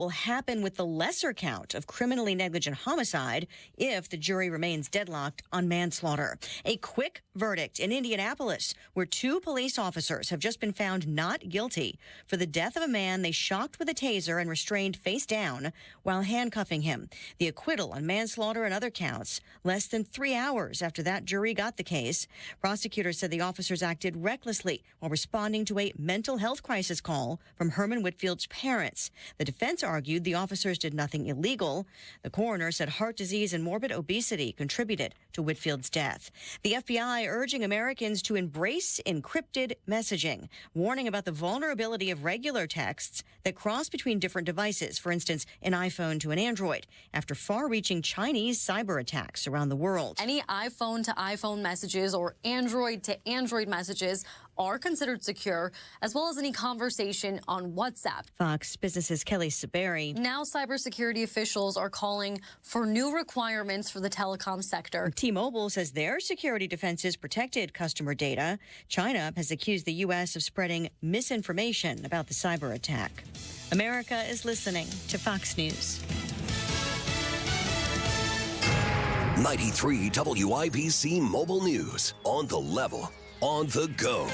will happen with the lesser count of criminally negligent homicide if the jury remains deadlocked on manslaughter. A quick verdict in Indianapolis, where 2 police officers have just been found not guilty for the death of a man they shocked with a taser and restrained face down while handcuffing him. The acquittal on manslaughter and other counts less than 3 hours after that jury got the case. Prosecutors said the officers acted recklessly while responding to a mental health crisis call from Herman Whitfield's parents. The defense argued the officers did nothing illegal. The coroner said heart disease and morbid obesity contributed to Whitfield's death. The FBI urging Americans to embrace encrypted messaging, warning about the vulnerability of regular texts that cross between different devices, for instance, an iPhone to an Android, after far-reaching Chinese cyber attacks around the world. Any iPhone to iPhone messages or Android to Android messages are considered secure, as well as any conversation on WhatsApp. Fox Business's Kelly Saberi. Now cybersecurity officials are calling for new requirements for the telecom sector. T-Mobile says their security defenses protected customer data. China has accused the U.S. of spreading misinformation about the cyber attack. America is listening to Fox News. 93 WIBC Mobile News. On the level, on the go.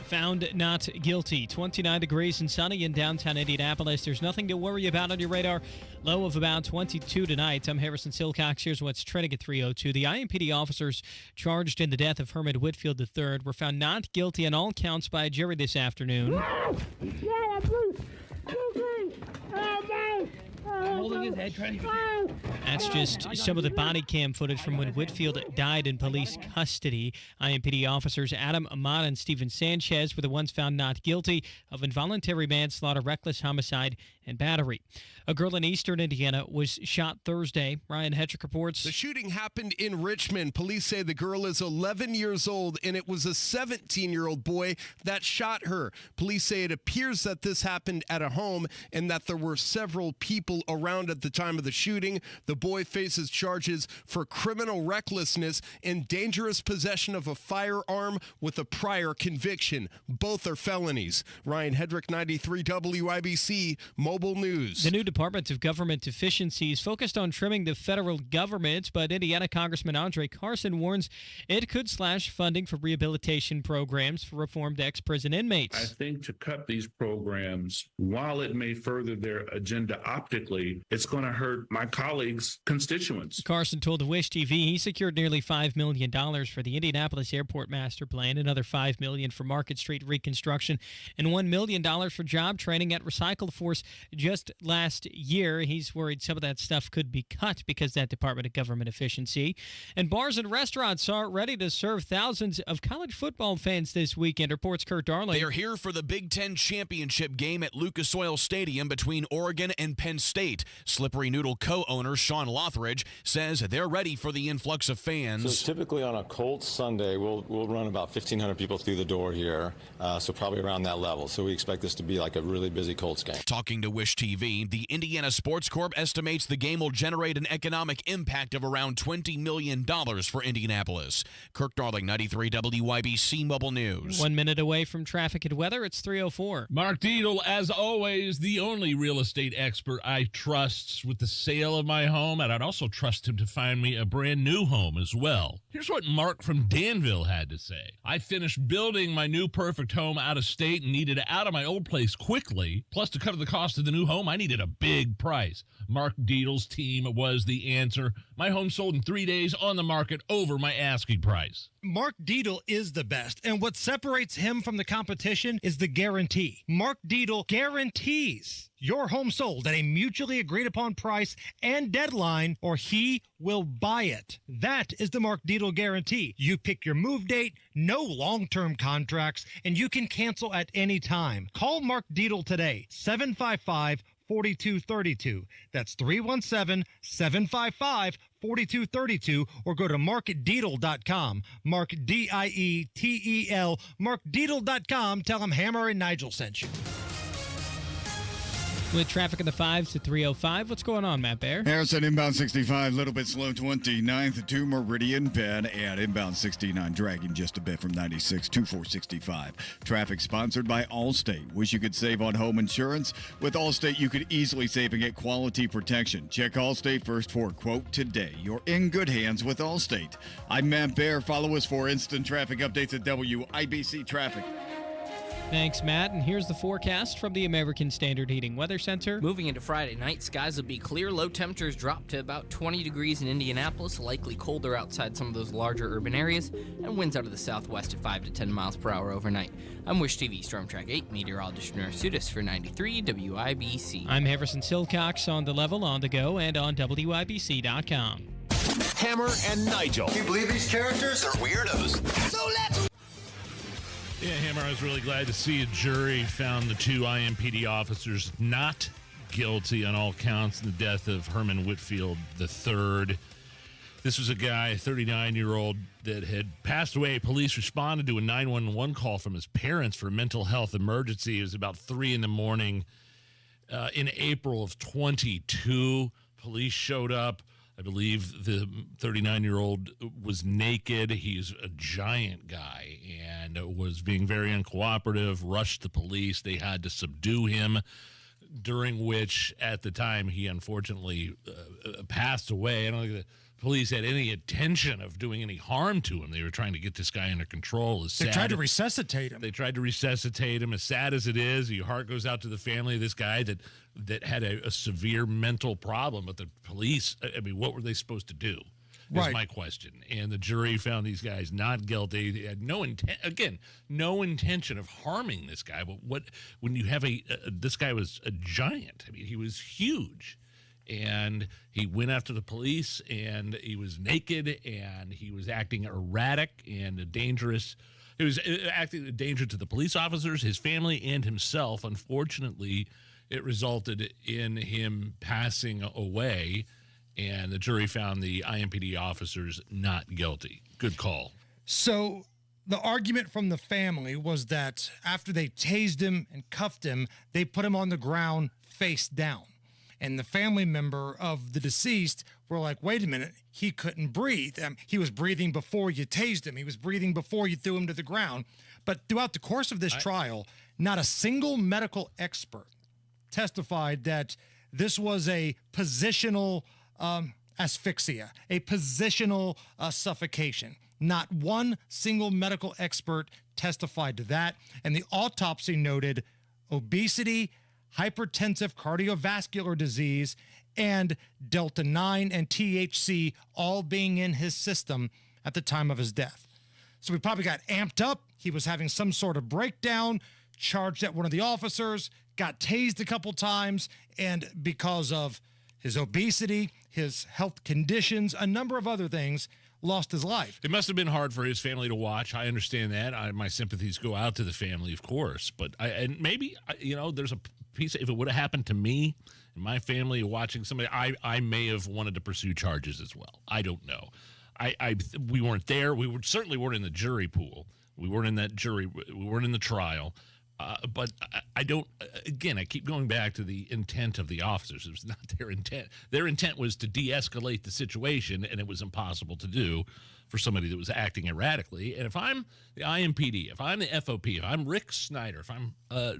Found not guilty. 29 degrees and sunny in downtown Indianapolis. There's nothing to worry about on your radar. Low of about 22 tonight. I'm Harrison Silcox. Here's what's trending at 3:02. The IMPD officers charged in the death of Herman Whitfield III were found not guilty on all counts by a jury this afternoon. Holding his head, trying to... That's just some of the body cam footage from when Whitfield died in police custody. IMPD officers Adam Ahmad and Steven Sanchez were the ones found not guilty of involuntary manslaughter, reckless homicide, and battery. A girl in eastern Indiana was shot Thursday. Ryan Hetrick reports. The shooting happened in Richmond. Police say the girl is 11 years old, and it was a 17-year-old boy that shot her. Police say it appears that this happened at a home and that there were several people around at the time of the shooting. The boy faces charges for criminal recklessness and dangerous possession of a firearm with a prior conviction. Both are felonies. Ryan Hedrick, 93 WIBC Mobile News. The new Department of Government Efficiency is focused on trimming the federal government, but Indiana Congressman Andre Carson warns it could slash funding for rehabilitation programs for reformed ex-prison inmates. I think to cut these programs, while it may further their agenda optically, it's going to hurt my colleagues' constituents. Carson told Wish TV he secured nearly $5 million for the Indianapolis Airport Master Plan, another $5 million for Market Street reconstruction, and $1 million for job training at Recycle Force just last year. He's worried some of that stuff could be cut because of that Department of Government Efficiency. And bars and restaurants are ready to serve thousands of college football fans this weekend, reports Kurt Darling. They are here for the Big Ten championship game at Lucas Oil Stadium between Oregon and Penn State. Slippery Noodle co-owner Sean Lothridge says they're ready for the influx of fans. So typically on a Colts Sunday, we'll run about 1,500 people through the door here, so probably around that level. So we expect this to be like a really busy Colts game. Talking to Wish TV, the Indiana Sports Corp estimates the game will generate an economic impact of around $20 million for Indianapolis. Kirk Darling, 93 WIBC Mobile News. 1 minute away from traffic and weather, it's 3:04. Mark Dietel, as always, the only real estate expert I trust with the sale of my home, and I'd also trust him to find me a brand new home as well. Here's what Mark from Danville had to say. I finished building my new perfect home out of state and needed out of my old place quickly. Plus, to cover the cost of the new home, I needed a big price. Mark Dietel's team was the answer. My home sold in 3 days on the market over my asking price. Mark Dietel is the best, and what separates him from the competition is the guarantee. Mark Dietel guarantees your home sold at a mutually agreed upon price and deadline, or he will buy it. That is the Mark Dietel guarantee. You pick your move date, no long-term contracts, and you can cancel at any time. Call Mark Dietel today, 755-4232. That's 317-755-4232, or go to markdietel.com. Mark Dietel, markdietel.com. Tell him Hammer and Nigel sent you. With traffic in the 5s to 305, what's going on, Matt Bear? Harrison, inbound 65, a little bit slow, 29th to Meridian Bend, and inbound 69, dragging just a bit from 96 to 465. Traffic sponsored by Allstate. Wish you could save on home insurance? With Allstate, you could easily save and get quality protection. Check Allstate First for a quote today. You're in good hands with Allstate. I'm Matt Bear. Follow us for instant traffic updates at WIBC Traffic. Thanks, Matt. And here's the forecast from the American Standard Heating Weather Center. Moving into Friday night, skies will be clear. Low temperatures drop to about 20 degrees in Indianapolis, likely colder outside some of those larger urban areas, and winds out of the southwest at 5 to 10 miles per hour overnight. I'm Wish TV Storm Track 8 meteorologist Nurse Sudis for 93 WIBC. I'm Harrison Silcox on the level, on the go, and on WIBC.com. Hammer and Nigel. Can you believe these characters are weirdos? So let's... Yeah, Hammer, I was really glad to see a jury found the two IMPD officers not guilty on all counts in the death of Herman Whitfield III. This was a guy, a 39-year-old, that had passed away. Police responded to a 911 call from his parents for a mental health emergency. It was about 3 in the morning in April of 22. Police showed up. I believe the 39-year-old was naked. He's a giant guy and was being very uncooperative, rushed the police. They had to subdue him, during which, at the time, he unfortunately passed away. I don't think the police had any intention of doing any harm to him. They were trying to get this guy under control. They tried to resuscitate him. They tried to resuscitate him. As sad as it is, your heart goes out to the family of this guy that had a severe mental problem. But the police, I mean, what were they supposed to do? Is my question. And the jury found these guys not guilty. They had no intention of harming this guy. But when you have this guy was a giant. I mean, he was huge. And he went after the police, and he was naked, and he was acting erratic and dangerous. He was acting a danger to the police officers, his family, and himself. Unfortunately, it resulted in him passing away, and the jury found the IMPD officers not guilty. Good call. So the argument from the family was that after they tased him and cuffed him, they put him on the ground face down. And the family member of the deceased were like, wait a minute, he couldn't breathe. He was breathing before you tased him. He was breathing before you threw him to the ground. But throughout the course of this trial, not a single medical expert testified that this was a positional asphyxia, a positional suffocation. Not one single medical expert testified to that. And the autopsy noted obesity, hypertensive cardiovascular disease, and Delta 9 and THC all being in his system at the time of his death. So he probably got amped up. He was having some sort of breakdown, charged at one of the officers, got tased a couple times, and because of his obesity, his health conditions, a number of other things, lost his life. It must have been hard for his family to watch. I understand that. My sympathies go out to the family, of course. But maybe there's a piece. If it would have happened to me and my family watching somebody, I may have wanted to pursue charges as well. I don't know. We weren't there. We certainly weren't in the jury pool. We weren't in that jury. We weren't in the trial. But I don't. Again, I keep going back to the intent of the officers. It was not their intent. Their intent was to de-escalate the situation, and it was impossible to do for somebody that was acting erratically. And if I'm the IMPD, if I'm the FOP, if I'm Rick Snyder, if I'm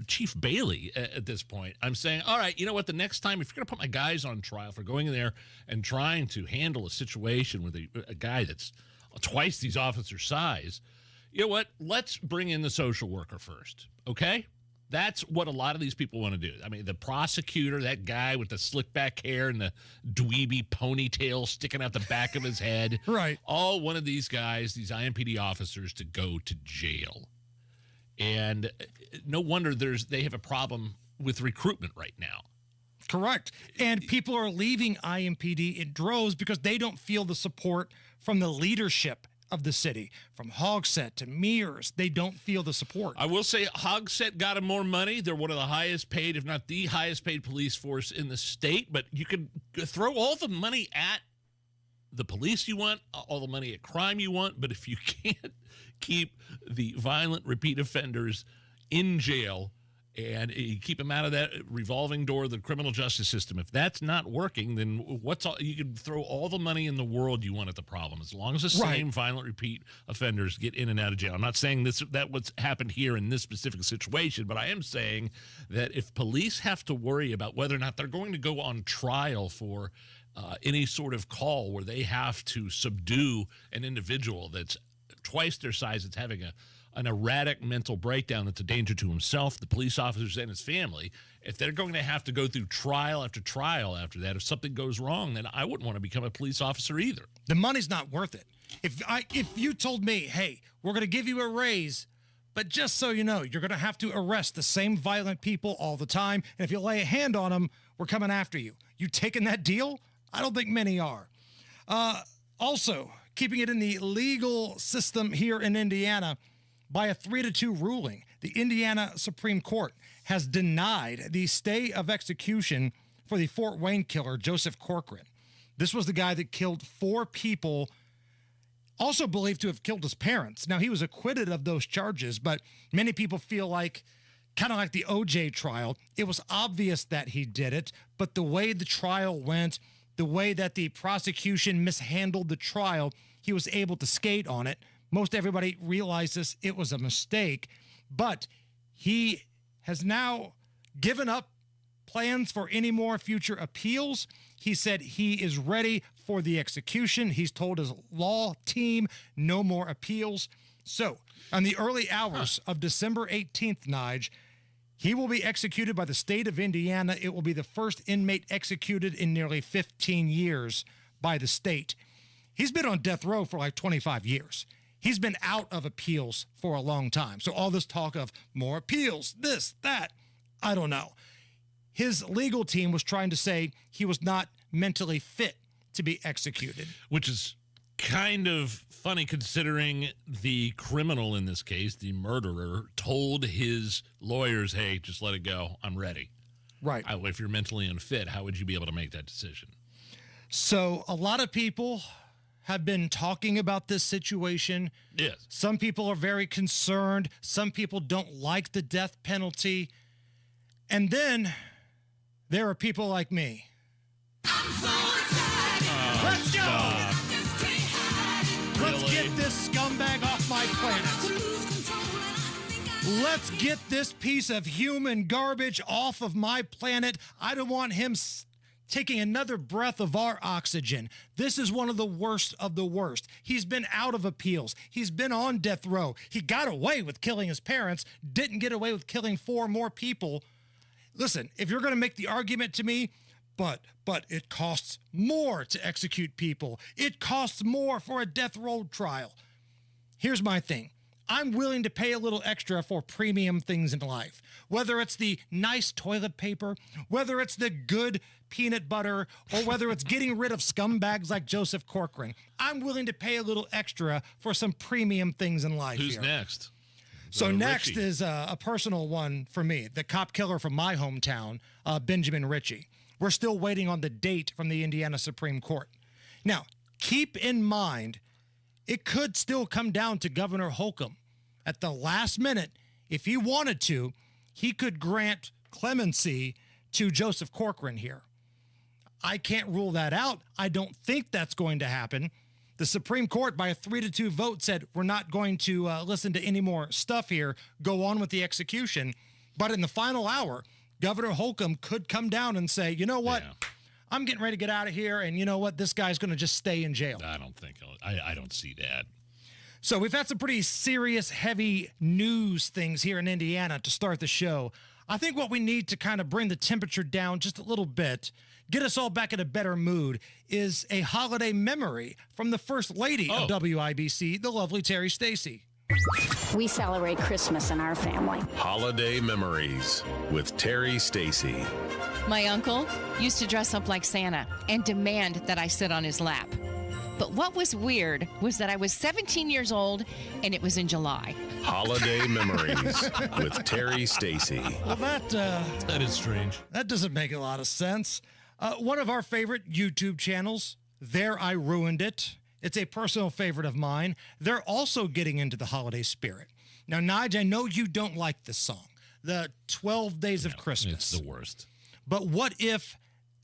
Chief Bailey at this point, I'm saying, all right, you know what? The next time, if you're going to put my guys on trial for going in there and trying to handle a situation with a guy that's twice these officers' size, you know what? Let's bring in the social worker first, okay? That's what a lot of these people want to do. I mean, the prosecutor, that guy with the slick back hair and the dweeby ponytail sticking out the back of his head. Right. All one of these guys, these IMPD officers, to go to jail. And no wonder they have a problem with recruitment right now. Correct. And people are leaving IMPD in droves because they don't feel the support from the leadership of the city, from Hogsett to Mears. They don't feel the support. I will say Hogsett got them more money. They're one of the highest paid, if not the highest paid police force in the state. But you could throw all the money at the police you want, all the money at crime you want. But if you can't keep the violent repeat offenders in jail and you keep them out of that revolving door of the criminal justice system. If that's not working, then you can throw all the money in the world you want at the problem, as long as the same violent repeat offenders get in and out of jail. I'm not saying that what's happened here in this specific situation, but I am saying that if police have to worry about whether or not they're going to go on trial for any sort of call where they have to subdue an individual that's twice their size, that's having an erratic mental breakdown that's a danger to himself, the police officers, and his family, if they're going to have to go through trial after trial after that, if something goes wrong, then I wouldn't want to become a police officer either. The money's not worth it. If you told me, hey, we're going to give you a raise, but just so you know, you're going to have to arrest the same violent people all the time, and if you lay a hand on them, we're coming after you. You taking that deal? I don't think many are. Also, keeping it in the legal system here in Indiana, by a 3-2 ruling, the Indiana Supreme Court has denied the stay of execution for the Fort Wayne killer, Joseph Corcoran. This was the guy that killed 4 people, also believed to have killed his parents. Now, he was acquitted of those charges, but many people feel like, kind of like the OJ trial, it was obvious that he did it, but the way the trial went, the way that the prosecution mishandled the trial, he was able to skate on it. Most everybody realizes it was a mistake, but he has now given up plans for any more future appeals. He said he is ready for the execution. He's told his law team no more appeals. So, on the early hours of December 18th, Nige, he will be executed by the state of Indiana. It will be the first inmate executed in nearly 15 years by the state. He's been on death row for like 25 years. He's been out of appeals for a long time. So all this talk of more appeals, this, that, I don't know. His legal team was trying to say he was not mentally fit to be executed. Which is kind of funny considering the criminal in this case, the murderer, told his lawyers, hey, just let it go. I'm ready. Right. If you're mentally unfit, how would you be able to make that decision? So a lot of people have been talking about this situation. Yes. Some people are very concerned. Some people don't like the death penalty. And then there are people like me. Let's go! Let's get this scumbag off my planet. Let's get this piece of human garbage off of my planet. I don't want him taking another breath of our oxygen. This is one of the worst of the worst. He's been out of appeals. He's been on death row. He got away with killing his parents, didn't get away with killing 4 more people. Listen, if you're going to make the argument to me, but it costs more to execute people. It costs more for a death row trial. Here's my thing. I'm willing to pay a little extra for premium things in life, whether it's the nice toilet paper, whether it's the good peanut butter, or whether it's getting rid of scumbags like Joseph Corcoran. I'm willing to pay a little extra for some premium things in life. Who's next? So next is a personal one for me, the cop killer from my hometown, Benjamin Ritchie. We're still waiting on the date from the Indiana Supreme Court. Now, keep in mind, it could still come down to Governor Holcomb. At the last minute, if he wanted to, he could grant clemency to Joseph Corcoran here. I can't rule that out. I don't think that's going to happen. The Supreme Court, by a 3-2 vote, said we're not going to listen to any more stuff here, go on with the execution. But in the final hour, Governor Holcomb could come down and say, you know what? Yeah. I'm getting ready to get out of here, and you know what? This guy's going to just stay in jail. I don't think I don't see that. So we've had some pretty serious, heavy news things here in Indiana to start the show. I think what we need to kind of bring the temperature down just a little bit, get us all back in a better mood, is a holiday memory from the First Lady of WIBC, the lovely Terry Stacy. We celebrate Christmas in our family. Holiday Memories with Terry Stacy. My uncle used to dress up like Santa and demand that I sit on his lap. But what was weird was that I was 17 years old and it was in July. Holiday Memories with Terry Stacy. Well, that is strange. That doesn't make a lot of sense. One of our favorite YouTube channels, There I Ruined It. It's a personal favorite of mine. They're also getting into the holiday spirit. Now, Nige, I know you don't like this song. the 12 days of Christmas. It's the worst. But what if,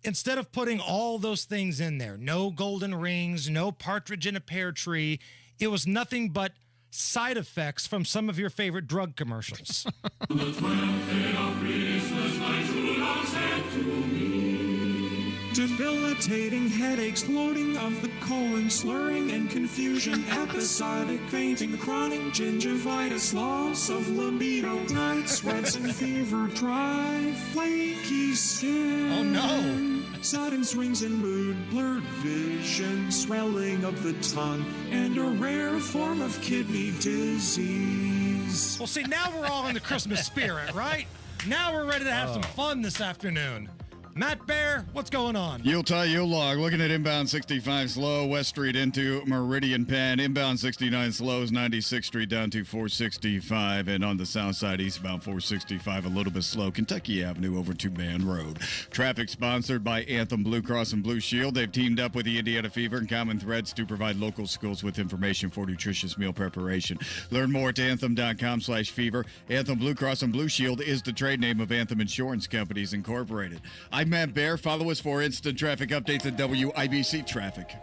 instead of putting all those things in there, no golden rings, no partridge in a pear tree, it was nothing but side effects from some of your favorite drug commercials? The 12th day of Christmas, my true love said to me. Debilitating headaches, bloating of the colon, slurring and confusion, episodic fainting, chronic gingivitis, loss of libido, night sweats and fever, dry, flaky skin. Oh no! Sudden swings in mood, blurred vision, swelling of the tongue, and a rare form of kidney disease. Well, see, now we're all in the Christmas spirit, right? Now we're ready to have some fun this afternoon. Matt Bear, what's going on? You'll tie, you'll log. Looking at inbound 65 slow, West Street into Meridian Penn. Inbound 69 slows, 96th Street down to 465. And on the south side, eastbound 465, a little bit slow. Kentucky Avenue over to Band Road. Traffic sponsored by Anthem Blue Cross and Blue Shield. They've teamed up with the Indiana Fever and Common Threads to provide local schools with information for nutritious meal preparation. Learn more at anthem.com/fever. Anthem Blue Cross and Blue Shield is the trade name of Anthem Insurance Companies Incorporated. I'm Matt Bear. Follow us for instant traffic updates at WIBC Traffic.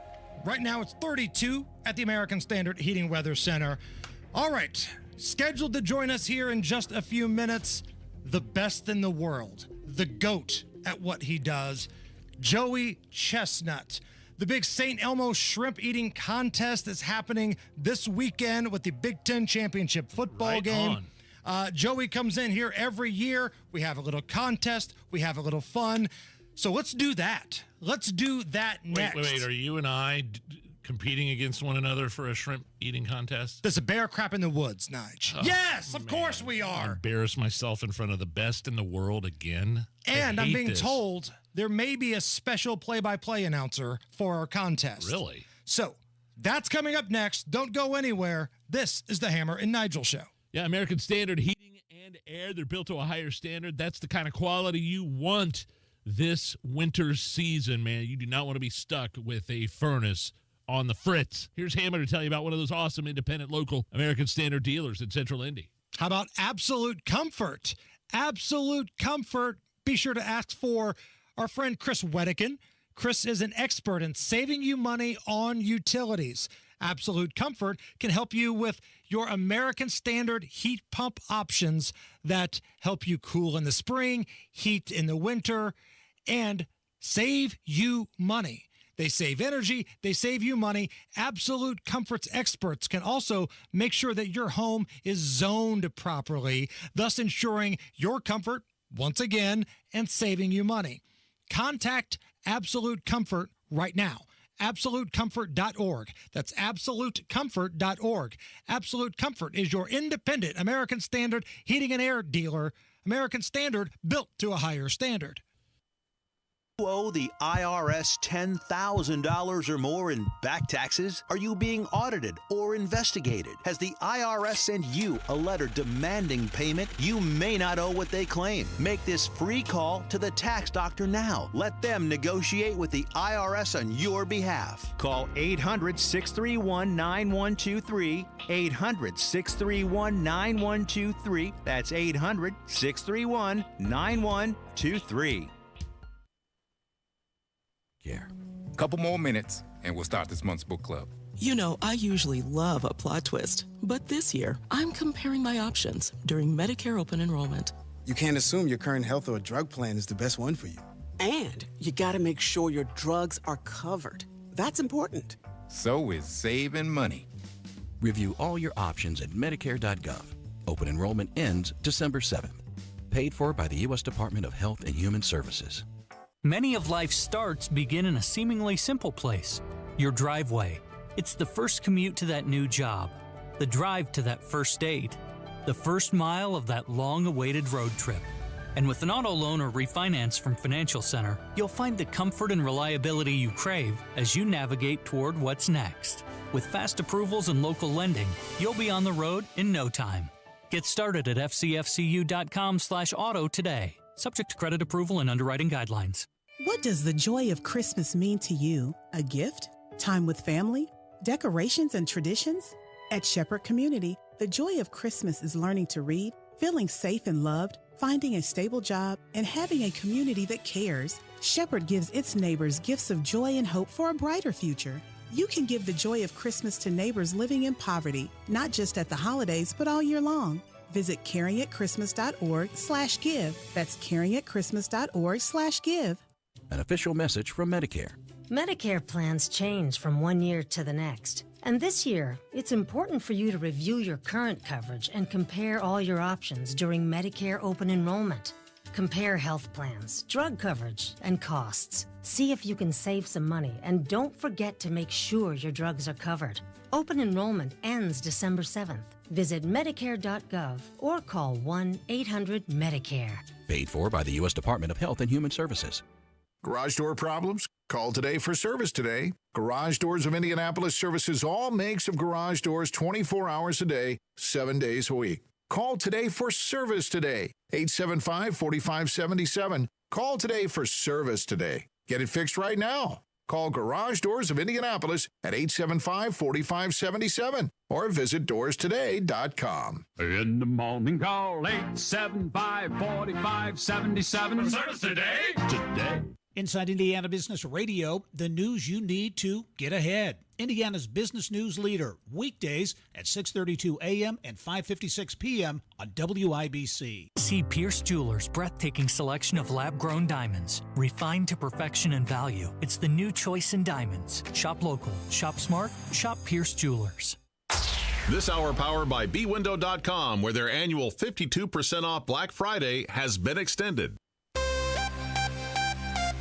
Right now it's 32 at the American Standard Heating Weather Center. All right, scheduled to join us here in just a few minutes, the best in the world, the GOAT at what he does, Joey Chestnut. The big St. Elmo shrimp eating contest is happening this weekend with the Big Ten Championship football game. On. Joey comes in here every year. We have a little contest. We have a little fun. So let's do that. Let's do that next. Wait. Are you and I competing against one another for a shrimp eating contest? There's a bear crap in the woods, Nige. Yes, of course we are. Embarrass myself in front of the best in the world again. And I'm being told there may be a special play-by-play announcer for our contest. Really? So that's coming up next. Don't go anywhere. This is the Hammer and Nigel Show. Yeah, American Standard Heating and Air. They're built to a higher standard. That's the kind of quality you want this winter season, man. You do not want to be stuck with a furnace on the fritz. Here's Hammer to tell you about one of those awesome independent local American Standard dealers in Central Indy. How about Absolute Comfort? Absolute Comfort. Be sure to ask for our friend Chris Wedican. Chris is an expert in saving you money on utilities. Absolute Comfort can help you with your American Standard heat pump options that help you cool in the spring, heat in the winter, and save you money. They save energy, they save you money. Absolute Comfort's experts can also make sure that your home is zoned properly, thus ensuring your comfort, once again, and saving you money. Contact Absolute Comfort right now. AbsoluteComfort.org. That's AbsoluteComfort.org. Absolute Comfort is your independent American Standard heating and air dealer. American Standard, built to a higher standard. You owe the IRS $10,000 or more in back taxes? Are you being audited or investigated? Has the IRS sent you a letter demanding payment? You may not owe what they claim. Make this free call to the tax doctor now. Let them negotiate with the IRS on your behalf. Call 800-631-9123. 800-631-9123. That's 800-631-9123. Couple more minutes, and we'll start this month's book club. You know, I usually love a plot twist, but this year, I'm comparing my options during Medicare open enrollment. You can't assume your current health or drug plan is the best one for you. And you gotta make sure your drugs are covered. That's important. So is saving money. Review all your options at Medicare.gov. Open enrollment ends December 7th. Paid for by the U.S. Department of Health and Human Services. Many of life's starts begin in a seemingly simple place, your driveway. It's the first commute to that new job, the drive to that first date, the first mile of that long-awaited road trip. And with an auto loan or refinance from Financial Center, you'll find the comfort and reliability you crave as you navigate toward what's next. With fast approvals and local lending, you'll be on the road in no time. Get started at fcfcu.com/auto today. Subject to credit approval and underwriting guidelines. What does the joy of Christmas mean to you? A gift? Time with family? Decorations and traditions? At Shepherd Community, the joy of Christmas is learning to read, feeling safe and loved, finding a stable job, and having a community that cares. Shepherd gives its neighbors gifts of joy and hope for a brighter future. You can give the joy of Christmas to neighbors living in poverty, not just at the holidays, but all year long. Visit caringatchristmas.org/give. That's caringatchristmas.org/give. An official message from Medicare. Medicare plans change from one year to the next. And this year, it's important for you to review your current coverage and compare all your options during Medicare open enrollment. Compare health plans, drug coverage, and costs. See if you can save some money, and don't forget to make sure your drugs are covered. Open enrollment ends December 7th. Visit Medicare.gov or call 1-800-MEDICARE. Paid for by the U.S. Department of Health and Human Services. Garage door problems? Call today for service today. Garage Doors of Indianapolis services all makes of garage doors 24 hours a day, 7 days a week. Call today for service today. 875-4577. Call today for service today. Get it fixed right now. Call Garage Doors of Indianapolis at 875-4577 or visit doorstoday.com. In the morning, call 875-4577. Service today. Today. Inside Indiana Business Radio, the news you need to get ahead. Indiana's business news leader, weekdays at 6:32 a.m. and 5:56 p.m. on WIBC. See Pierce Jewelers' breathtaking selection of lab-grown diamonds, refined to perfection and value. It's the new choice in diamonds. Shop local, shop smart, shop Pierce Jewelers. This hour powered by bwindow.com, where their annual 52% off Black Friday has been extended.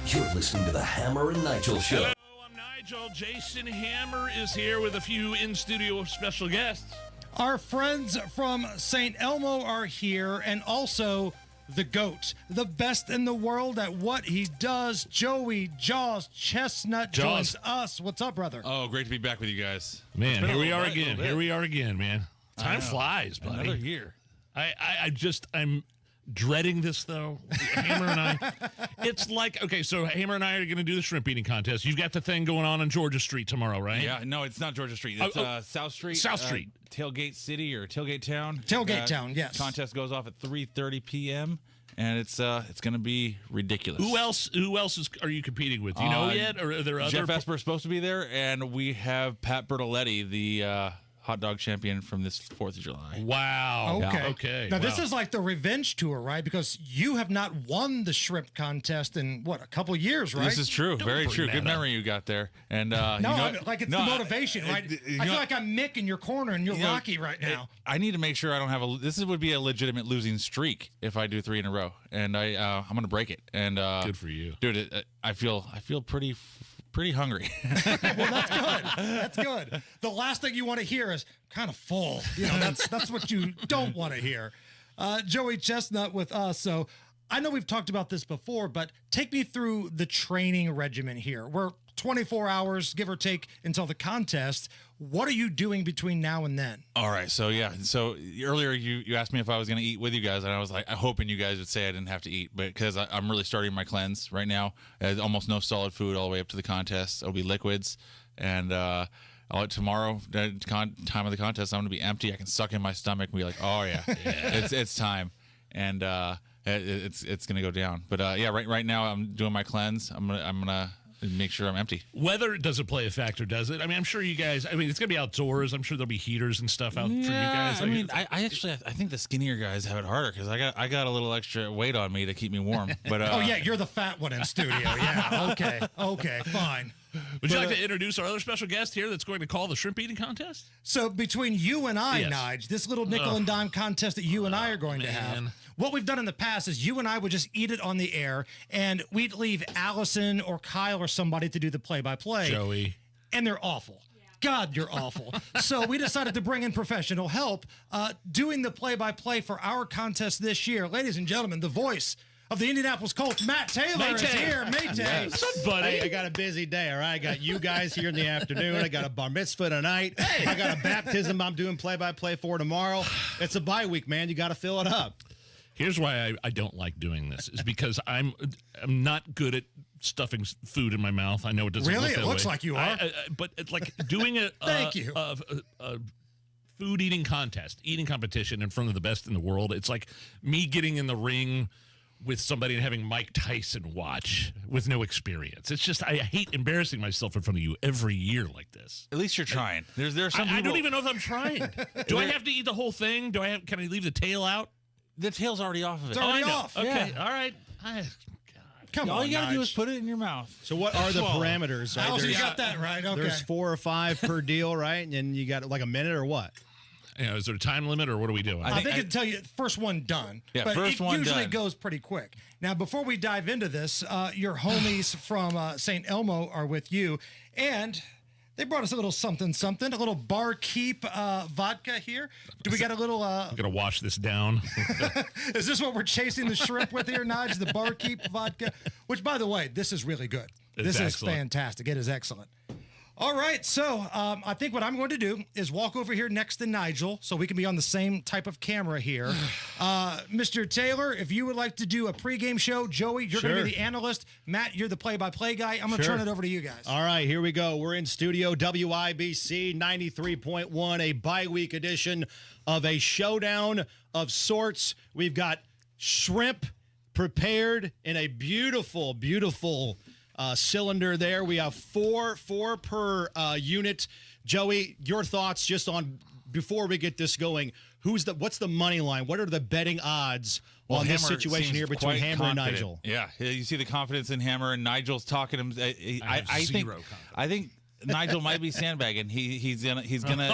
You're listening to the Hammer and Nigel Show. Hello, I'm Nigel. Jason Hammer is here with a few in-studio special guests. Our friends from St. Elmo are here, and also the GOAT, the best in the world at what he does. Joey Jaws Chestnut joins us. What's up, brother? Oh, great to be back with you guys. Man, here we are again. Here we are again, man. Time flies, buddy. Another year. I'm dreading this, though. Hammer and I. It's like, okay, so Hammer and I are going to do the shrimp eating contest. You've got the thing going on Georgia Street tomorrow, right? Yeah, no, it's not Georgia Street. It's South Street. South Street. Tailgate City or Tailgate Town. Tailgate Town, yes. Contest goes off at 3:30 p.m. and it's going to to be ridiculous. Who else are you competing with? Do you know yet, or are there other? Jeff Esper is supposed to be there, and we have Pat Bertoletti, the hot dog champion from this 4th of July. Wow. Okay. Now, this is like the revenge tour, right? Because you have not won the shrimp contest in, a couple years, right? This is true. Very true. Good memory you got there. And it's the motivation, right? I feel like I'm Mick in your corner and you're Rocky right now. I need to make sure I don't have this would be a legitimate losing streak if I do 3 in a row. And I'm going to break it. And good for you. Dude, I feel pretty hungry. Well, that's good. That's good. The last thing you want to hear is kind of full. That's what you don't want to hear. Joey Chestnut with us. So I know we've talked about this before, but take me through the training regimen here. We're 24 hours, give or take, until the contest. What are you doing between now and then? All right. So, So earlier you asked me if I was going to eat with you guys, and I was like, hoping you guys would say I didn't have to eat, but because I'm really starting my cleanse right now. Almost no solid food all the way up to the contest. It'll be liquids. And tomorrow, time of the contest, I'm going to be empty. I can suck in my stomach and be like, oh, yeah. It's time. And it's going to go down. But, right now I'm doing my cleanse. I'm gonna make sure I'm empty. Weather doesn't play a factor, does it? I mean, I'm sure you guys, it's going to be outdoors. I'm sure there'll be heaters and stuff out for you guys. I think the skinnier guys have it harder because I got a little extra weight on me to keep me warm. But you're the fat one in studio. Yeah. Okay, fine. Would you like to introduce our other special guest here that's going to call the shrimp eating contest? So between you and I, Nige, this little nickel and dime contest that you and I are going to have, what we've done in the past is you and I would just eat it on the air, and we'd leave Allison or Kyle or somebody to do the play-by-play. Joey. And they're awful. God, you're awful. So we decided to bring in professional help doing the play-by-play for our contest this year. Ladies and gentlemen, the voice of the Indianapolis Colts, Matt Taylor is here. Maytay. Yes. What's up, buddy? Hey, I got a busy day, all right? I got you guys here in the afternoon. I got a bar mitzvah tonight. Hey. I got a baptism I'm doing play-by-play for tomorrow. It's a bye week, man. You got to fill it up. Here's why I don't like doing this, is because I'm not good at stuffing food in my mouth. I know it doesn't really? Look that It looks way. like you are. But it's like doing a Thank you. food eating competition in front of the best in the world. It's like me getting in the ring with somebody and having Mike Tyson watch with no experience. It's just, I hate embarrassing myself in front of you every year like this. At least you're trying. There's some people... I don't even know if I'm trying. Do I have to eat the whole thing? Can I leave the tail out? The tail's already off of it. It's already off. Okay, all right. Come on, all you got to do Nige. is put it in your mouth. So what are the parameters? Right? Oh, so you got that right. Okay. There's 4 or 5 per deal, right? And you got like a minute or what? Is there a time limit, or what are we doing? I think it'd tell you first one done. Yeah, but first one usually done. goes pretty quick. Now, before we dive into this, your homies from St. Elmo are with you, and they brought us a little something, a little Barkeep vodka here. Do we got a little... I'm going to wash this down. Is this what we're chasing the shrimp with here, Nige? The Barkeep vodka? Which, by the way, this is really good. This is fantastic. It is excellent. All right, so I think what I'm going to do is walk over here next to Nigel so we can be on the same type of camera here. Mr. Taylor, if you would like to do a pregame show, Joey, you're going to be the analyst. Matt, you're the play-by-play guy. I'm going to turn it over to you guys. All right, here we go. We're in studio WIBC 93.1, a bye-week edition of a showdown of sorts. We've got shrimp prepared in a beautiful, beautiful cylinder there. We have four per unit. Joey, your thoughts just on, before we get this going, what's the money line? What are the betting odds on this situation here between Hammer and Nigel? Yeah, you see the confidence in Hammer, and Nigel's talking him. I think Nigel might be sandbagging. He's gonna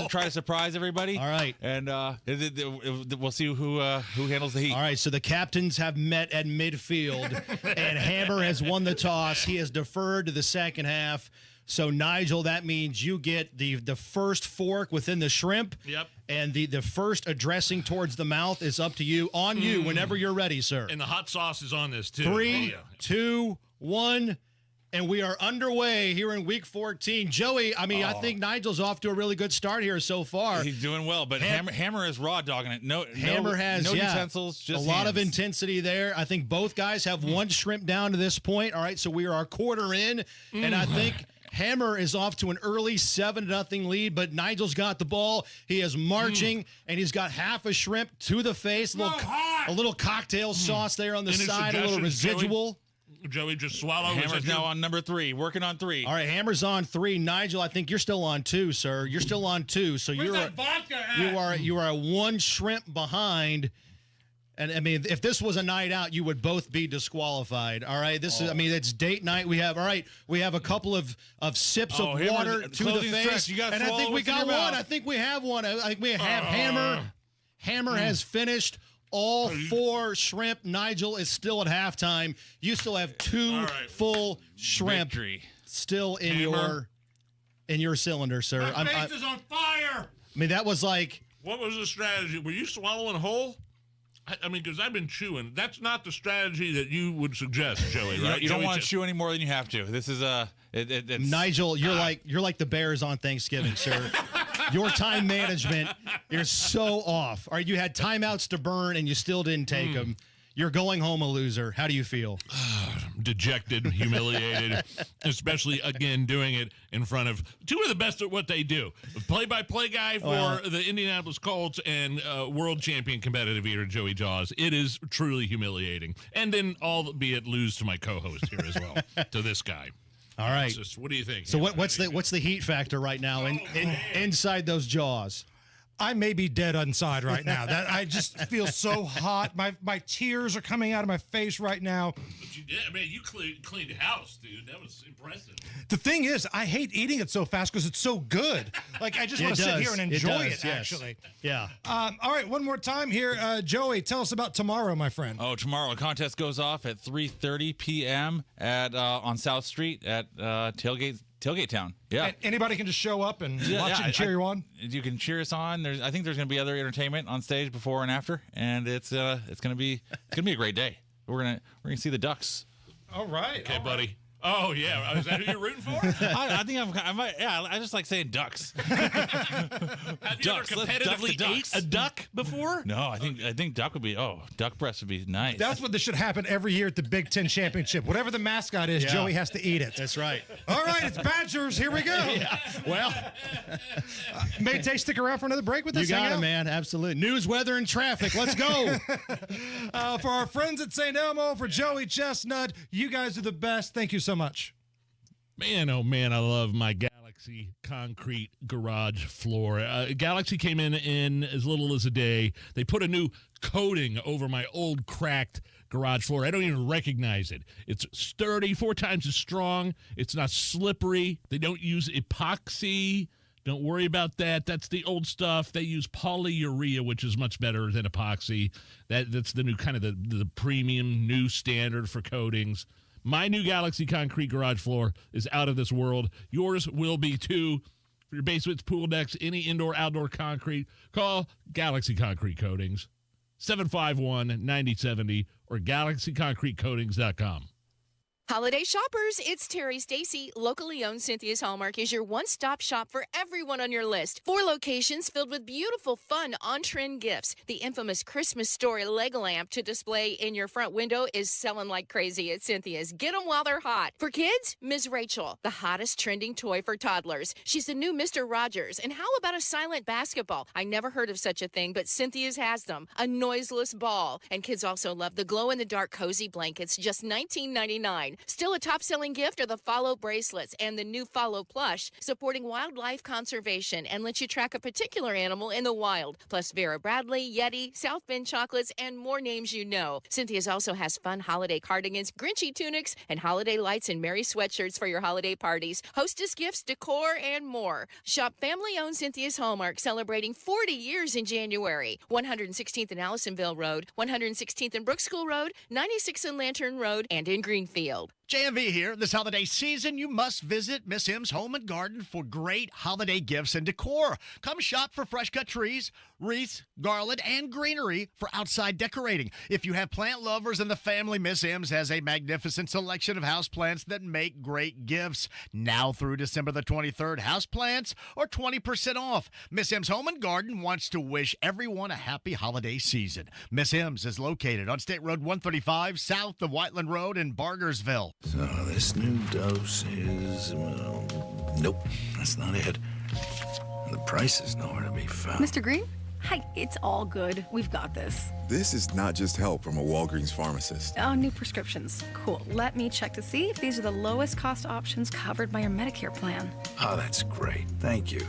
try to surprise everybody. All right, and we'll see who handles the heat. All right, so the captains have met at midfield, and Hammer has won the toss. He has deferred to the second half. So Nigel, that means you get the first fork within the shrimp. Yep. And the first addressing towards the mouth is up to you. On you whenever you're ready, sir. And the hot sauce is on this too. 3, 2, 1. And we are underway here in Week 14. Joey, I think Nigel's off to a really good start here so far. He's doing well, but Hammer is raw dogging it. Hammer has no utensils, just a lot of intensity there. I think both guys have one shrimp down to this point. All right, so we are a quarter in, and I think Hammer is off to an early 7-0 lead, but Nigel's got the ball. He is marching, and he's got half a shrimp to the face. A little cocktail sauce there on the side, a little residual. Joey, just swallow. Hammer's now on number 3, working on 3. All right, Hammer's on 3. Nigel, I think you're still on 2, sir. You're still on 2, so you are 1 shrimp behind. And I mean, if this was a night out, you would both be disqualified. All right, it's date night. We have a couple of sips of water to the face, and I think we got one. I think we have one. I think we have Hammer. Hammer has finished all 4 shrimp. Nigel is still at halftime. You still have 2 full shrimp still in your cylinder, sir. My face is on fire. I mean, that was like. What was the strategy? Were you swallowing whole? I mean, because I've been chewing. That's not the strategy that you would suggest, Joey, right? You don't want to chew any more than you have to. This is Nigel, you're like the Bears on Thanksgiving, sir. Your time management is so off. All right, you had timeouts to burn and you still didn't take them. You're going home a loser. How do you feel? Dejected, humiliated, especially, again, doing it in front of 2 of the best at what they do. Play-by-play guy for the Indianapolis Colts and world champion competitive eater, Joey Jaws. It is truly humiliating. And then albeit lose to my co-host here as well, to this guy. All right. What do you think? So what's the heat factor right now inside those jaws? I may be dead inside right now. That I just feel so hot. My tears are coming out of my face right now. But you did. I mean, you cleaned house, dude. That was impressive. The thing is, I hate eating it so fast because it's so good. Like, I just want to sit here and enjoy it, actually. Yeah. All right, one more time here. Joey, tell us about tomorrow, my friend. Oh, tomorrow. The contest goes off at 3:30 p.m. on South Street at Tailgate Town. Yeah. And anybody can just show up and watch it and cheer you on? You can cheer us on. I think there's going to be other entertainment on stage before and after, and it's going to be a great day. We're going to see the Ducks. All right. Okay, buddy. Oh, yeah. Is that who you're rooting for? I think I might. Yeah, I just like saying ducks. Have you ever competitively ate a duck before? No, I think duck would be. Oh, duck breast would be nice. That's what should happen every year at the Big Ten Championship. Whatever the mascot is, Joey has to eat it. That's right. All right, it's Badgers. Here we go. Yeah. Well, Mayte, stick around for another break with us. You got it, man. Absolutely. News, weather, and traffic. Let's go. For our friends at St. Elmo, for Joey Chestnut, you guys are the best. Thank you so much. Man, oh man, I love my Galaxy concrete garage floor. Galaxy came in as little as a day. They put a new coating over my old cracked garage floor. I don't even recognize it. It's sturdy, 4 times as strong. It's not slippery. They don't use epoxy. Don't worry about that. That's the old stuff. They use polyurea, which is much better than epoxy. That's the new kind of the premium new standard for coatings. My new Galaxy concrete garage floor is out of this world. Yours will be too. For your basements, pool decks, any indoor-outdoor concrete, call Galaxy Concrete Coatings, 751-9070 or galaxyconcretecoatings.com. Holiday shoppers, it's Terry Stacy. Locally owned Cynthia's Hallmark is your one-stop shop for everyone on your list. 4 locations filled with beautiful, fun, on-trend gifts. The infamous Christmas story leg lamp to display in your front window is selling like crazy at Cynthia's. Get them while they're hot. For kids, Ms. Rachel, the hottest trending toy for toddlers. She's the new Mr. Rogers. And how about a silent basketball? I never heard of such a thing, but Cynthia's has them. A noiseless ball. And kids also love the glow-in-the-dark cozy blankets, just $19.99. Still a top-selling gift are the Follow bracelets and the new Follow plush, supporting wildlife conservation and lets you track a particular animal in the wild. Plus Vera Bradley, Yeti, South Bend chocolates, and more names you know. Cynthia's also has fun holiday cardigans, Grinchy tunics, and holiday lights and merry sweatshirts for your holiday parties, hostess gifts, decor, and more. Shop family-owned Cynthia's Hallmark, celebrating 40 years in January. 116th and Allisonville Road, 116th and Brook School Road, 96th and Lantern Road, and in Greenfield. JMV here. This holiday season, you must visit Miss M's Home and Garden for great holiday gifts and decor. Come shop for fresh-cut trees, wreaths, garland, and greenery for outside decorating. If you have plant lovers in the family, Miss M's has a magnificent selection of houseplants that make great gifts. Now through December the 23rd, houseplants are 20% off. Miss M's Home and Garden wants to wish everyone a happy holiday season. Miss M's is located on State Road 135, south of Whiteland Road in Bargersville. So this new dose is, well, nope, that's not it. The price is nowhere to be found. Mr. Green? Hi, it's all good. We've got this. This is not just help from a Walgreens pharmacist. Oh, new prescriptions. Cool. Let me check to see if these are the lowest cost options covered by your Medicare plan. Oh, that's great. Thank you.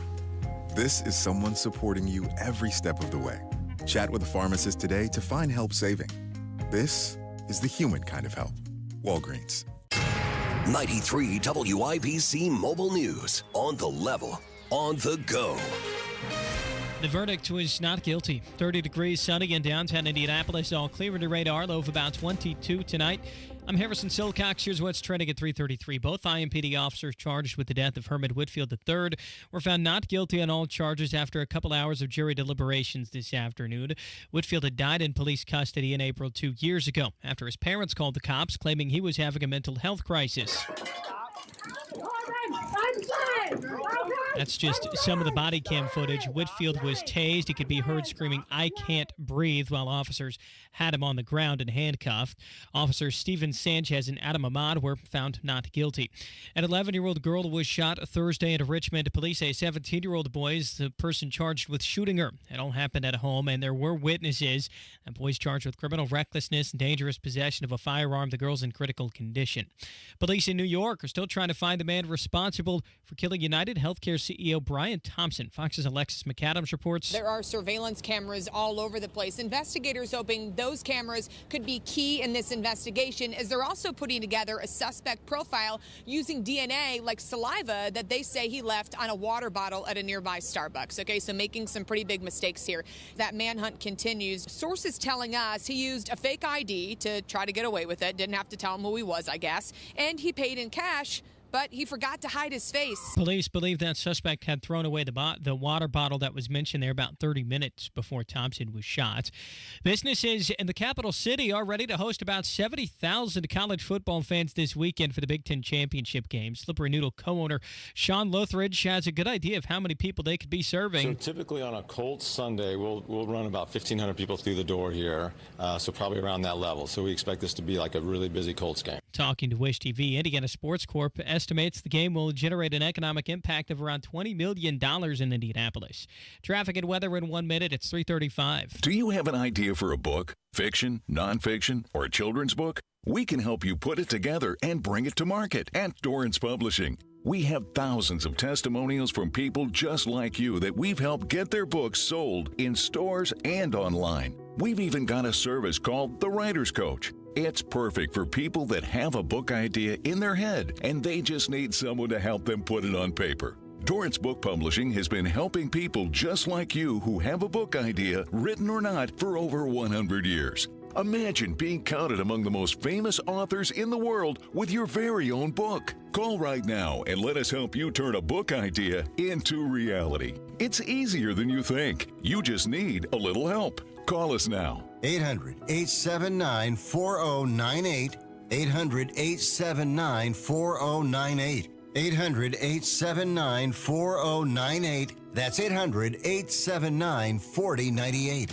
This is someone supporting you every step of the way. Chat with a pharmacist today to find help saving. This is the human kind of help. Walgreens. 93 WIBC Mobile News. On the level, on the go. The verdict was not guilty. 30 degrees, sunny in downtown Indianapolis. All clear to radar. Low of about 22 tonight. I'm Harrison Silcox. Here's what's trending at 3:33. Both IMPD officers charged with the death of Herman Whitfield III were found not guilty on all charges after a couple hours of jury deliberations this afternoon. Whitfield had died in police custody in April 2 years ago after his parents called the cops claiming he was having a mental health crisis. That's just some of the body cam footage. Whitfield was tased. He could be heard screaming, "I can't breathe," while officers had him on the ground and handcuffed. Officers Steven Sanchez and Adam Ahmad were found not guilty. An 11-year-old girl was shot Thursday in Richmond. Police say a 17-year-old boy is the person charged with shooting her. It all happened at home, and there were witnesses. The boy's charged with criminal recklessness and dangerous possession of a firearm. The girl's in critical condition. Police in New York are still trying to find the man responsible for killing UnitedHealthcare CEO Brian Thompson. Fox's Alexis McAdams reports. There are surveillance cameras all over the place. Investigators hoping those cameras could be key in this investigation, as they're also putting together a suspect profile using DNA like saliva that they say he left on a water bottle at a nearby Starbucks. Okay, so making some pretty big mistakes here. That manhunt continues. Sources telling us he used a fake ID to try to get away with it. Didn't have to tell him who he was, I guess. And he paid in cash but he forgot to hide his face. Police believe that suspect had thrown away the water bottle that was mentioned there about 30 minutes before Thompson was shot. Businesses in the capital city are ready to host about 70,000 college football fans this weekend for the Big Ten championship game. Slippery Noodle co-owner Sean Lothridge has a good idea of how many people they could be serving. So typically on a Colts Sunday, we'll run about 1,500 people through the door here, so probably around that level. So we expect this to be like a really busy Colts game. Talking to Wish TV, Indiana Sports Corp estimates the game will generate an economic impact of around $20 million in Indianapolis. Traffic and weather in 1 minute. It's 3:35. Do you have an idea for a book? Fiction, nonfiction, or a children's book? We can help you put it together and bring it to market at Dorrance Publishing. We have thousands of testimonials from people just like you that we've helped get their books sold in stores and online. We've even got a service called The Writer's Coach. It's perfect for people that have a book idea in their head and they just need someone to help them put it on paper. Dorrance Book Publishing has been helping people just like you who have a book idea, written or not, for over 100 years. Imagine being counted among the most famous authors in the world with your very own book. Call right now and let us help you turn a book idea into reality. It's easier than you think. You just need a little help. Call us now. 800-879-4098. 800-879-4098. 800-879-4098. That's 800-879-4098.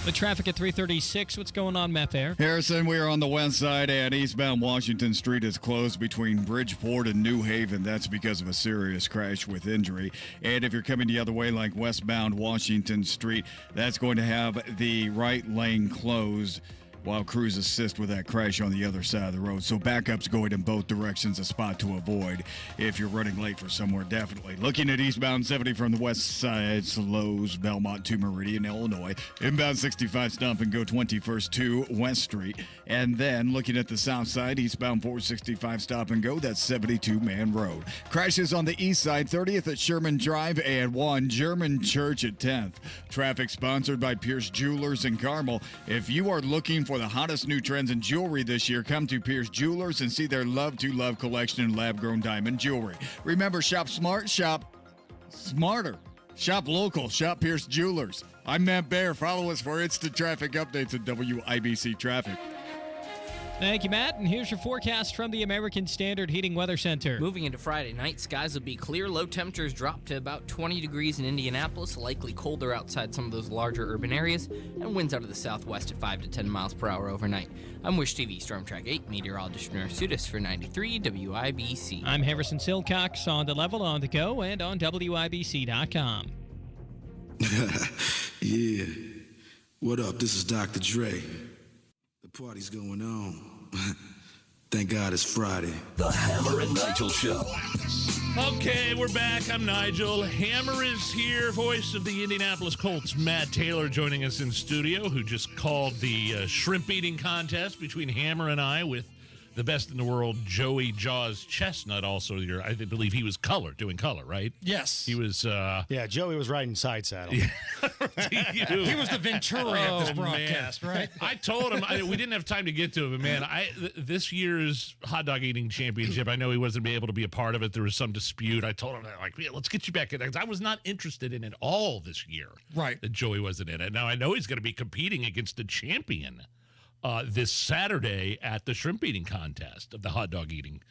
The traffic at 336. What's going on, Matt Fair? Harrison, we are on the west side, and eastbound Washington Street is closed between Bridgeport and New Haven. That's because of a serious crash with injury. And if you're coming the other way, like westbound Washington Street, that's going to have the right lane closed while crews assist with that crash on the other side of the road. So backups going in both directions, a spot to avoid if you're running late for somewhere, definitely. Looking at eastbound 70 from the west side, slows Belmont to Meridian, Illinois. Inbound 65, stop and go 21st to West Street. And then looking at the south side, eastbound 465, stop and go, that's 72 Man Road. Crashes on the east side, 30th at Sherman Drive and 1 German Church at 10th. Traffic sponsored by Pierce Jewelers in Carmel. If you are looking for the hottest new trends in jewelry this year, come to Pierce Jewelers and see their Love to Love collection of lab-grown diamond jewelry. Remember, shop smart, shop smarter. Shop local, shop Pierce Jewelers. I'm Matt Baer. Follow us for instant traffic updates at WIBC Traffic. Thank you, Matt. And here's your forecast from the American Standard Heating Weather Center. Moving into Friday night, skies will be clear. Low temperatures drop to about 20 degrees in Indianapolis, likely colder outside some of those larger urban areas, and winds out of the southwest at 5 to 10 miles per hour overnight. I'm Wish TV Storm Track 8 meteorologist Nurse Sudis for 93 WIBC. I'm Harrison Silcox on the level, on the go, and on WIBC.com. Yeah. What up? This is Dr. Dre. The party's going on. Thank God it's Friday. The Hammer and Nigel Show. Okay, we're back. I'm Nigel. Hammer is here, voice of the Indianapolis Colts. Matt Taylor joining us in studio, who just called the shrimp eating contest between Hammer and I with the best in the world, Joey Jaws Chestnut. Also, I believe he was doing color, right? Yes. He was. Yeah, Joey was riding side saddle. He was the Venturi of this broadcast, man. right? I told him we didn't have time to get to it, but man, this year's hot dog eating championship, I know he wasn't able to be a part of it. There was some dispute. I told him let's get you back in. I was not interested in it all this year. Right. That Joey wasn't in it. Now I know he's going to be competing against the champion this Saturday at the shrimp eating contest of the hot dog eating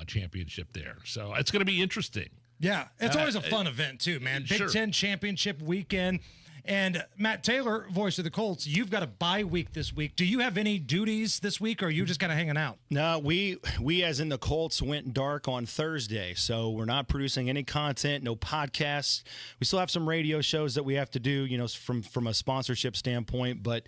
championship there. So it's going to be interesting. Yeah, it's always a fun event too, man. Big Ten championship weekend. And Matt Taylor, voice of the Colts, you've got a bye week this week. Do you have any duties this week, or are you just kind of hanging out? No, we as in the Colts went dark on Thursday, so we're not producing any content, no podcasts. We still have some radio shows that we have to do, from a sponsorship standpoint, but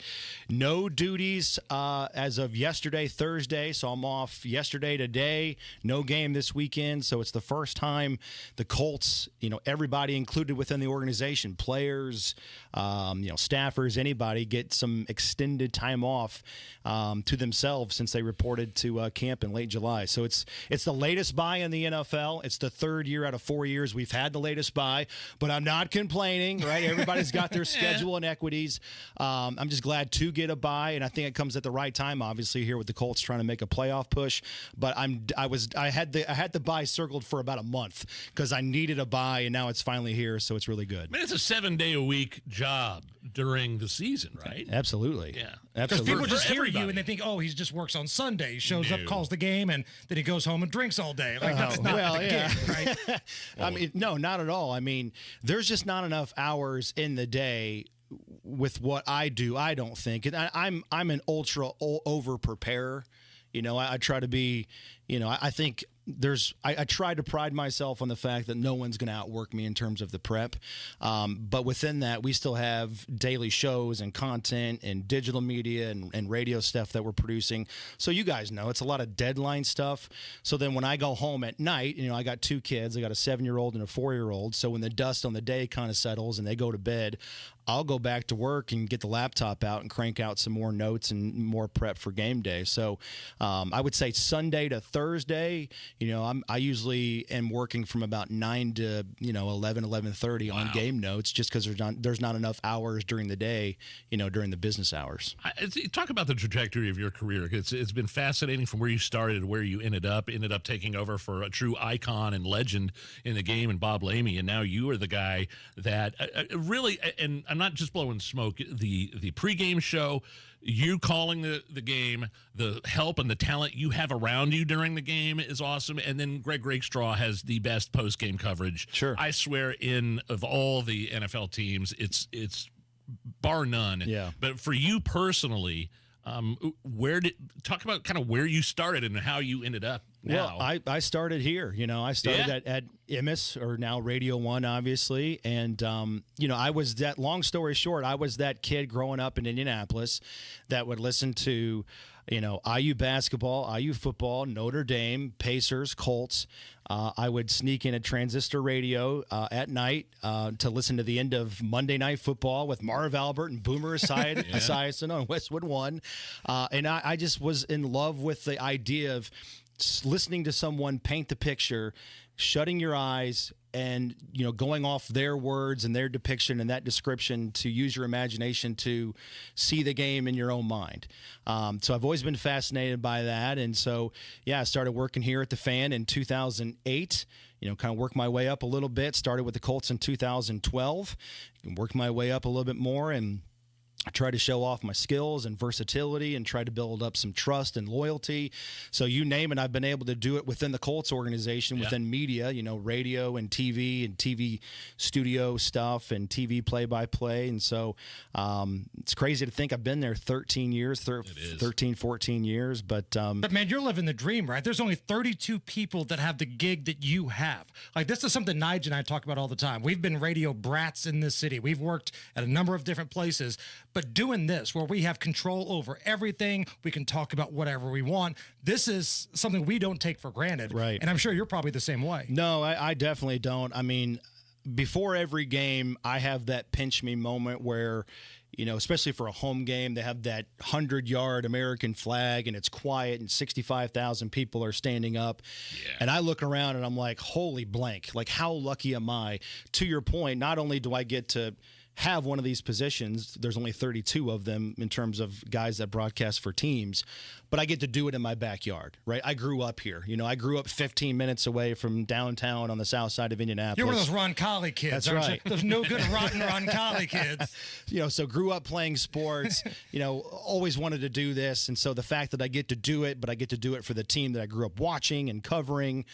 no duties as of yesterday, Thursday. So I'm off yesterday, today, no game this weekend. So it's the first time the Colts, everybody included within the organization, players, staffers, anybody get some extended time off to themselves since they reported to camp in late July. So it's the latest bye in the NFL. It's the third year out of 4 years we've had the latest bye, but I'm not complaining, right? Everybody's got their schedule and equities. I'm just glad to get a bye, and I think it comes at the right time, obviously, here with the Colts trying to make a playoff push. But I had the bye circled for about a month because I needed a bye, and now it's finally here, so it's really good. I mean, it's a 7-day-a-week job during the season, right? Absolutely. Yeah. Because Absolutely. people just hear everybody. you and they think, oh, he just works on Sunday. He shows up, calls the game, and then he goes home and drinks all day. Like, that's not the gig, right? I mean, no, not at all. I mean, there's just not enough hours in the day with what I do, I don't think. And I'm an ultra over preparer. I try to be, I think I try to pride myself on the fact that no one's going to outwork me in terms of the prep. But within that, we still have daily shows and content and digital media and radio stuff that we're producing. So you guys know it's a lot of deadline stuff. So then when I go home at night, I got 2 kids. I got a 7-year-old and a 4-year-old. So when the dust on the day kind of settles and they go to bed, I'll go back to work and get the laptop out and crank out some more notes and more prep for game day. So I would say Sunday to Thursday, I usually am working from about 9 to 11:30 on game notes, just because there's not enough hours during the day, during the business hours. Talk about the trajectory of your career. It's been fascinating from where you started to where you ended up taking over for a true icon and legend in the game, and Bob Lamey, and now you are the guy that really, and I'm not just blowing smoke, the pregame show, you calling the game, the help and the talent you have around you during the game is awesome. And then Greg Rakestraw has the best post-game coverage. Sure. I swear, of all the NFL teams, it's bar none. Yeah. But for you personally, talk about kind of where you started and how you ended up now. Well, I started here. I started at Emmis, or now Radio 1, obviously. And, I was that, long story short, I was that kid growing up in Indianapolis that would listen to, IU basketball, IU football, Notre Dame, Pacers, Colts. I would sneak in a transistor radio at night to listen to the end of Monday Night Football with Marv Albert and Boomer Esiason on Westwood One. And I just was in love with the idea of listening to someone paint the picture, shutting your eyes, and going off their words and their depiction and that description to use your imagination to see the game in your own mind. So I've always been fascinated by that, and so I started working here at the Fan in 2008. Kind of worked my way up a little bit. Started with the Colts in 2012, and worked my way up a little bit more, and I try to show off my skills and versatility and try to build up some trust and loyalty. So you name it, I've been able to do it within the Colts organization, within media, radio and TV studio stuff and TV play-by-play. And so it's crazy to think I've been there 13 years, 14 years. But man, you're living the dream, right? There's only 32 people that have the gig that you have. Like, this is something Nigel and I talk about all the time. We've been radio brats in this city. We've worked at a number of different places. But doing this, where we have control over everything, we can talk about whatever we want. This is something we don't take for granted. Right. And I'm sure you're probably the same way. No, I definitely don't. I mean, before every game, I have that pinch me moment where, especially for a home game, they have that 100-yard American flag and it's quiet and 65,000 people are standing up. Yeah. And I look around and I'm like, holy blank. Like, how lucky am I? To your point, not only do I get to have one of these positions, there's only 32 of them in terms of guys that broadcast for teams, but I get to do it in my backyard, right? I grew up here. I grew up 15 minutes away from downtown on the south side of Indianapolis. You're one of those Roncalli kids. That's right. Those no good rotten Roncalli kids. So grew up playing sports, always wanted to do this. And so the fact that I get to do it, but I get to do it for the team that I grew up watching and covering,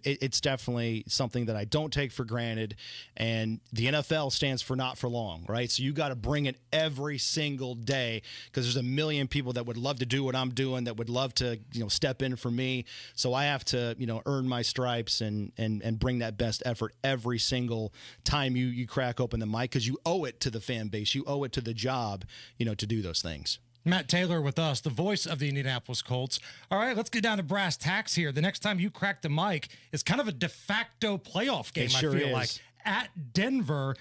it's definitely something that I don't take for granted. And the NFL stands for not for long, right? So you got to bring it every single day, because there's a million people that would love to do what I'm doing, that would love to, step in for me. So I have to, earn my stripes and bring that best effort every single time you crack open the mic, because you owe it to the fan base. You owe it to the job, to do those things. Matt Taylor with us, the voice of the Indianapolis Colts. All right, let's get down to brass tacks here. The next time you crack the mic, it's kind of a de facto playoff game, It sure I feel is. like. at Denver.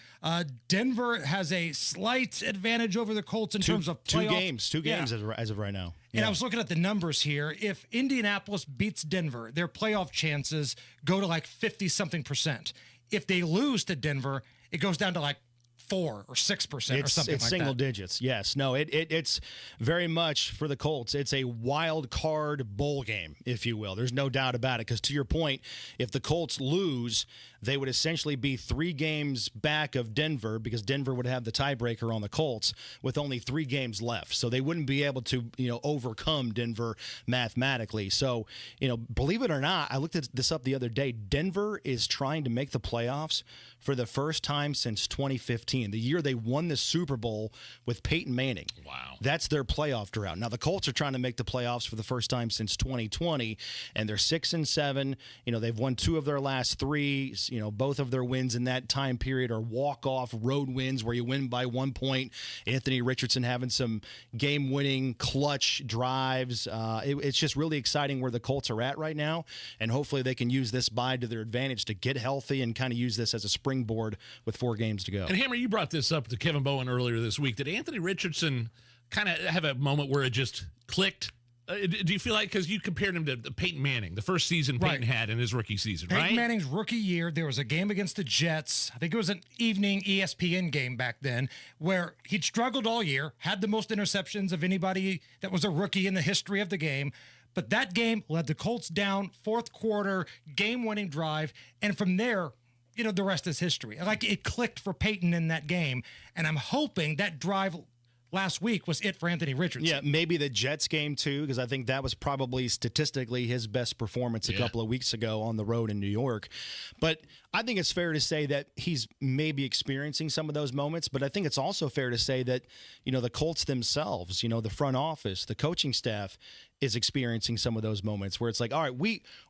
Denver has a slight advantage over the Colts in terms of playoff. Two games as of right now. And I was looking at the numbers here. If Indianapolis beats Denver, their playoff chances go to like 50-something%. If they lose to Denver, it goes down to like 4 or 6% or something like that. It's single digits. Yes. No, it's very much for the Colts. It's a wild card bowl game, if you will. There's no doubt about it. Because to your point, if the Colts lose, they would essentially be 3 games back of Denver because Denver would have the tiebreaker on the Colts with only 3 games left. So they wouldn't be able to, overcome Denver mathematically. So, believe it or not, I looked at this up the other day. Denver is trying to make the playoffs for the first time since 2015, the year they won the Super Bowl with Peyton Manning. Wow. That's their playoff drought. Now, the Colts are trying to make the playoffs for the first time since 2020, and they're 6-7. They've won 2 of their last 3. Both of their wins in that time period are walk-off road wins where you win by 1 point. Anthony Richardson having some game-winning clutch drives. It's just really exciting where the Colts are at right now, and hopefully they can use this bye to their advantage to get healthy and kind of use this as a springboard with 4 games to go. And Hammer, you brought this up to Kevin Bowen earlier this week. Did Anthony Richardson kind of have a moment where it just clicked? Do you feel like, because you compared him to Peyton Manning, the first season Peyton had in his rookie season, right? Peyton Manning's rookie year, there was a game against the Jets. I think it was an evening ESPN game back then where he'd struggled all year, had the most interceptions of anybody that was a rookie in the history of the game. But that game led the Colts down, 4th quarter, game-winning drive. And from there, the rest is history. Like, it clicked for Peyton in that game. And I'm hoping that drive last week was it for Anthony Richardson. Yeah, maybe the Jets game too, because I think that was probably statistically his best performance a couple of weeks ago on the road in New York. But I think it's fair to say that he's maybe experiencing some of those moments, but I think it's also fair to say that, the Colts themselves, the front office, the coaching staff is experiencing some of those moments where it's like, all right,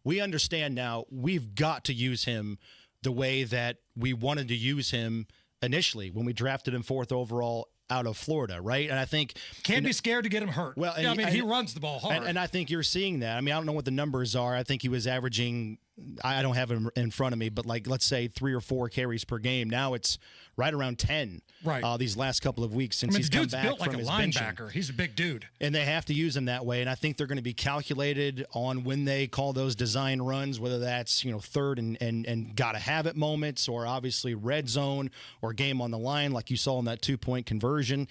we understand now we've got to use him the way that we wanted to use him initially when we drafted him 4th overall out of Florida, right? And I think can't be scared to get him hurt. Well, he runs the ball hard, and I think you're seeing that. I don't know what the numbers are. I think he was averaging, I don't have him in front of me, but like let's say 3 or 4 carries per game. Now it's right around 10. Right. These last couple of weeks since he's come back built like from a his linebacker. benching. He's a big dude, and they have to use him that way. And I think they're going to be calculated on when they call those design runs, whether that's 3rd and gotta have it moments, or obviously red zone or game on the line, like you saw in that 2-point conversion.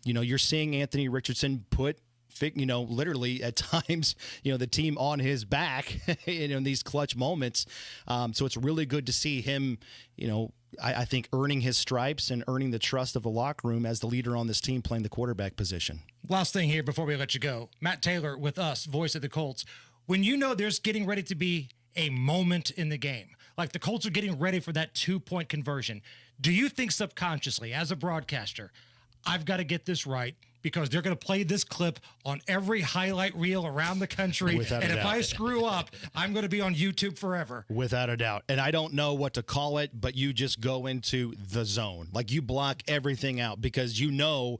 You're seeing Anthony Richardson put literally at times, the team on his back in these clutch moments. So it's really good to see him, I think earning his stripes and earning the trust of the locker room as the leader on this team playing the quarterback position. Last thing here before we let you go. Matt Taylor with us, voice of the Colts. When there's getting ready to be a moment in the game, like the Colts are getting ready for that 2-point conversion, do you think subconsciously as a broadcaster, I've got to get this right because they're going to play this clip on every highlight reel around the country. Without a doubt. If I screw up, I'm going to be on YouTube forever. Without a doubt. And I don't know what to call it, but you just go into the zone. Like you block everything out because you know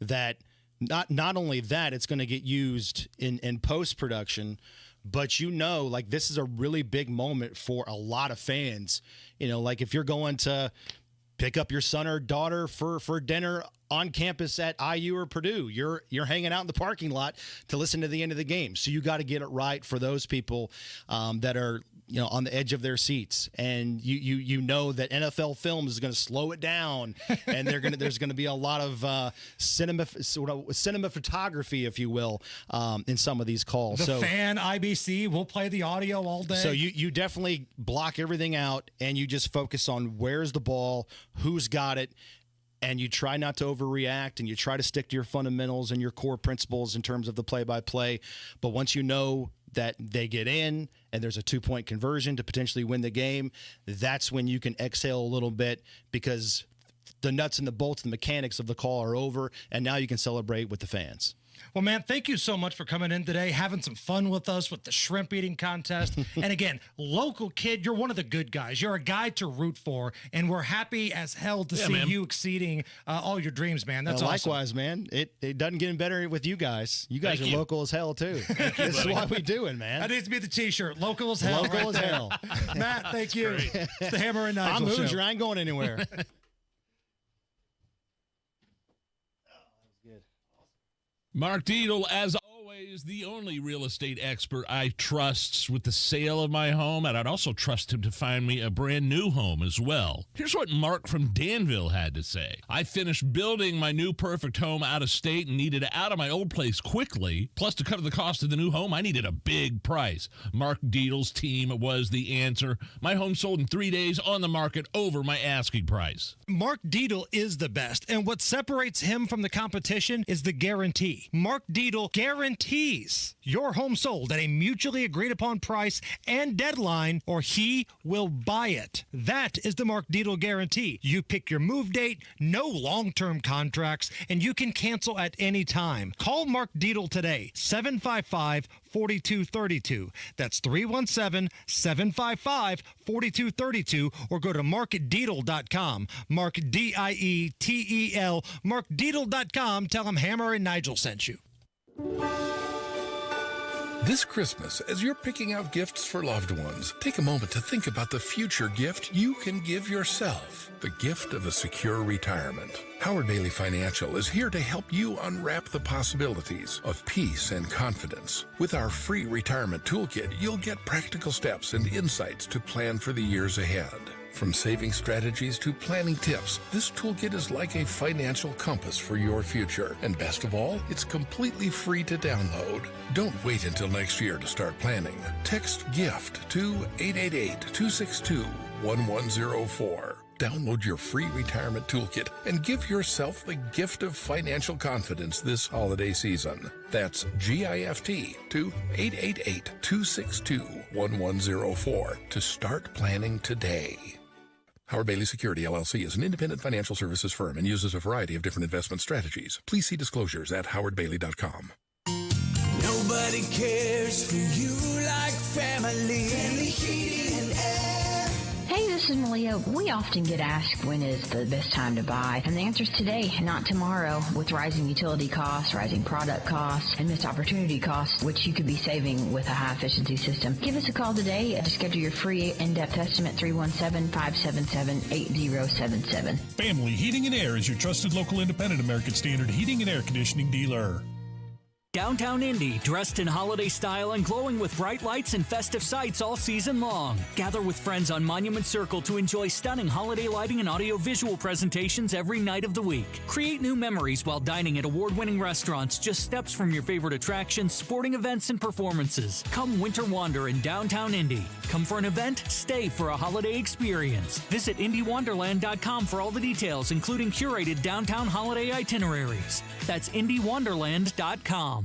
that not only that, it's going to get used in post-production, but like this is a really big moment for a lot of fans. Like if you're going to pick up your son or daughter for dinner on campus at IU or Purdue, you're hanging out in the parking lot to listen to the end of the game. So you got to get it right for those people that are on the edge of their seats, and you know that NFL Films is going to slow it down, and there's going to be a lot of cinema photography, if you will, in some of these calls. The fan IBC will play the audio all day. So you definitely block everything out, and you just focus on where's the ball, who's got it. And you try not to overreact, and you try to stick to your fundamentals and your core principles in terms of the play-by-play. But once you know that they get in and there's a 2-point conversion to potentially win the game, that's when you can exhale a little bit because the nuts and the bolts, the mechanics of the call are over, and now you can celebrate with the fans. Well, man, thank you so much for coming in today, having some fun with us with the shrimp eating contest. And again, local kid, you're one of the good guys. You're a guy to root for, and we're happy as hell to see you exceeding all your dreams, man. That's awesome. Likewise, man. It doesn't get any better with you guys. You guys are local as hell, too. This is what we doing, man. That needs to be the T-shirt. Local as hell. Local as hell. Matt, thank you. It's the Hammer and Nigel I'm show. Hoosier. I ain't going anywhere. Mark Deedle, as always, the only real estate expert I trust with the sale of my home, and I'd also trust him to find me a brand new home as well. Here's what Mark from Danville had to say. I finished building my new perfect home out of state and needed out of my old place quickly. Plus, to cover the cost of the new home, I needed a big price. Mark Deedle's team was the answer. My home sold in 3 days on the market over my asking price. Mark Deedle is the best, and what separates him from the competition is the guarantee. Mark Deedle guarantees your home sold at a mutually agreed upon price and deadline, or he will buy it. That is the Mark Deedle guarantee. You pick your move date, no long-term contracts, and you can cancel at any time. Call Mark Deedle today, 755-4232. That's 317-755-4232, or go to markdeedle.com. Mark D-I-E-T-E-L, markdeedle.com. Tell him Hammer and Nigel sent you. This Christmas, as you're picking out gifts for loved ones, take a moment to think about the future gift you can give yourself. The gift of a secure retirement. Howard Bailey Financial is here to help you unwrap the possibilities of peace and confidence. With our free retirement toolkit, you'll get practical steps and insights to plan for the years ahead. From saving strategies to planning tips, this toolkit is like a financial compass for your future. And best of all, it's completely free to download. Don't wait until next year to start planning. Text GIFT to 888-262-1104. Download your free retirement toolkit and give yourself the gift of financial confidence this holiday season. That's GIFT to 888-262-1104 to start planning today. Howard Bailey Security, LLC is an independent financial services firm and uses a variety of different investment strategies. Please see disclosures at howardbailey.com. Nobody cares for you like family. Family Heating and Air. Hey, this is Malia. We often get asked when is the best time to buy, and the answer is today, not tomorrow. With rising utility costs, rising product costs, and missed opportunity costs, which you could be saving with a high-efficiency system. Give us a call today to schedule your free in-depth estimate, 317-577-8077. Family Heating and Air is your trusted local independent American Standard heating and air conditioning dealer. Downtown Indy, dressed in holiday style and glowing with bright lights and festive sights all season long. Gather with friends on Monument Circle to enjoy stunning holiday lighting and audio-visual presentations every night of the week. Create new memories while dining at award-winning restaurants just steps from your favorite attractions, sporting events, and performances. Come winter wander in downtown Indy. Come for an event, stay for a holiday experience. Visit IndyWonderland.com for all the details, including curated downtown holiday itineraries. That's IndyWonderland.com.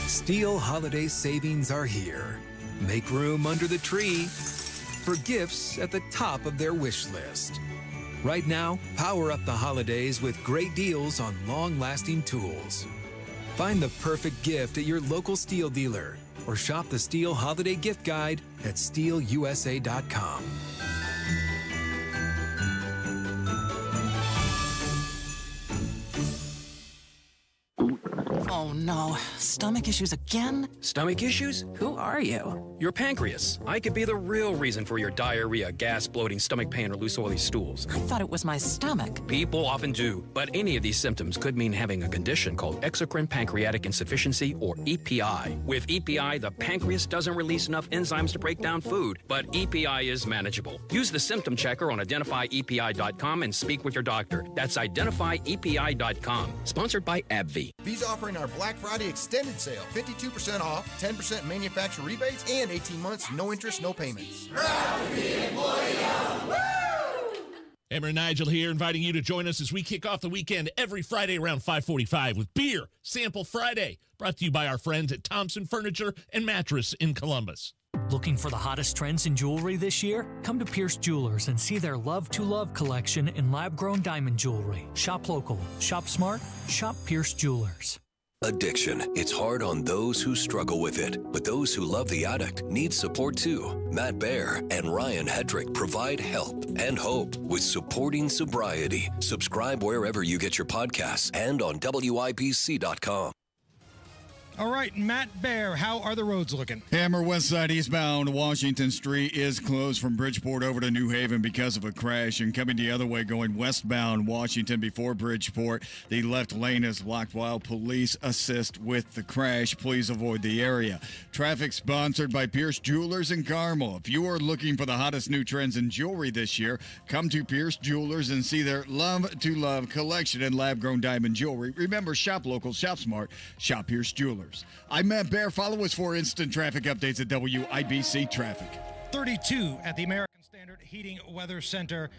Steel holiday savings are here. Make room under the tree for gifts at the top of their wish list. Right now, power up the holidays with great deals on long-lasting tools. Find the perfect gift at your local Steel dealer or shop the Steel Holiday Gift Guide at steelusa.com. Oh no, stomach issues again? Stomach issues? Who are you? Your pancreas. I could be the real reason for your diarrhea, gas, bloating, stomach pain, or loose oily stools. I thought it was my stomach. People often do, but any of these symptoms could mean having a condition called exocrine pancreatic insufficiency, or EPI. With EPI, the pancreas doesn't release enough enzymes to break down food, but EPI is manageable. Use the symptom checker on identifyepi.com and speak with your doctor. That's identifyepi.com. Sponsored by AbbVie. V's offering our Black Friday extended sale. 52% off, 10% manufacturer rebates, and 18 months, no interest, no payments. Hammer and Nigel here, inviting you to join us as we kick off the weekend every Friday around 5:45 with Beer Sample Friday, brought to you by our friends at Thompson Furniture and Mattress in Columbus. Looking for the hottest trends in jewelry this year? Come to Pierce Jewelers and see their Love to Love collection in lab-grown diamond jewelry. Shop local, shop smart, shop Pierce Jewelers. Addiction. It's hard on those who struggle with it, but those who love the addict need support too. Matt Baer and Ryan Hedrick provide help and hope with Supporting Sobriety. Subscribe wherever you get your podcasts and on WIBC.com. All right, Matt Baer, how are the roads looking? Hammer West Side eastbound Washington Street is closed from Bridgeport over to New Haven because of a crash, and coming the other way going westbound Washington before Bridgeport, the left lane is blocked while police assist with the crash. Please avoid the area. Traffic sponsored by Pierce Jewelers in Carmel. If you are looking for the hottest new trends in jewelry this year, come to Pierce Jewelers and see their Love to Love collection in lab-grown diamond jewelry. Remember, shop local, shop smart, shop Pierce Jewelers. I'm Matt Baer. Follow us for instant traffic updates at WIBC Traffic. 32 at the American Standard Heating Weather Center.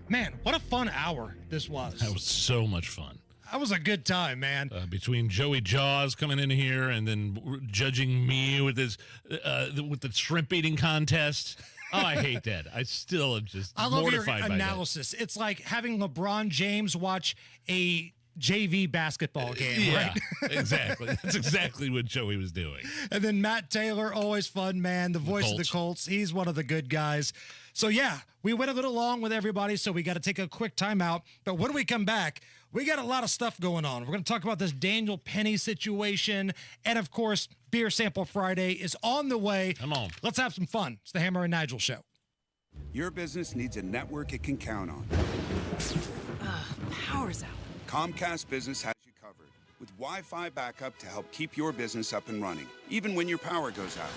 Man, what a fun hour this was. That was so much fun. That was a good time, man. Between Joey Jaws coming in here and then judging me with his with the shrimp eating contest. Oh, I hate that. I still am just mortified by that. I love your analysis. It's like having LeBron James watch a JV basketball game, right? Exactly. That's exactly what Joey was doing. And then Matt Taylor, always fun, man. The voice of the Colts. He's one of the good guys. So, yeah, we went a little long with everybody, so we got to take a quick timeout. But when we come back, we got a lot of stuff going on. We're going to talk about this Daniel Penny situation. And, of course, Beer Sample Friday is on the way. Come on. Let's have some fun. It's the Hammer and Nigel Show. Your business needs a network it can count on. Power's out. Comcast Business has you covered with Wi-Fi backup to help keep your business up and running, even when your power goes out.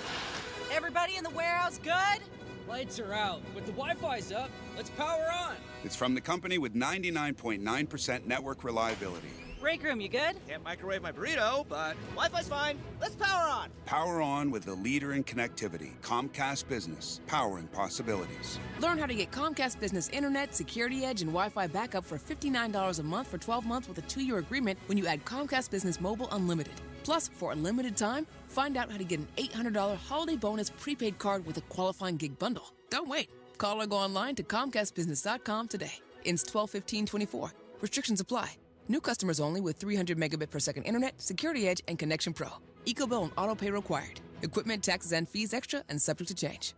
Everybody in the warehouse good? Lights are out, but the Wi-Fi's up. Let's power on. It's from the company with 99.9% network reliability. Break room, you good? Can't microwave my burrito, but Wi-Fi's fine. Let's power on. Power on with the leader in connectivity, Comcast Business, powering possibilities. Learn how to get Comcast Business Internet, Security Edge, and Wi-Fi backup for $59 a month for 12 months with a 2-year agreement when you add Comcast Business Mobile Unlimited. Plus, for a limited time, find out how to get an $800 holiday bonus prepaid card with a qualifying gig bundle. Don't wait. Call or go online to ComcastBusiness.com today. Ends 12/15/24. Restrictions apply. New customers only with 300 megabit per second internet, Security Edge, and Connection Pro. EcoBill and auto pay required. Equipment, taxes, and fees extra and subject to change.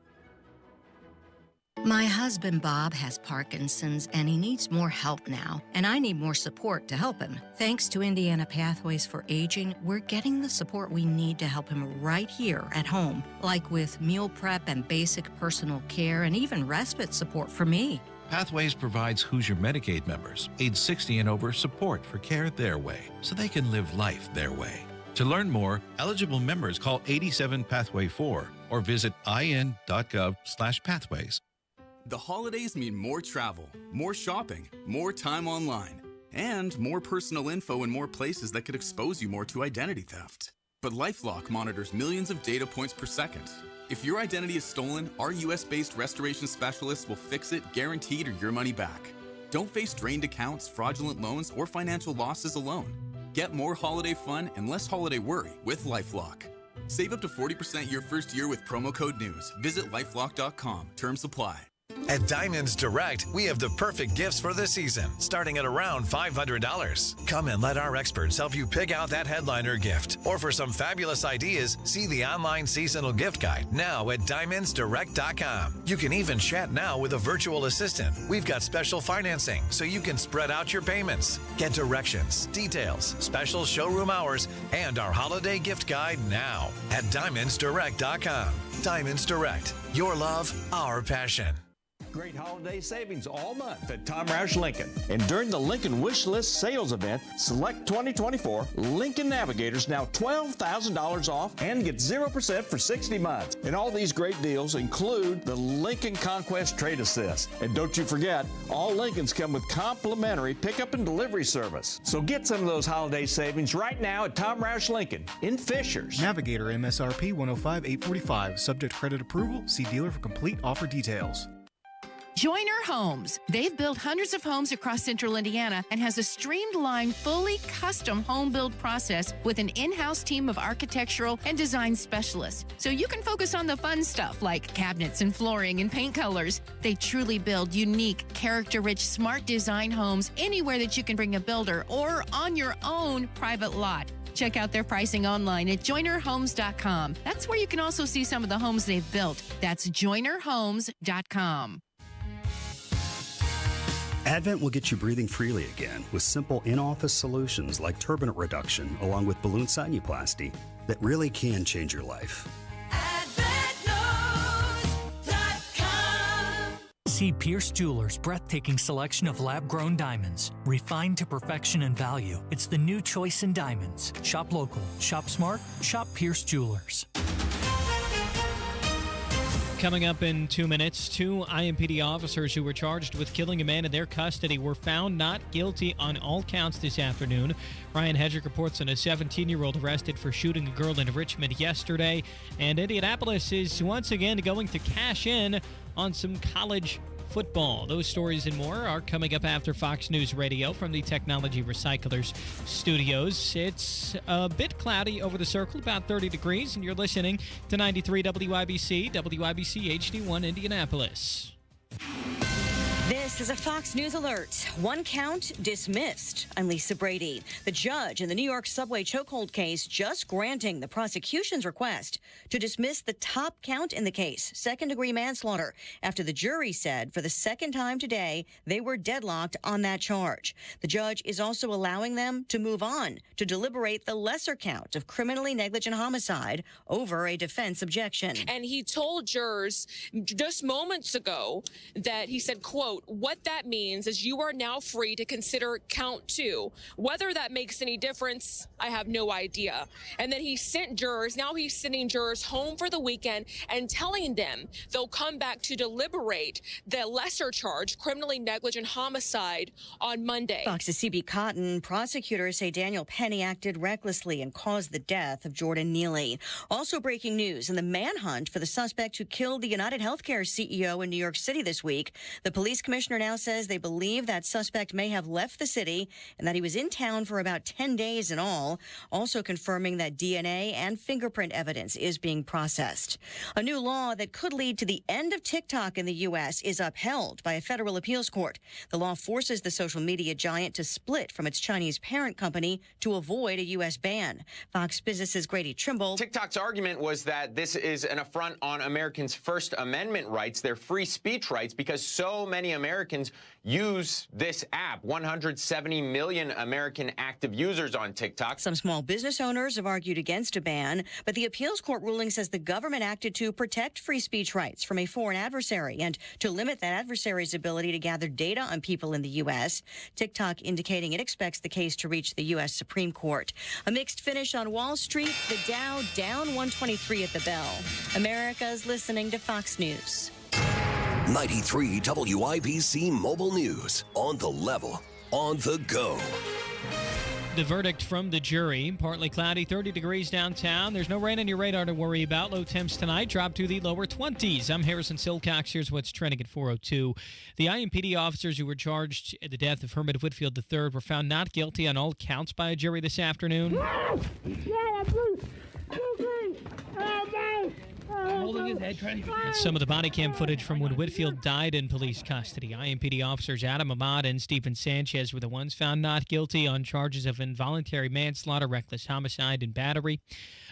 My husband Bob has Parkinson's and he needs more help now, and I need more support to help him. Thanks to Indiana Pathways for Aging, we're getting the support we need to help him right here at home, like with meal prep and basic personal care and even respite support for me. Pathways provides Hoosier Medicaid members, age 60 and over, support for care their way, so they can live life their way. To learn more, eligible members call 87-PATHWAY-4 or visit in.gov/pathways. The holidays mean more travel, more shopping, more time online, and more personal info in more places that could expose you more to identity theft. But LifeLock monitors millions of data points per second. If your identity is stolen, our U.S.-based restoration specialists will fix it, guaranteed, or your money back. Don't face drained accounts, fraudulent loans, or financial losses alone. Get more holiday fun and less holiday worry with LifeLock. Save up to 40% your first year with promo code NEWS. Visit lifelock.com. Terms apply. At Diamonds Direct, we have the perfect gifts for the season, starting at around $500. Come and let our experts help you pick out that headliner gift. Or for some fabulous ideas, see the online seasonal gift guide now at DiamondsDirect.com. You can even chat now with a virtual assistant. We've got special financing so you can spread out your payments. Get directions, details, special showroom hours, and our holiday gift guide now at DiamondsDirect.com. Diamonds Direct. Your love, our passion. Great holiday savings all month at Tom Roush Lincoln. And during the Lincoln Wish List sales event, select 2024 Lincoln Navigators now $12,000 off and get 0% for 60 months. And all these great deals include the Lincoln Conquest Trade Assist. And don't you forget, all Lincolns come with complimentary pickup and delivery service. So get some of those holiday savings right now at Tom Roush Lincoln in Fishers. Navigator MSRP $105,845. Subject to credit approval. See dealer for complete offer details. Joyner Homes. They've built hundreds of homes across central Indiana and has a streamlined, fully custom home build process with an in-house team of architectural and design specialists. So you can focus on the fun stuff like cabinets and flooring and paint colors. They truly build unique, character-rich, smart design homes anywhere that you can bring a builder or on your own private lot. Check out their pricing online at joinerhomes.com. That's where you can also see some of the homes they've built. That's joinerhomes.com. Advent will get you breathing freely again with simple in-office solutions like turbinate reduction along with balloon sinuplasty that really can change your life. See Pierce Jewelers' breathtaking selection of lab-grown diamonds, refined to perfection and value. It's the new choice in diamonds. Shop local, shop smart, shop Pierce Jewelers. Coming up in 2 minutes, 2 IMPD officers who were charged with killing a man in their custody were found not guilty on all counts this afternoon. Ryan Hedrick reports on a 17-year-old arrested for shooting a girl in Richmond yesterday. And Indianapolis is once again going to cash in on some college football. Those stories and more are coming up after Fox News Radio from the Technology Recyclers studios. It's a bit cloudy over the circle, about 30 degrees, and you're listening to 93 WIBC, WIBC HD1 Indianapolis. This is a Fox News alert. One count dismissed. I'm Lisa Brady. The judge in the New York subway chokehold case just granting the prosecution's request to dismiss the top count in the case, second-degree manslaughter, after the jury said for the second time today they were deadlocked on that charge. The judge is also allowing them to move on to deliberate the lesser count of criminally negligent homicide over a defense objection. And he told jurors just moments ago that he said, quote, "What that means is you are now free to consider count 2. Whether that makes any difference, I have no idea." And then he sent jurors, now he's sending jurors home for the weekend and telling them they'll come back to deliberate the lesser charge, criminally negligent homicide, on Monday. Fox's CB Cotton. Prosecutors say Daniel Penny acted recklessly and caused the death of Jordan Neely. Also breaking news in the manhunt for the suspect who killed the UnitedHealthcare CEO in New York City this week. The police commissioner now says they believe that suspect may have left the city and that he was in town for about 10 days in all, also confirming that DNA and fingerprint evidence is being processed. A new law that could lead to the end of TikTok in the U.S. is upheld by a federal appeals court. The law forces the social media giant to split from its Chinese parent company to avoid a U.S. ban. Fox Business's Grady Trimble. TikTok's argument was that this is an affront on Americans' First Amendment rights, their free speech rights, because so many Americans use this app. 170 million American active users on TikTok. Some small business owners have argued against a ban, but the appeals court ruling says the government acted to protect free speech rights from a foreign adversary and to limit that adversary's ability to gather data on people in the U.S. TikTok indicating it expects the case to reach the U.S. Supreme Court. A mixed finish on Wall Street, the Dow down 123 at the bell. America's listening to Fox News. 93 WIBC Mobile News. On the level, on the go. The verdict from the jury, partly cloudy, 30 degrees downtown. There's no rain on your radar to worry about. Low temps tonight drop to the lower 20s. I'm Harrison Silcox. Here's what's trending at 4:02. The IMPD officers who were charged in the death of Herman Whitfield III were found not guilty on all counts by a jury this afternoon. Holding his head, trying to get some of the body cam footage from when Whitfield died in police custody. IMPD officers Adam Ahmad and Stephen Sanchez were the ones found not guilty on charges of involuntary manslaughter, reckless homicide, and battery.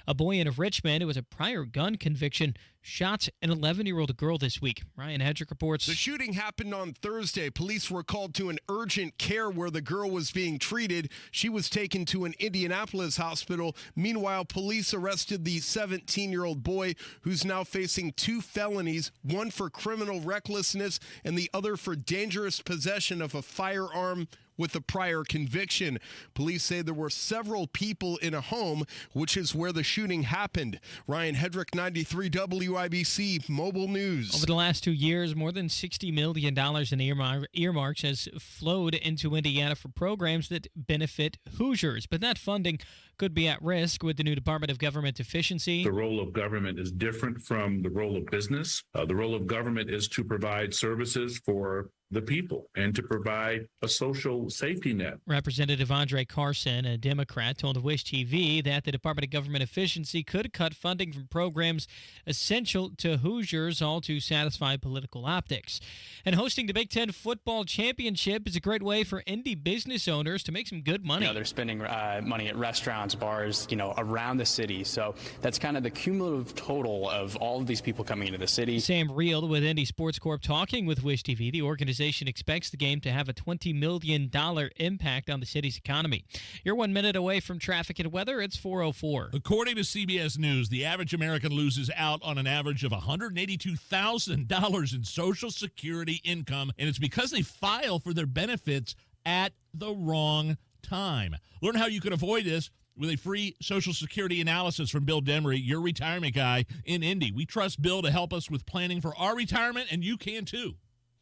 A boy in Richmond who has a prior gun conviction shot an 11-year-old girl this week. Ryan Hedrick reports. The shooting happened on Thursday. Police were called to an urgent care where the girl was being treated. She was taken to an Indianapolis hospital. Meanwhile, police arrested the 17-year-old boy who's now facing 2 felonies, one for criminal recklessness and the other for dangerous possession of a firearm with a prior conviction. Police say there were several people in a home, which is where the shooting happened. Ryan Hedrick, 93 WIBC Mobile News. Over the last 2 years, more than $60 million in earmarks has flowed into Indiana for programs that benefit Hoosiers. But that funding could be at risk with the new Department of Government Efficiency. The role of government is different from the role of business. The role of government is to provide services for the people and to provide a social safety net. Representative Andre Carson, a Democrat, told Wish TV that the Department of Government Efficiency could cut funding from programs essential to Hoosiers, all to satisfy political optics. And hosting the Big Ten Football Championship is a great way for indie business owners to make some good money. They're spending money at restaurants, bars, around the city. So that's kind of the cumulative total of all of these people coming into the city. Sam Reel with Indy Sports Corp talking with Wish TV. The organization expects the game to have a $20 million impact on the city's economy. You're 1 minute away from traffic and weather. It's 4:04. According to CBS News, the average American loses out on an average of $182,000 in Social Security income, and it's because they file for their benefits at the wrong time. Learn how you can avoid this with a free Social Security analysis from Bill Demery, your retirement guy in Indy. We trust Bill to help us with planning for our retirement, and you can too.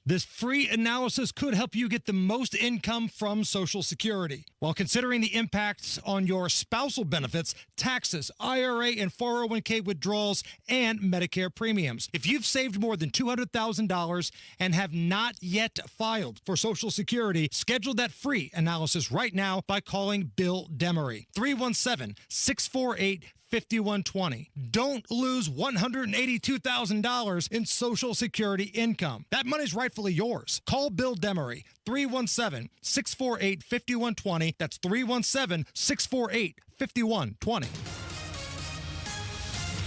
This free analysis could help you get the most income from Social Security while considering the impacts on your spousal benefits, taxes, IRA and 401k withdrawals, and Medicare premiums. If you've saved more than $200,000 and have not yet filed for Social Security, schedule that free analysis right now by calling Bill Demery. 317-648-5120. Don't lose $182,000 in Social Security income. That money's rightfully yours. Call Bill Demery, 317-648-5120. That's 317-648-5120.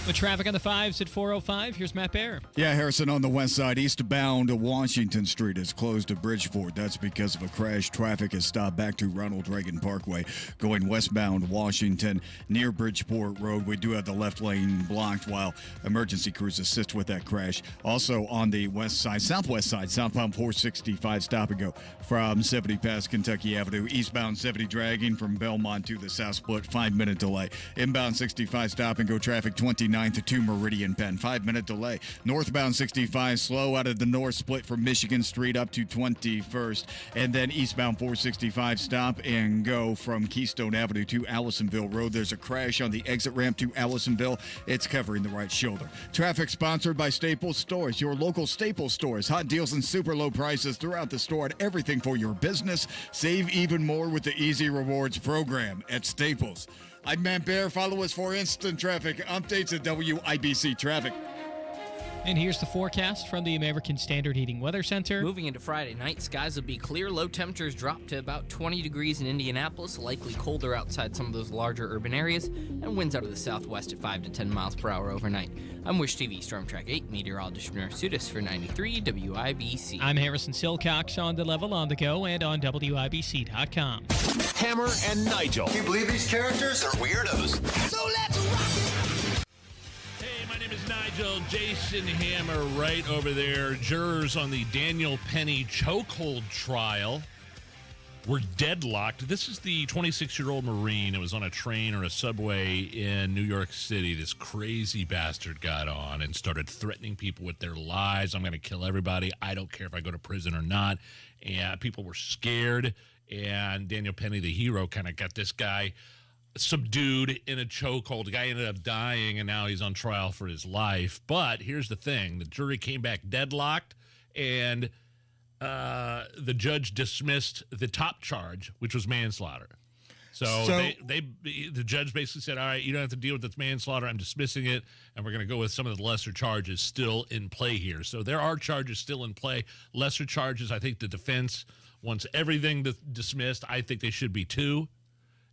With traffic on the 5s at 4:05, here's Matt Baer. Yeah, Harrison, on the west side, eastbound Washington Street is closed to Bridgeport. That's because of a crash. Traffic is stopped back to Ronald Reagan Parkway. Going westbound Washington near Bridgeport Road, we do have the left lane blocked while emergency crews assist with that crash. Also on the west side, southwest side, southbound 465 stop and go from 70 past Kentucky Avenue. Eastbound 70 dragging from Belmont to the South Split, 5-minute delay. Inbound 65 stop and go traffic 29 to 2 Meridian Penn, 5-minute delay. Northbound 65 slow out of the North Split from Michigan Street up to 21st. And then eastbound 465 stop and go from Keystone Avenue to Allisonville Road. There's a crash on the exit ramp to Allisonville. It's covering the right shoulder. Traffic sponsored by Staples Stores, your local Staples Stores. Hot deals and super low prices throughout the store and everything for your business. Save even more with the Easy Rewards program at Staples. I'm Matt Baer. Follow us for instant traffic updates at WIBC Traffic. And here's the forecast from the American Standard Heating Weather Center. Moving into Friday night, skies will be clear. Low temperatures drop to about 20 degrees in Indianapolis, likely colder outside some of those larger urban areas, and winds out of the southwest at 5 to 10 miles per hour overnight. I'm Wish TV Storm Track 8 meteorologist Bernard Sudis for 93 WIBC. I'm Harrison Silcox on the level, on the go, and on WIBC.com. Hammer and Nigel. Can you believe these characters are weirdos? So let's rock it! Hey, my name is Nigel. Jason Hammer right over there. Jurors on the Daniel Penny chokehold trial were deadlocked. This is the 26-year-old Marine. It was on a train or a subway in New York City. This crazy bastard got on and started threatening people with their lives. I'm going to kill everybody. I don't care if I go to prison or not. And people were scared. And Daniel Penny, the hero, kind of got this guy subdued in a chokehold. The guy ended up dying, and now he's on trial for his life. But here's the thing. The jury came back deadlocked, and the judge dismissed the top charge, which was manslaughter. So the judge basically said, all right, you don't have to deal with this manslaughter. I'm dismissing it, and we're going to go with some of the lesser charges still in play here. So there are charges still in play. Lesser charges, I think the defense wants everything dismissed. I think they should be too.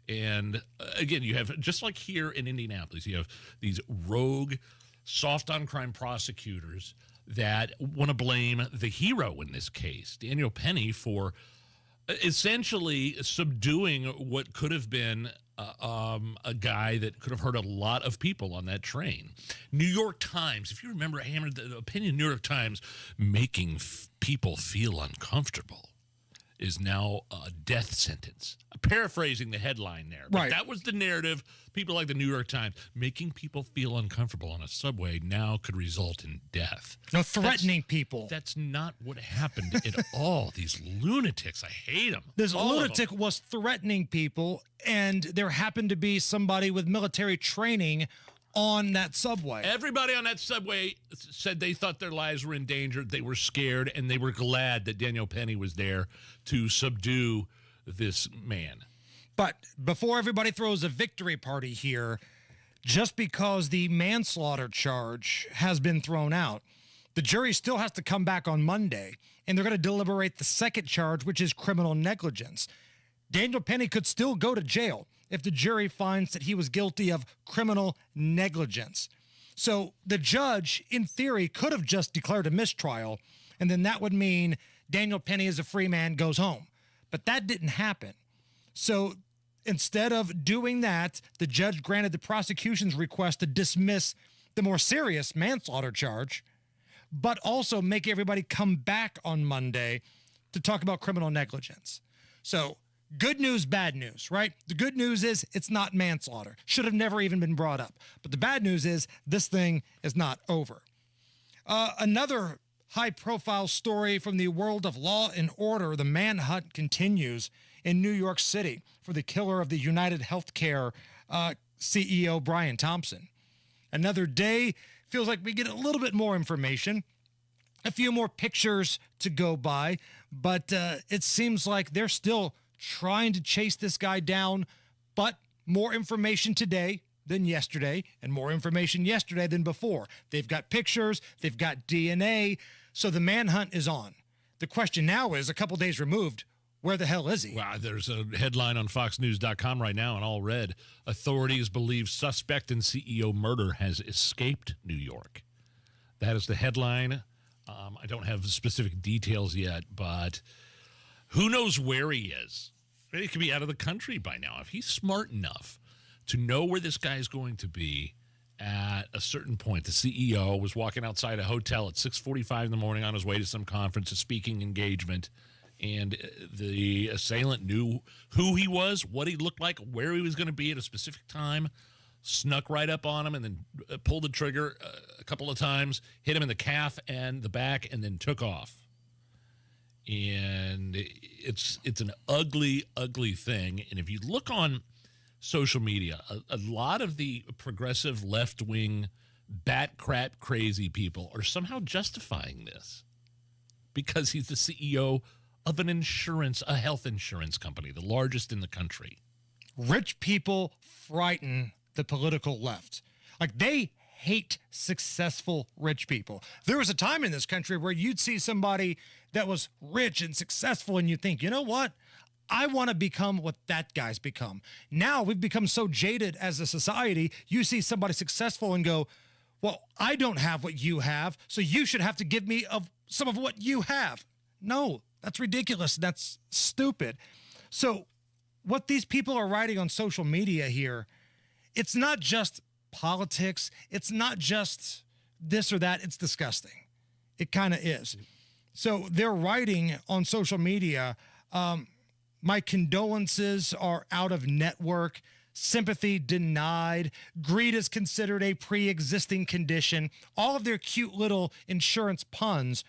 And again, you have, just like here in Indianapolis, you have these rogue, soft-on-crime prosecutors that want to blame the hero in this case, Daniel Penny, for essentially subduing what could have been a guy that could have hurt a lot of people on that train. New York Times, if you remember, Hammer, the opinion New York Times, making people feel uncomfortable. is now a death sentence. I'm paraphrasing the headline there. But that was the narrative. People like the New York Times, making people feel uncomfortable on a subway now could result in death. No, threatening people. That's not what happened at all. These lunatics, I hate them. This lunatic was threatening people, and there happened to be somebody with military training on that subway. Everybody on that subway said they thought their lives were in danger. They were scared, and they were glad that Daniel Penny was there to subdue this man. But before everybody throws a victory party here, just because the manslaughter charge has been thrown out, the jury still has to come back on Monday, and they're going to deliberate the second charge, which is criminal negligence. Daniel Penny could still go to jail if the jury finds that he was guilty of criminal negligence. So the judge, in theory, could have just declared a mistrial, and then that would mean Daniel Penny is a free man, goes home. But that didn't happen. So instead of doing that, the judge granted the prosecution's request to dismiss the more serious manslaughter charge, but also make everybody come back on Monday to talk about criminal negligence. So good news, bad news, right? The good news is it's not manslaughter. Should have never even been brought up. But the bad news is this thing is not over. Another high-profile story from the world of law and order. The manhunt continues in New York City for the killer of the UnitedHealthcare CEO, Brian Thompson. Another day, feels like we get a little bit more information, a few more pictures to go by, but it seems like they're still trying to chase this guy down, but more information today than yesterday, and more information yesterday than before. They've got pictures, they've got DNA, so the manhunt is on. The question now is, a couple days removed, where the hell is he? Wow, there's a headline on FoxNews.com right now in all red. Authorities believe suspect in CEO murder has escaped New York. That is the headline. I don't have specific details yet, but who knows where he is? He could be out of the country by now. If he's smart enough to know where this guy is going to be at a certain point. The CEO was walking outside a hotel at 6:45 in the morning on his way to some conference, a speaking engagement, and the assailant knew who he was, what he looked like, where he was going to be at a specific time, snuck right up on him and then pulled the trigger a couple of times, hit him in the calf and the back, and then took off. And it's an ugly, ugly thing. And if you look on social media, a lot of the progressive left-wing bat crap crazy people are somehow justifying this because he's the CEO of a health insurance company, the largest in the country. Rich people frighten the political left. Like, they hate successful rich people. There was a time in this country where you'd see somebody that was rich and successful and you think, you know what? I want to become what that guy's become. Now we've become so jaded as a society, you see somebody successful and go, well, I don't have what you have, so you should have to give me some of what you have. No, that's ridiculous. That's stupid. So what these people are writing on social media here, it's not just politics. It's not just this or that. It's disgusting. It kind of is. So they're writing on social media, my condolences are out of network, sympathy denied, greed is considered a pre-existing condition. All of their cute little insurance puns,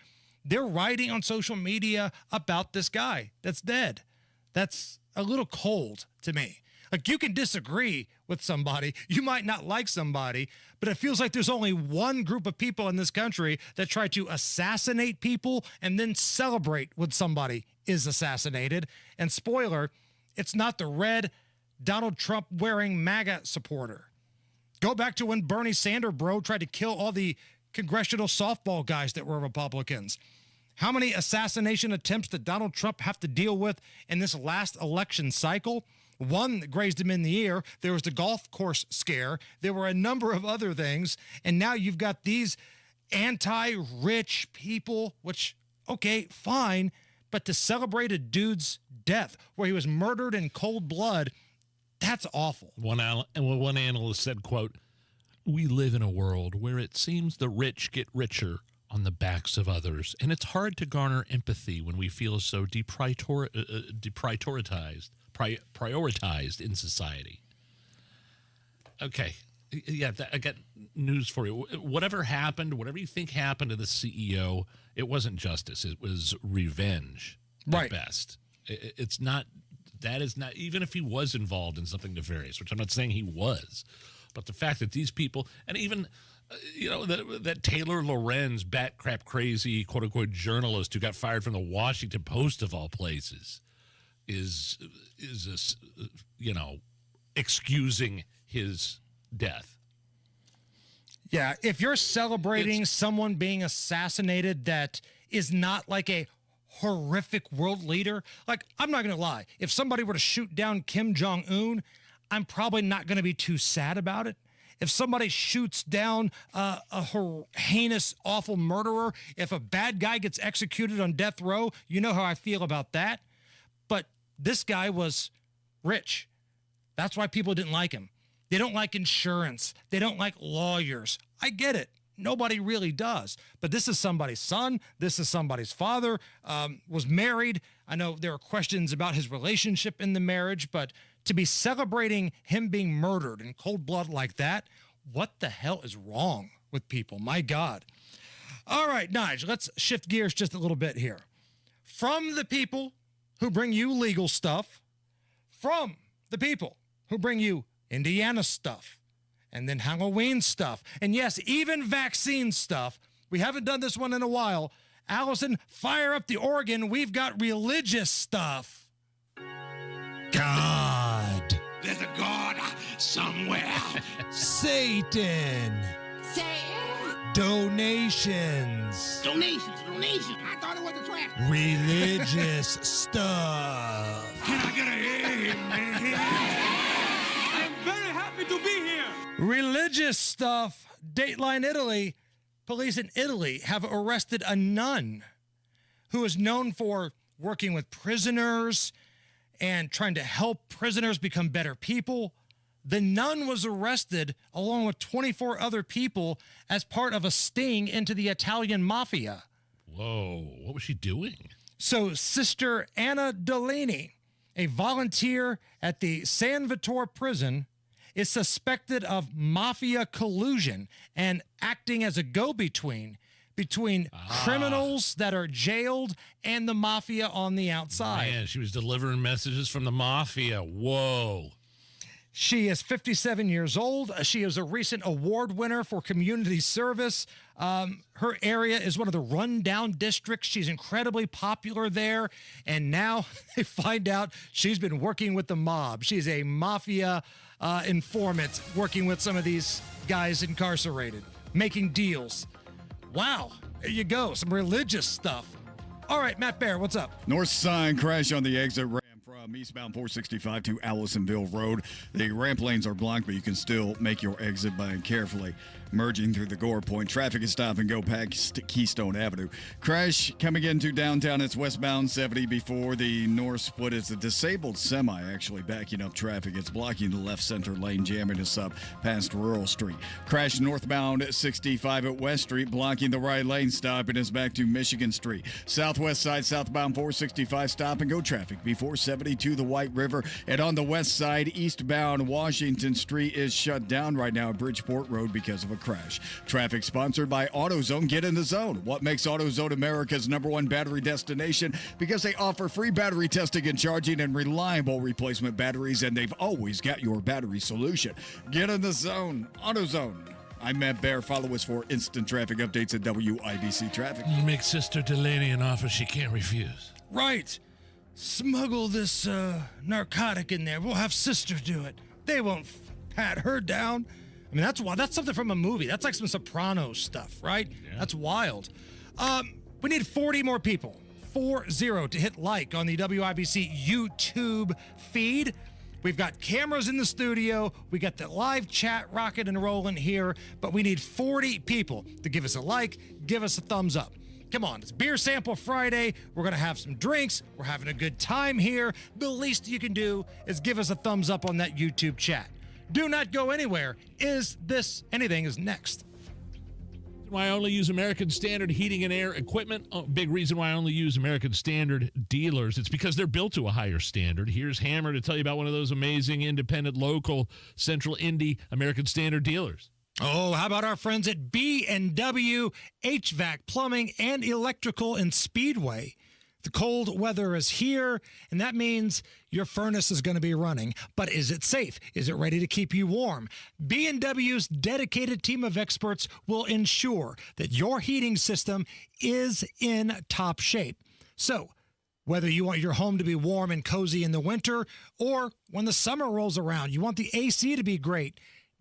they're writing on social media about this guy that's dead. That's a little cold to me. Like, you can disagree with somebody, you might not like somebody, but it feels like there's only one group of people in this country that try to assassinate people and then celebrate when somebody is assassinated. And spoiler, it's not the red Donald Trump wearing MAGA supporter. Go back to when Bernie Sanders tried to kill all the congressional softball guys that were Republicans. How many assassination attempts did Donald Trump have to deal with in this last election cycle? One that grazed him in the ear. There was the golf course scare. There were a number of other things. And now you've got these anti-rich people, which, okay, fine, but to celebrate a dude's death where he was murdered in cold blood, that's awful. One analyst said, quote, "We live in a world where it seems the rich get richer on the backs of others. And it's hard to garner empathy when we feel so prioritized in society. Okay. Yeah, I got news for you. Whatever happened, whatever you think happened to the CEO, it wasn't justice. It was revenge at best. It's not, that is not, even if he was involved in something nefarious, which I'm not saying he was, but the fact that these people, and even, that Taylor Lorenz, bat crap crazy, quote unquote, journalist who got fired from the Washington Post of all places is excusing his death. Yeah, if you're celebrating someone being assassinated that is not like a horrific world leader, like, I'm not going to lie, if somebody were to shoot down Kim Jong-un, I'm probably not going to be too sad about it. If somebody shoots down a heinous, awful murderer, if a bad guy gets executed on death row, you know how I feel about that. But this guy was rich. That's why people didn't like him. They don't like insurance. They don't like lawyers. I get it. Nobody really does. But this is somebody's son. This is somebody's father, was married. I know there are questions about his relationship in the marriage, but to be celebrating him being murdered in cold blood like that, what the hell is wrong with people? My God. All right, Nigel, let's shift gears just a little bit here. From the people who bring you legal stuff, from the people who bring you Indiana stuff, and then Halloween stuff, and yes, even vaccine stuff. We haven't done this one in a while. Allison, fire up the organ. We've got religious stuff. God. There's a God somewhere. Satan. Donations. Donations. I thought it was a trap. Religious stuff. Can I get a amen? I'm very happy to be here. Religious stuff. Dateline Italy. Police in Italy have arrested a nun who is known for working with prisoners and trying to help prisoners become better people. The nun was arrested along with 24 other people as part of a sting into the Italian mafia. Whoa, what was she doing? So Sister Anna Delaney, a volunteer at the San Vittore prison, is suspected of mafia collusion and acting as a go-between between criminals that are jailed and the mafia on the outside. Man, she was delivering messages from the mafia. Whoa. She is 57 years old. She is a recent award winner for community service. Her area is one of the rundown districts. She's incredibly popular there. And now they find out she's been working with the mob. She's a mafia informant working with some of these guys incarcerated, making deals. Wow, there you go. Some religious stuff. All right, Matt Bear, what's up? North side crash on the exit ramp from eastbound 465 to Allisonville Road. The ramp lanes are blocked, but you can still make your exit by carefully merging through the Gore Point. Traffic is stop and go past Keystone Avenue. Crash coming into downtown. It's westbound 70 before the north split. It's a disabled semi actually backing up traffic. It's blocking the left center lane, jamming us up past Rural Street. Crash northbound 65 at West Street, blocking the right lane, stopping us back to Michigan Street. Southwest side, southbound 465, stop and go traffic before 72 the White River. And on the west side, eastbound Washington Street is shut down right now at Bridgeport Road because of a crash. Traffic sponsored by AutoZone. Get in the zone. What makes AutoZone America's #1 battery destination? Because they offer free battery testing and charging and reliable replacement batteries, and they've always got your battery solution. Get in the zone. AutoZone. I'm Matt Bear. Follow us for instant traffic updates at WIBC Traffic. You make Sister Delaney an offer she can't refuse. Right. Smuggle this narcotic in there. We'll have Sister do it. They won't pat her down. I mean, that's something from a movie. That's like some Sopranos stuff, right? Yeah. That's wild. We need 40 more people. 40 to hit like on the WIBC YouTube feed. We've got cameras in the studio. We got the live chat rocking and rolling here, but we need 40 people to give us a like, give us a thumbs up. Come on, it's Beer Sample Friday. We're going to have some drinks. We're having a good time here. The least you can do is give us a thumbs up on that YouTube chat. Do not go anywhere. Is This Anything is next. Why I only use American Standard heating and air equipment. Big reason why I only use American Standard dealers. It's because they're built to a higher standard. Here's Hammer to tell you about one of those amazing, independent, local, Central Indy American Standard dealers. Oh, how about our friends at B&W HVAC, Plumbing, and Electrical in Speedway? The cold weather is here, and that means your furnace is going to be running. But is it safe? Is it ready to keep you warm? B&W's dedicated team of experts will ensure that your heating system is in top shape. So, whether you want your home to be warm and cozy in the winter, or when the summer rolls around, you want the AC to be great,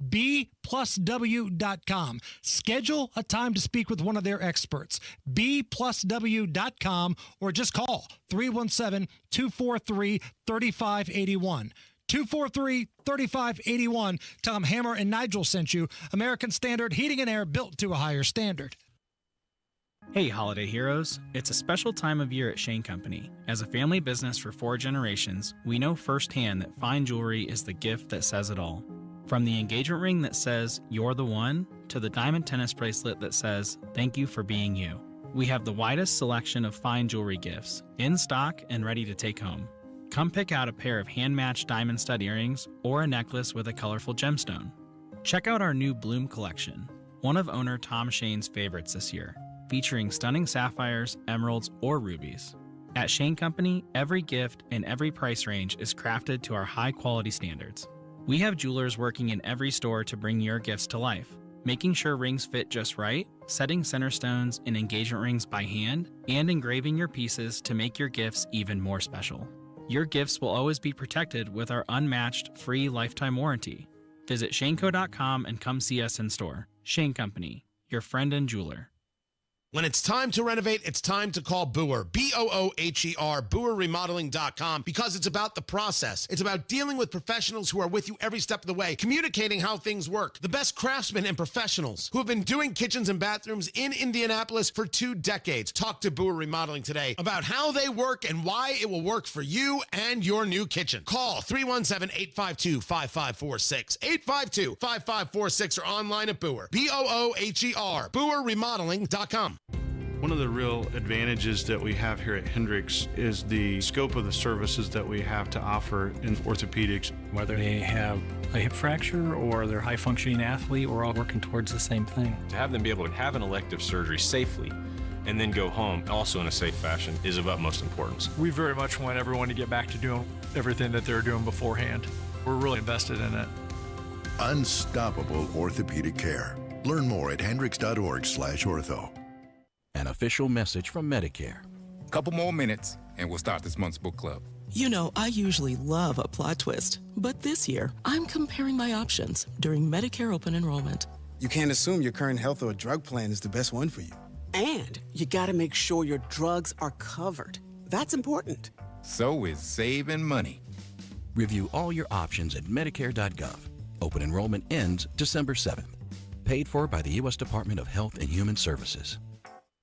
B+W.com. Schedule a time to speak with one of their experts. B+W.com, or just call 317-243-3581. 243-3581. Tell them Hammer and Nigel sent you. American Standard Heating and Air, built to a higher standard. Hey, holiday heroes. It's a special time of year at Shane Company. As a family business for 4 generations, we know firsthand that fine jewelry is the gift that says it all. From the engagement ring that says, "You're the one," to the diamond tennis bracelet that says, "Thank you for being you." We have the widest selection of fine jewelry gifts, in stock and ready to take home. Come pick out a pair of hand-matched diamond stud earrings or a necklace with a colorful gemstone. Check out our new Bloom collection, one of owner Tom Shane's favorites this year, featuring stunning sapphires, emeralds, or rubies. At Shane Company, every gift and every price range is crafted to our high-quality standards. We have jewelers working in every store to bring your gifts to life, making sure rings fit just right, setting center stones and engagement rings by hand, and engraving your pieces to make your gifts even more special. Your gifts will always be protected with our unmatched free lifetime warranty. Visit shaneco.com and come see us in store. Shane Company, your friend and jeweler. When it's time to renovate, it's time to call Booher, B-O-O-H-E-R, BooherRemodeling.com, because it's about the process. It's about dealing with professionals who are with you every step of the way, communicating how things work. The best craftsmen and professionals who have been doing kitchens and bathrooms in Indianapolis for 2 decades. Talk to Booher Remodeling today about how they work and why it will work for you and your new kitchen. Call 317-852-5546, 852-5546, or online at Booher, B-O-O-H-E-R, BooherRemodeling.com. One of the real advantages that we have here at Hendricks is the scope of the services that we have to offer in orthopedics. Whether they have a hip fracture or they're a high-functioning athlete, we're all working towards the same thing. To have them be able to have an elective surgery safely and then go home also in a safe fashion is of utmost importance. We very much want everyone to get back to doing everything that they were doing beforehand. We're really invested in it. Unstoppable orthopedic care. Learn more at hendricks.org/ortho. An official message from Medicare. Couple more minutes and we'll start this month's book club. You know, I usually love a plot twist, but this year I'm comparing my options during Medicare open enrollment. You can't assume your current health or drug plan is the best one for you. And you gotta make sure your drugs are covered. That's important. So is saving money. Review all your options at Medicare.gov. Open enrollment ends December 7th. Paid for by the U.S. Department of Health and Human Services.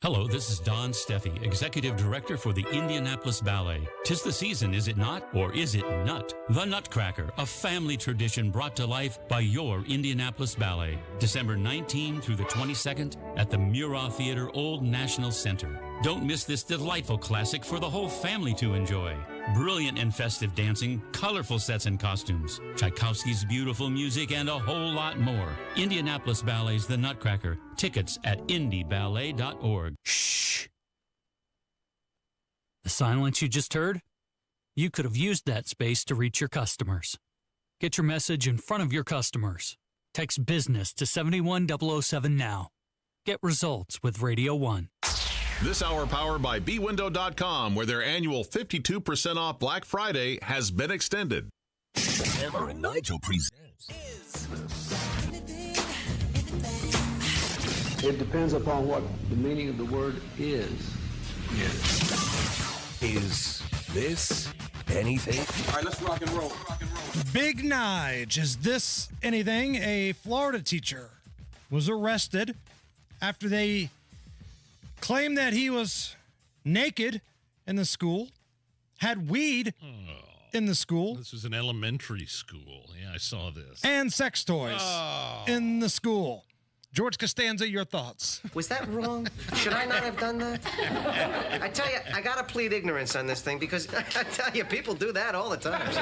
Hello, this is Don Steffi, Executive Director for the Indianapolis Ballet. 'Tis the season, is it not? Or is it nut? The Nutcracker, a family tradition brought to life by your Indianapolis Ballet. December 19 through the 22nd at the Murat Theater Old National Center. Don't miss this delightful classic for the whole family to enjoy. Brilliant and festive dancing, colorful sets and costumes, Tchaikovsky's beautiful music, and a whole lot more. Indianapolis Ballet's The Nutcracker. Tickets at indieballet.org. Shh. The silence you just heard? You could have used that space to reach your customers. Get your message in front of your customers. Text business to 71007 now. Get results with Radio 1. This hour powered by bwindow.com, where their annual 52% off Black Friday has been extended. Hammer and Nigel presents. It depends upon what the meaning of the word is. Is this anything? All right, let's rock and roll. Big Nige, is this anything? A Florida teacher was arrested after they claimed that he was naked in the school, had weed in the school. This was an elementary school. Yeah, I saw this. And sex toys in the school. George Costanza, your thoughts? Was that wrong? Should I not have done that? I tell you, I gotta plead ignorance on this thing because I tell you, people do that all the time.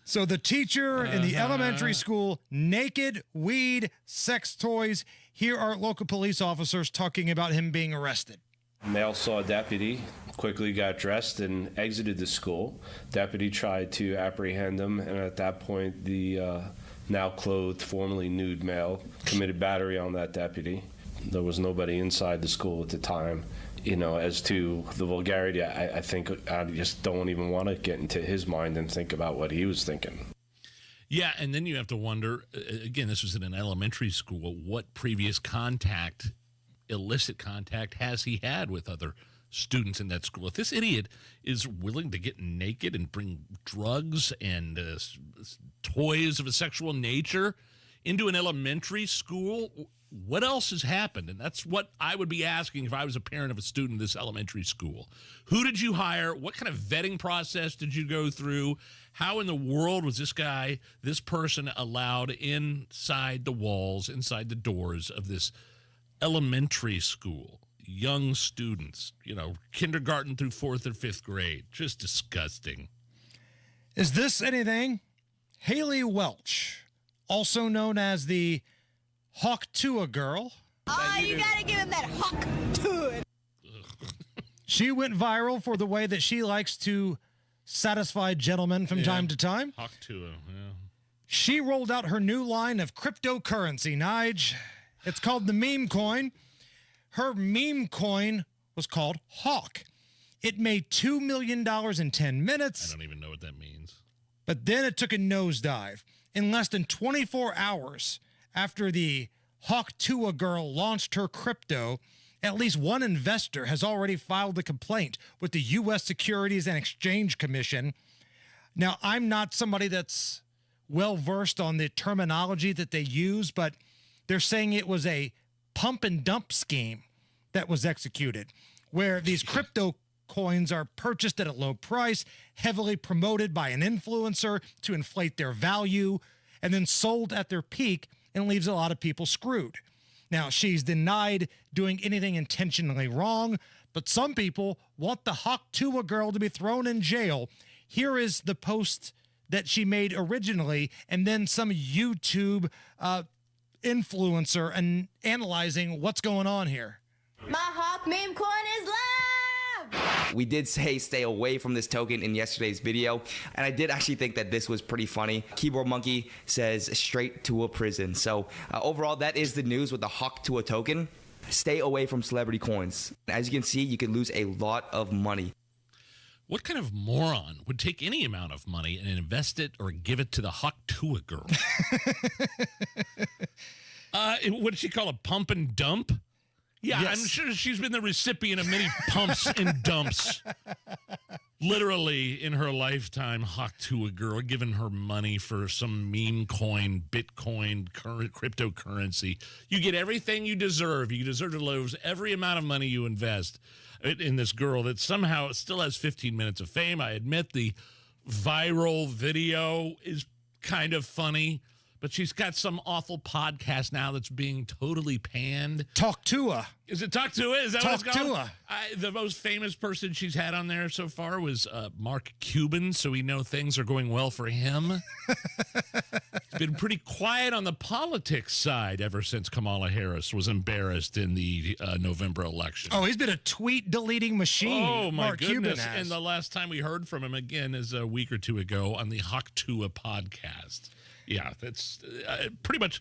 So the teacher in the elementary school, naked, weed, sex toys. Here are local police officers talking about him being arrested. Male saw a deputy, quickly got dressed and exited the school. Deputy tried to apprehend him, and at that point, the now clothed, formerly nude male committed battery on that deputy. There was nobody inside the school at the time. You know, as to the vulgarity, I think I just don't even want to get into his mind and think about what he was thinking. Yeah, and then you have to wonder, again, this was in an elementary school, what previous contact, illicit contact, has he had with other students in that school? If this idiot is willing to get naked and bring drugs and toys of a sexual nature into an elementary school, what else has happened? And that's what I would be asking if I was a parent of a student in this elementary school. Who did you hire? What kind of vetting process did you go through? How in the world was this person allowed inside the walls, inside the doors of this elementary school? Young students, kindergarten through 4th or 5th grade. Just disgusting. Is this anything? Haley Welch, also known as the Hawk Tua girl. Oh, you gotta give him that Hawk Tua. She went viral for the way that she likes to satisfy gentlemen from time to time. Hawk Tua, yeah. She rolled out her new line of cryptocurrency, Nige. It's called the meme coin. Her meme coin was called Hawk. It made $2 million in 10 minutes. I don't even know what that means. But then it took a nosedive. In less than 24 hours after the Hawk Tua girl launched her crypto, at least one investor has already filed a complaint with the U.S. Securities and Exchange Commission. Now, I'm not somebody that's well-versed on the terminology that they use, but they're saying it was a pump and dump scheme that was executed, where these crypto coins are purchased at a low price, heavily promoted by an influencer to inflate their value, and then sold at their peak, and leaves a lot of people screwed. Now, she's denied doing anything intentionally wrong, but some people want the Hawk Tua girl to be thrown in jail. Here is the post that she made originally, and then some YouTube influencer and analyzing what's going on here. My Hawk meme coin is live! We did say stay away from this token in yesterday's video, and I did actually think that this was pretty funny. Keyboard Monkey says straight to a prison. So overall, that is the news with the Hawk Tua token. Stay away from celebrity coins. As you can see, you can lose a lot of money. What kind of moron would take any amount of money and invest it or give it to the Hawk Tua girl? What did she call it? Pump and dump? Yeah, yes. I'm sure she's been the recipient of many pumps and dumps. Literally in her lifetime, Hawk Tua girl giving her money for some meme coin, Bitcoin, cryptocurrency. You get everything you deserve. You deserve to lose every amount of money you invest in this girl that somehow still has 15 minutes of fame. I admit the viral video is kind of funny, but she's got some awful podcast now that's being totally panned. Talk Tua. Is it Talk Tua? Is that what it's called? Tua. The most famous person she's had on there so far was Mark Cuban, so we know things are going well for him. He's been pretty quiet on the politics side ever since Kamala Harris was embarrassed in the November election. Oh, he's been a tweet-deleting machine. Oh, my Mark goodness. Cuban has. And the last time we heard from him again is a week or two ago on the Hawk Tua podcast. Yeah, that's pretty much,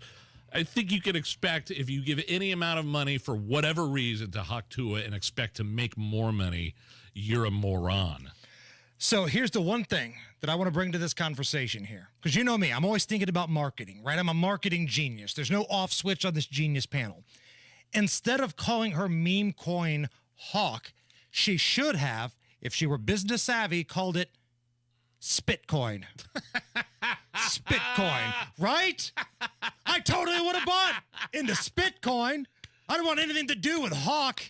I think you can expect if you give any amount of money for whatever reason to Hawk Tua and expect to make more money, you're a moron. So here's the one thing that I want to bring to this conversation here. Because you know me, I'm always thinking about marketing, right? I'm a marketing genius. There's no off switch on this genius panel. Instead of calling her meme coin Hawk, she should have, if she were business savvy, called it Spitcoin. Spitcoin, right? I totally would have bought into Spitcoin. I don't want anything to do with Hawk.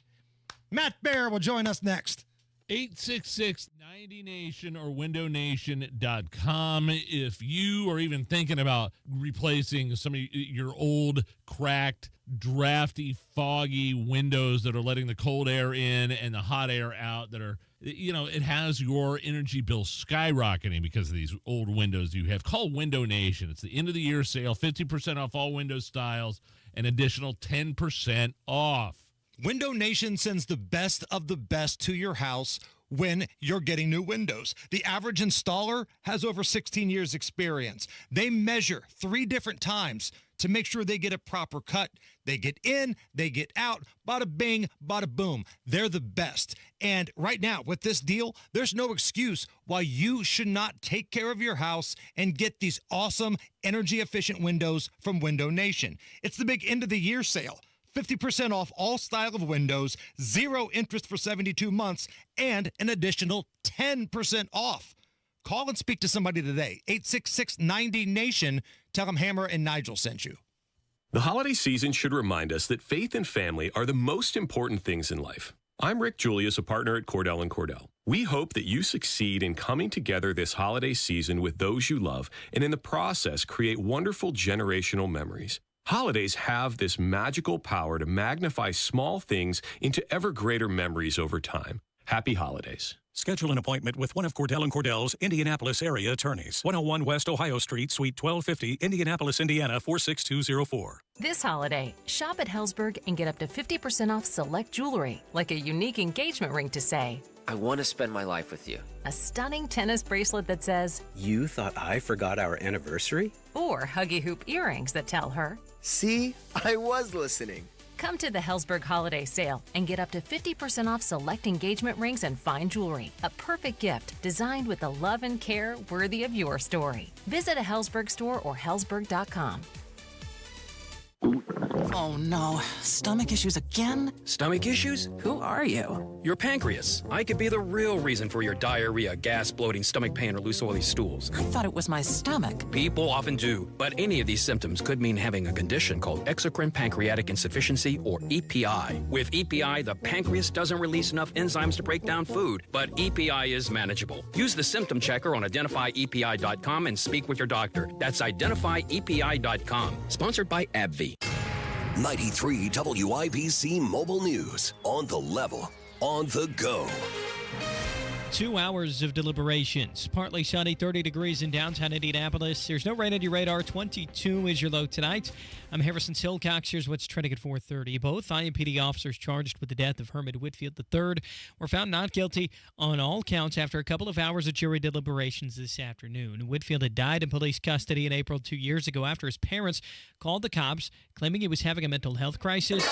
Matt Bear will join us next. 866-90Nation or windownation.com. If you are even thinking about replacing some of your old, cracked, drafty, foggy windows that are letting the cold air in and the hot air out, that are, it has your energy bill skyrocketing because of these old windows you have, call Window Nation. It's the end of the year sale, 50% off all window styles, an additional 10% off. Window Nation sends the best of the best to your house when you're getting new windows. The average installer has over 16 years experience. They measure 3 different times to make sure they get a proper cut. They get in, they get out, bada bing, bada boom. They're the best. And right now with this deal, there's no excuse why you should not take care of your house and get these awesome energy efficient windows from Window Nation. It's the big end of the year sale. 50% off all style of windows, 0 interest for 72 months, and an additional 10% off. Call and speak to somebody today. 866-90Nation. Tell them Hammer and Nigel sent you. The holiday season should remind us that faith and family are the most important things in life. I'm Rick Julius, a partner at Cordell & Cordell. We hope that you succeed in coming together this holiday season with those you love, and in the process, create wonderful generational memories. Holidays have this magical power to magnify small things into ever greater memories over time. Happy holidays. Schedule an appointment with one of Cordell & Cordell's Indianapolis area attorneys. 101 West Ohio Street, Suite 1250, Indianapolis, Indiana 46204. This holiday, shop at Helzberg and get up to 50% off select jewelry, like a unique engagement ring to say, I want to spend my life with you. a stunning tennis bracelet that says, You thought I forgot our anniversary? or huggy hoop earrings that tell her, See, I was listening. Come to the Helzberg Holiday Sale and get up to 50% off select engagement rings and fine jewelry. A perfect gift designed with the love and care worthy of your story. Visit a Helzberg store or helzberg.com. Oh no, stomach issues again? Stomach issues? Who are you? Your pancreas. I could be the real reason for your diarrhea, gas, bloating, stomach pain, or loose oily stools. I thought it was my stomach. People often do, but any of these symptoms could mean having a condition called exocrine pancreatic insufficiency, or EPI. With EPI, the pancreas doesn't release enough enzymes to break down food, but EPI is manageable. Use the symptom checker on identifyepi.com and speak with your doctor. That's identifyepi.com. Sponsored by AbbVie. 93 WIBC Mobile News. On the level, on the go. 2 hours of deliberations. Partly sunny, 30 degrees in downtown Indianapolis. There's no rain on your radar. 22 is your low tonight. I'm Harrison Silcox. Here's what's trending at 4:30. Both IMPD officers charged with the death of Herman Whitfield III were found not guilty on all counts after a couple of hours of jury deliberations this afternoon. Whitfield had died in police custody in April 2 years ago after his parents called the cops, claiming he was having a mental health crisis.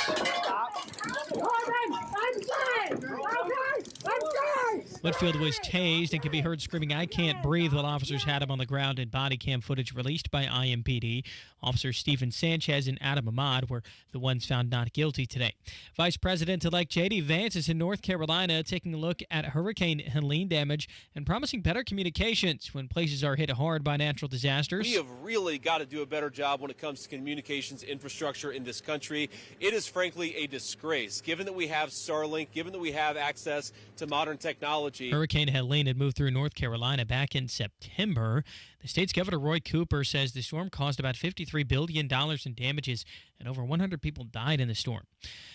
Whitfield was tased and can be heard screaming, "I can't breathe," while officers had him on the ground, and body cam footage released by IMPD. Officers Stephen Sanchez and Adam Ahmad were the ones found not guilty today. Vice President-elect J.D. Vance is in North Carolina taking a look at Hurricane Helene damage and promising better communications when places are hit hard by natural disasters. We have really got to do a better job when it comes to communications infrastructure in this country. It is frankly a disgrace, given that we have Starlink, given that we have access to modern technology. Hurricane Helene had moved through North Carolina back in September. The state's Governor Roy Cooper says the storm caused about $53 billion in damages and over 100 people died in the storm.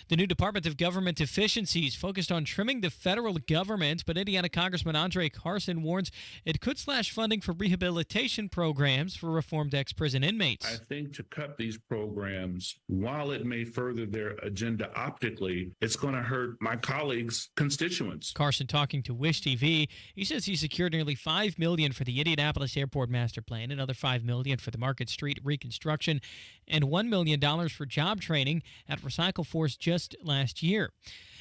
The new Department of Government Efficiencies focused on trimming the federal government, but Indiana Congressman Andre Carson warns it could slash funding for rehabilitation programs for reformed ex-prison inmates. I think to cut these programs, while it may further their agenda optically, it's going to hurt my colleagues' constituents. Carson talking to Wish TV, he says he secured nearly $5 million for the Indianapolis Airport Master Plan, another $5 million for the Market Street reconstruction, and $1 million for job training at Recycle Force just last year.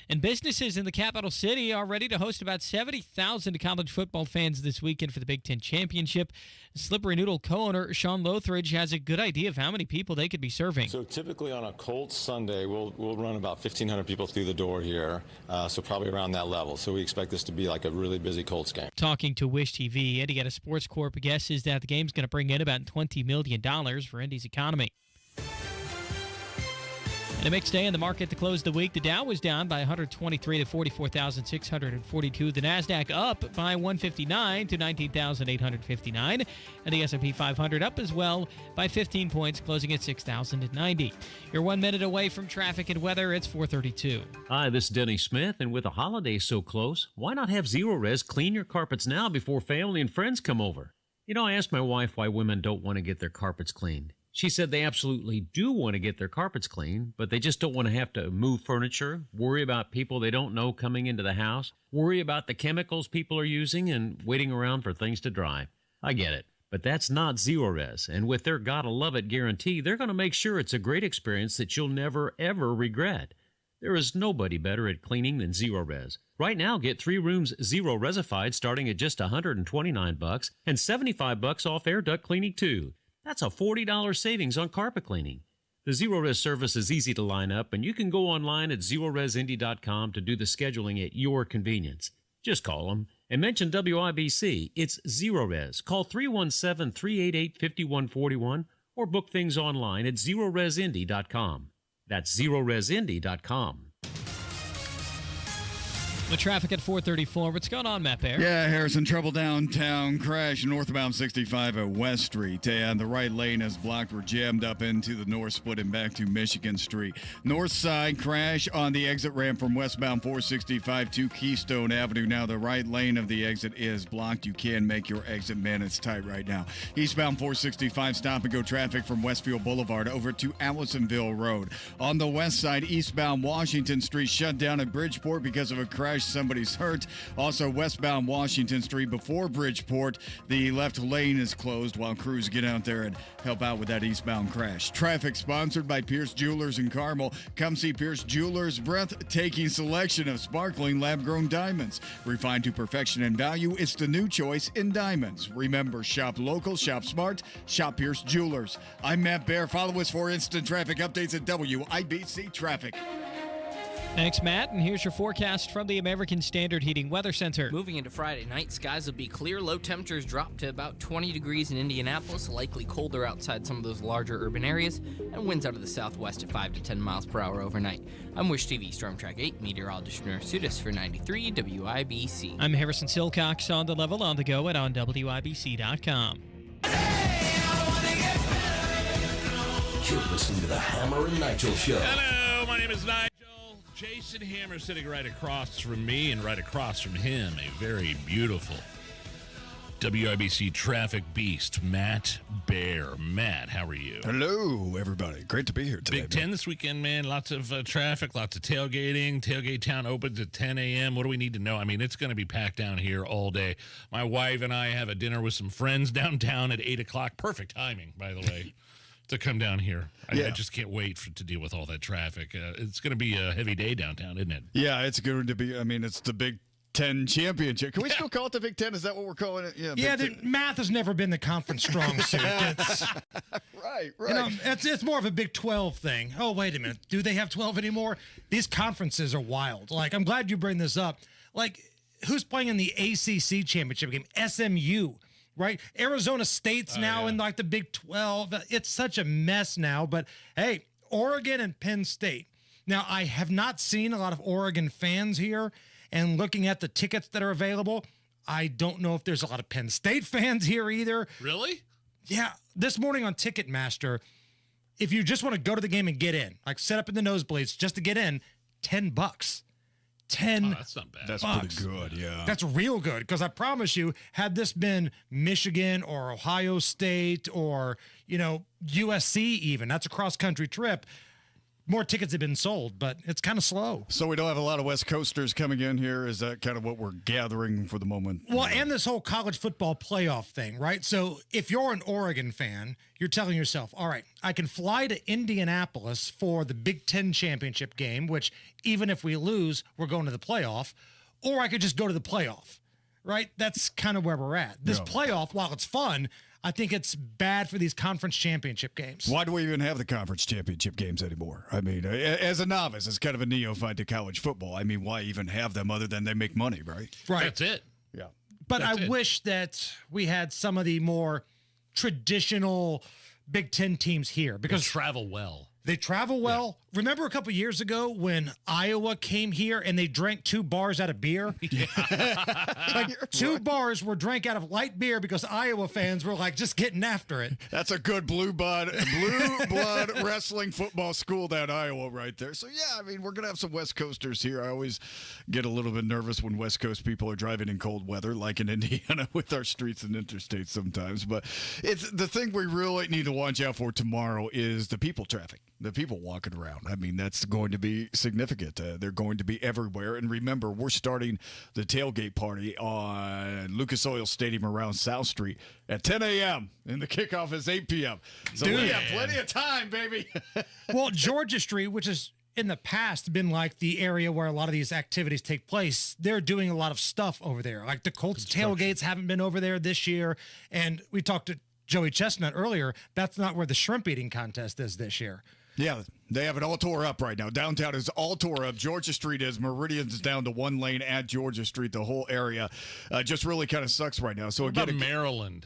And businesses in the capital city are ready to host about 70,000 college football fans this weekend for the Big Ten Championship. Slippery Noodle co-owner Sean Lothridge has a good idea of how many people they could be serving. So typically on a Colts Sunday, we'll run about 1,500 people through the door here, so probably around that level. So we expect this to be like a really busy Colts game. Talking to Wish TV, Indiana Sports Corp guesses that the game's going to bring in about $20 million for Indy's economy. And a mixed day in the market to close the week. The Dow was down by 123 to 44,642. The Nasdaq up by 159 to 19,859. And the S&P 500 up as well by 15 points, closing at 6,090. You're 1 minute away from traffic and weather. It's 4:32. Hi, this is Denny Smith, and with the holidays so close, why not have Zero Res clean your carpets now before family and friends come over? You know, I asked my wife why women don't want to get their carpets cleaned. She said they absolutely do want to get their carpets clean, but they just don't want to have to move furniture, worry about people they don't know coming into the house, worry about the chemicals people are using, and waiting around for things to dry. I get it, but that's not Zero Res, and with their gotta love it guarantee, they're going to make sure it's a great experience that you'll never, ever regret. There is nobody better at cleaning than Zero Res. Right now, get 3 rooms Zero Resified starting at just $129 and $75 off air duct cleaning too. That's a $40 savings on carpet cleaning. The Zero Res service is easy to line up, and you can go online at ZeroResIndy.com to do the scheduling at your convenience. Just call them and mention WIBC. It's Zero Res. Call 317-388-5141 or book things online at ZeroResIndy.com. That's ZeroResIndy.com. The traffic at 434. What's going on, Matt Bear? Yeah, Harrison, trouble downtown. Crash northbound 65 at West Street. And the right lane is blocked. We're jammed up into the north split and back to Michigan Street. North side crash on the exit ramp from westbound 465 to Keystone Avenue. Now the right lane of the exit is blocked. You can make your exit, man. It's tight right now. Eastbound 465 stop and go traffic from Westfield Boulevard over to Allisonville Road. On the west side, eastbound Washington Street shut down at Bridgeport because of a crash. Somebody's hurt. Also, westbound Washington Street before Bridgeport, the left lane is closed while crews get out there and help out with that eastbound crash. Traffic sponsored by Pierce Jewelers in Carmel. Come see Pierce Jewelers' breathtaking selection of sparkling lab-grown diamonds. Refined to perfection and value, it's the new choice in diamonds. Remember, shop local, shop smart, shop Pierce Jewelers. I'm Matt Bear. Follow us for instant traffic updates at WIBC Traffic. Thanks, Matt. And here's your forecast from the American Standard Heating Weather Center. Moving into Friday night, skies will be clear. Low temperatures drop to about 20 degrees in Indianapolis, likely colder outside some of those larger urban areas, and winds out of the southwest at 5 to 10 miles per hour overnight. I'm Wish TV Storm Track 8 meteorologist Nurse Sudis for 93 WIBC. I'm Harrison Silcox on the level, on the go, and on WIBC.com. You're listening to the Hammer and Nigel Show. Hello, my name is Nigel. Jason Hammer sitting right across from me and right across from him, a very beautiful WIBC traffic beast, Matt Bear. Matt, how are you? Hello, everybody. Great to be here today. Big Ten this weekend, man. Lots of traffic, lots of tailgating. Tailgate Town opens at 10 a.m. What do we need to know? I mean, it's going to be packed down here all day. My wife and I have a dinner with some friends downtown at 8 o'clock. Perfect timing, by the way. To come down here. I just can't wait to deal with all that traffic. It's going to be a heavy day downtown, isn't it? Yeah, it's going to be. I mean, it's the Big Ten championship. Can we still call it the Big Ten? Is that what we're calling it? Yeah, math has never been the conference strong suit. It's, right. You know, it's more of a Big 12 thing. Oh, wait a minute. Do they have 12 anymore? These conferences are wild. Like, I'm glad you bring this up. Like, who's playing in the ACC championship game? SMU. Right? Arizona State's now in like the Big 12. It's such a mess now. But hey, Oregon and Penn State. Now, I have not seen a lot of Oregon fans here. And looking at the tickets that are available, I don't know if there's a lot of Penn State fans here either. Really? Yeah. This morning on Ticketmaster, if you just want to go to the game and get in, like set up in the nosebleeds just to get in, $10. That's not bad. That's pretty good, yeah. That's real good, because I promise you, had this been Michigan or Ohio State or, USC even, that's a cross-country trip, more tickets have been sold, but it's kind of slow. So we don't have a lot of West Coasters coming in here? Is that kind of what we're gathering for the moment? Well, and this whole college football playoff thing, right? So if you're an Oregon fan, you're telling yourself, all right, I can fly to Indianapolis for the Big Ten championship game, which even if we lose, we're going to the playoff, or I could just go to the playoff, right? That's kind of where we're at. This playoff, while it's fun, I think it's bad for these conference championship games. Why do we even have the conference championship games anymore? I mean, as a novice, as kind of a neophyte to college football, I mean, why even have them other than they make money, right? Right. That's it. Yeah. But I wish that we had some of the more traditional Big Ten teams here, because they travel well. They travel well. remember a couple years ago when Iowa came here and they drank 2 bars out of beer? Like 2 bars were drank out of light beer because Iowa fans were like just getting after it. That's a good blue blood wrestling football school, that Iowa right there. So, yeah, I mean, we're going to have some West Coasters here. I always get a little bit nervous when West Coast people are driving in cold weather, like in Indiana with our streets and interstates sometimes. But it's the thing we really need to watch out for tomorrow is the people traffic, the people walking around. I mean, that's going to be significant. They're going to be everywhere. And remember, we're starting the tailgate party on Lucas Oil Stadium around South Street at 10 a.m. and the kickoff is 8 p.m. So we have plenty of time, baby. Well, Georgia Street, which is in the past been like the area where a lot of these activities take place, they're doing a lot of stuff over there. Like the Colts tailgates haven't been over there this year. And we talked to Joey Chestnut earlier. That's not where the shrimp eating contest is this year. Yeah, they have it all tore up right now. Downtown is all tore up. Georgia Street is. Meridian's down to 1 lane at Georgia Street. The whole area just really kind of sucks right now. So what about Maryland?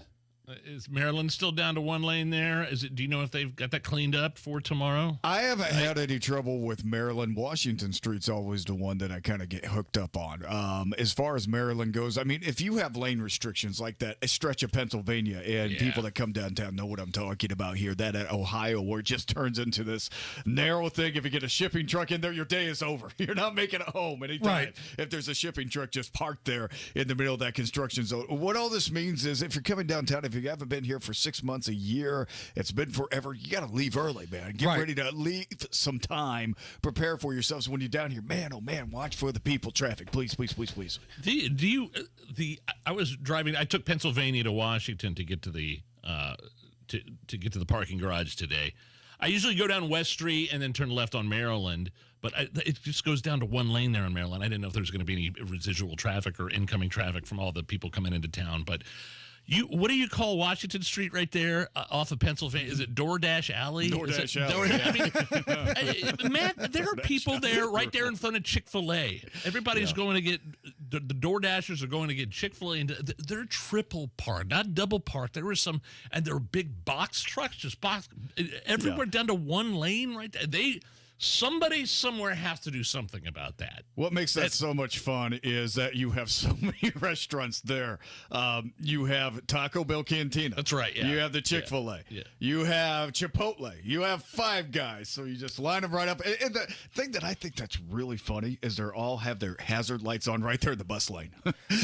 Is Maryland still down to 1 lane there? Do you know if they've got that cleaned up for tomorrow? I haven't had any trouble with Maryland. Washington Street's always the one that I kind of get hooked up on. As far as Maryland goes, I mean, if you have lane restrictions like that, a stretch of Pennsylvania, and people that come downtown know what I'm talking about here, that at Ohio, where it just turns into this narrow thing. If you get a shipping truck in there, your day is over. You're not making it home anytime. Right. If there's a shipping truck just parked there in the middle of that construction zone. What all this means is if you're coming downtown, if you haven't been here for 6 months, a year, it's been forever, you got to leave early, man. Get ready to leave some time. Prepare for yourselves when you're down here. Man, oh man, watch for the people traffic. Please, please, please, please. I was driving, I took Pennsylvania to Washington to get to the to get to the parking garage today. I usually go down West Street and then turn left on Maryland, but it just goes down to 1 lane there on Maryland. I didn't know if there was going to be any residual traffic or incoming traffic from all the people coming into town, but what do you call Washington Street right there off of Pennsylvania? Is it DoorDash Alley? DoorDash Alley. I mean, man, there are people there right there in front of Chick-fil-A. Everybody's going to get, the DoorDashers are going to get Chick-fil-A. And they're triple parked, not double parked. There were some, and there were big box trucks, just everywhere down to 1 lane right there. Somebody somewhere has to do something about that. What makes that so much fun is that you have so many restaurants there. You have Taco Bell Cantina. That's right. Yeah. You have the Chick-fil-A. Yeah. You have Chipotle. You have Five Guys. So you just line them right up. And the thing that I think that's really funny is they all have their hazard lights on right there in the bus lane.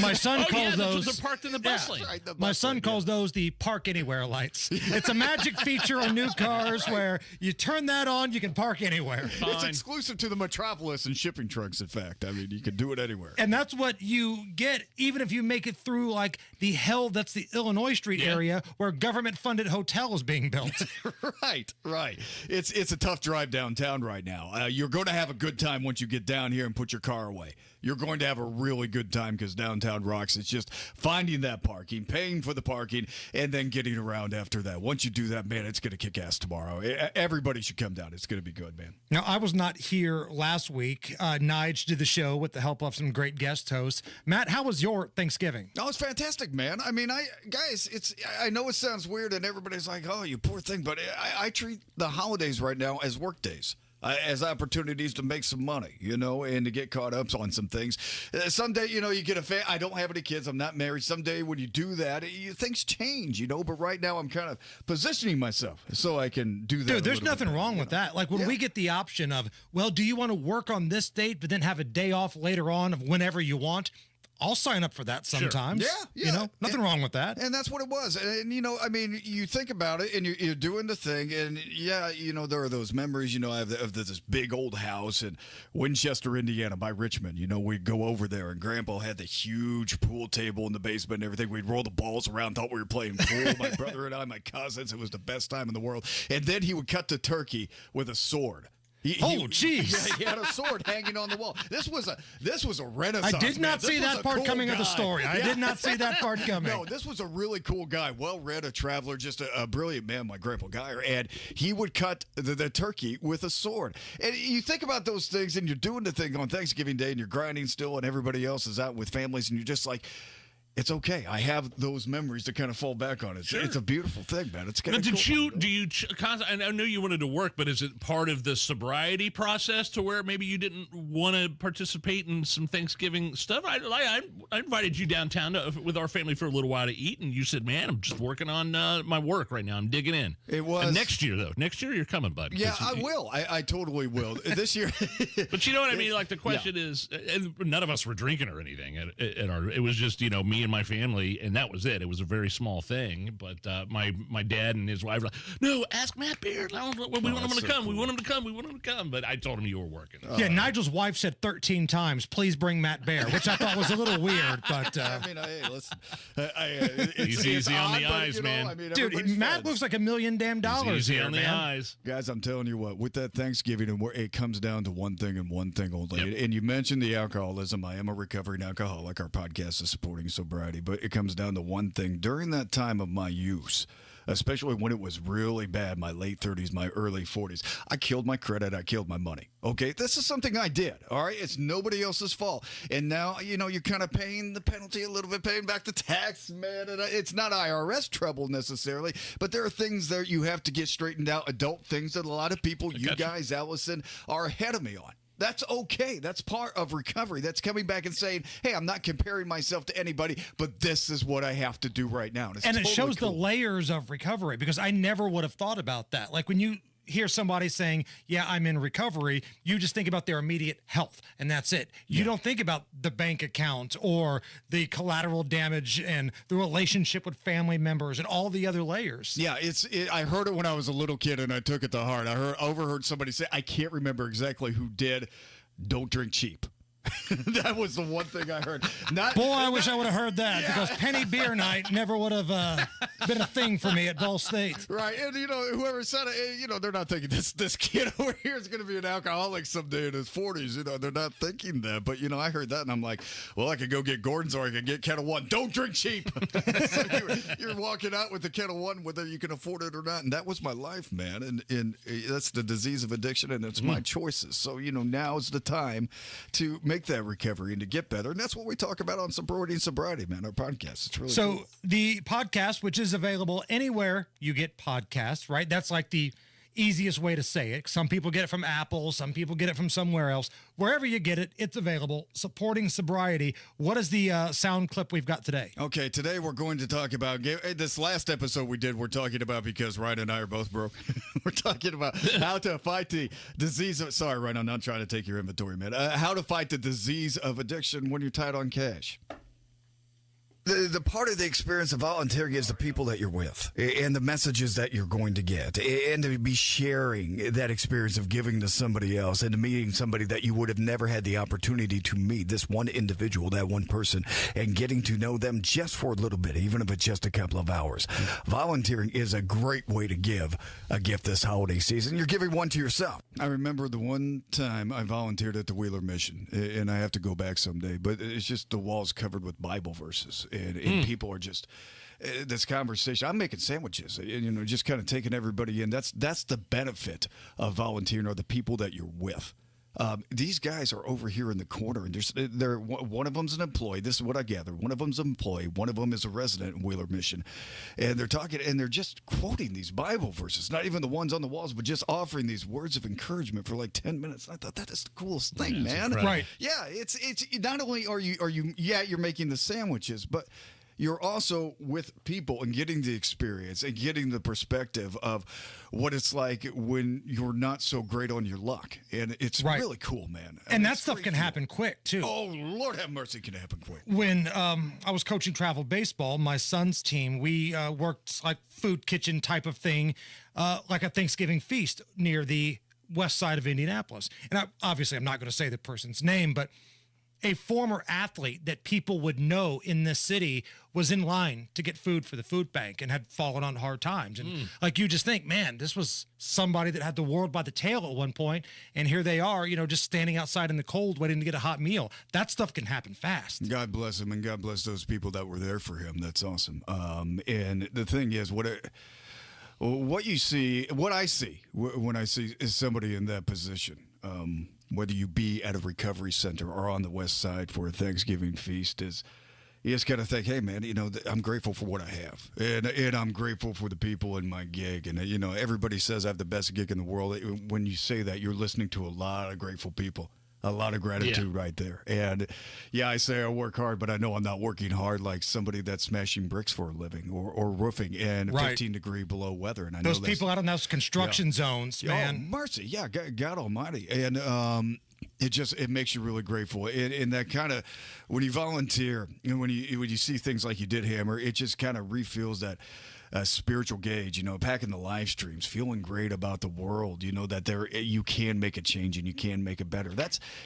My son calls those. They're parked in the bus lane. Right, My son calls those the park anywhere lights. It's a magic feature on new cars where you turn that on, you can park anywhere. It's exclusive to the Metropolis and shipping trucks, in fact. I mean, you can do it anywhere. And that's what you get, even if you make it through, like, the hell that's the Illinois Street area where government-funded hotel is being built. Right. It's a tough drive downtown right now. You're going to have a good time once you get down here and put your car away. You're going to have a really good time because downtown rocks. It's just finding that parking, paying for the parking, and then getting around after that. Once you do that, man, it's going to kick ass tomorrow. Everybody should come down. It's going to be good, man. Now, I was not here last week. Nigel did the show with the help of some great guest hosts. Matt, how was your Thanksgiving? Oh, it's fantastic, man. I mean, guys, I know it sounds weird and everybody's like, oh, you poor thing, but I treat the holidays right now as work days. As opportunities to make some money, and to get caught up on some things. Someday, you get I don't have any kids. I'm not married. Someday when you do that, things change, But right now I'm kind of positioning myself so I can do that. Dude, there's nothing wrong with that. Like when we get the option of, well, do you want to work on this date but then have a day off later on of whenever you want? I'll sign up for that sometimes. Sure. Yeah. Nothing wrong with that. And that's what it was. And, I mean, you think about it and you're doing the thing. And, there are those memories, of this big old house in Winchester, Indiana by Richmond. We'd go over there and Grandpa had the huge pool table in the basement and everything. We'd roll the balls around, thought we were playing pool. My brother and I, my cousins. It was the best time in the world. And then he would cut the turkey with a sword. Jeez! Yeah, he had a sword hanging on the wall. This was a Renaissance. I did not see that part coming of the story. I did not see that part coming. No, this was a really cool guy, well-read, a traveler, just a brilliant man, my Grandpa Geyer, and he would cut the turkey with a sword. And you think about those things, and you're doing the thing on Thanksgiving Day, and you're grinding still, and everybody else is out with families, and you're just like, it's okay. I have those memories to kind of fall back on. It's a beautiful thing, man. It's kind of cool. I know you wanted to work, but is it part of the sobriety process to where maybe you didn't want to participate in some Thanksgiving stuff? I invited you downtown with our family for a little while to eat, and you said, man, I'm just working on my work right now. I'm digging in. It was. And next year, though. Next year, you're coming, bud. Yeah, I will. I totally will. This year. But you know what I mean? Like, the question is, and none of us were drinking or anything. It was just, me and my family, and that was it. It was a very small thing, but my dad and his wife were like, no, ask Matt Beard. We want him to come. Cool. We want him to come. We want him to come. But I told him you were working. Yeah, Nigel's wife said 13 times, please bring Matt Bear, which I thought was a little weird. But hey, listen. He's easy on the eyes, man. Dude, Matt looks like $1 million damn. Easy here, on the man. eyes. Guys, I'm telling you what, with that Thanksgiving, and it comes down to one thing and one thing only. Yep. And you mentioned the alcoholism. I am a recovering alcoholic. Our podcast is supporting sobriety, but it comes down to one thing. During that time of my use, especially when it was really bad, my late 30s, my early 40s, I killed my credit, I killed my money. Okay, this is something I did, all right? It's nobody else's fault. And now, you're kind of paying the penalty a little bit, paying back the tax, man. And it's not IRS trouble necessarily, but there are things that you have to get straightened out, adult things that a lot of people, you guys, Allison, are ahead of me on. That's okay. That's part of recovery. That's coming back and saying, hey, I'm not comparing myself to anybody, but this is what I have to do right now. And it shows the layers of recovery, because I never would have thought about that. Like when you hear somebody saying, yeah, I'm in recovery, you just think about their immediate health, and that's it. You don't think about the bank account or the collateral damage and the relationship with family members and all the other layers. Yeah, I heard it when I was a little kid, and I took it to heart. I overheard somebody say, I can't remember exactly who did, don't drink cheap. That was the one thing I heard. I wish I would have heard that, because Penny Beer Night never would have been a thing for me at Ball State. Right, and whoever said it, they're not thinking this kid over here is going to be an alcoholic someday in his 40s. They're not thinking that. But I heard that, and I'm like, well, I could go get Gordon's, or I could get Kettle One. Don't drink cheap. So you're walking out with the Kettle One, whether you can afford it or not, and that was my life, man. And that's the disease of addiction, and it's my choices. So now is the time to make that recovery and to get better. And that's what we talk about on Sobriety and Sobriety, man, our podcast. It's really cool. The podcast, which is available anywhere you get podcasts, right? That's like the easiest way to say it. Some people get it from Apple. Some people get it from somewhere else. Wherever you get it, it's available. Supporting Sobriety. What is the sound clip we've got today? Okay, today we're going to talk about this last episode we did. We're talking about, because Ryan and I are both broke, we're talking about how to fight the disease of, sorry, Ryan, I'm not trying to take your inventory, man. How to fight the disease of addiction when you're tight on cash. The part of the experience of volunteering is the people that you're with and the messages that you're going to get, and to be sharing that experience of giving to somebody else and to meeting somebody that you would have never had the opportunity to meet, this one individual, that one person, and getting to know them just for a little bit, even if it's just a couple of hours. Volunteering is a great way to give a gift this holiday season. You're giving one to yourself. I remember the one time I volunteered at the Wheeler Mission, and I have to go back someday, but it's just the walls covered with Bible verses. And people are just this conversation. I'm making sandwiches, just kind of taking everybody in. That's the benefit of volunteering, are the people that you're with. These guys are over here in the corner, and they're one of them's an employee. This is what I gather. One of them's an employee. One of them is a resident in Wheeler Mission, and they're talking, and they're just quoting these Bible verses. Not even the ones on the walls, but just offering these words of encouragement for like 10 minutes. And I thought that is the coolest thing, man. Right? Yeah, it's not only are you you're making the sandwiches, but you're also with people and getting the experience and getting the perspective of what it's like when you're not so great on your luck. And it's really cool, man. And that stuff can happen quick, too. Oh, Lord have mercy, it can happen quick. When I was coaching travel baseball, my son's team, we worked like food kitchen type of thing, like a Thanksgiving feast near the west side of Indianapolis. And obviously, I'm not going to say the person's name, but a former athlete that people would know in this city was in line to get food for the food bank and had fallen on hard times. And like, you just think, man, this was somebody that had the world by the tail at one point, and here they are, just standing outside in the cold waiting to get a hot meal. That stuff can happen fast. God bless him, and God bless those people that were there for him. That's awesome. And the thing is, what I see when I see is somebody in that position, whether you be at a recovery center or on the west side for a Thanksgiving feast, is you just got to think, hey, man, I'm grateful for what I have. And I'm grateful for the people in my gig. And, everybody says I have the best gig in the world. When you say that, you're listening to a lot of grateful people. A lot of gratitude right there. And, yeah, I say I work hard, but I know I'm not working hard like somebody that's smashing bricks for a living or roofing in 15-degree below weather. And I those know people out in those construction zones, man. Oh, mercy. Yeah, God almighty. And it makes you really grateful. And that kind of, when you volunteer and when you see things like you did, Hammer, it just kind of refills that spiritual gauge, back in the live streams, feeling great about the world, that you can make a change and you can make it better.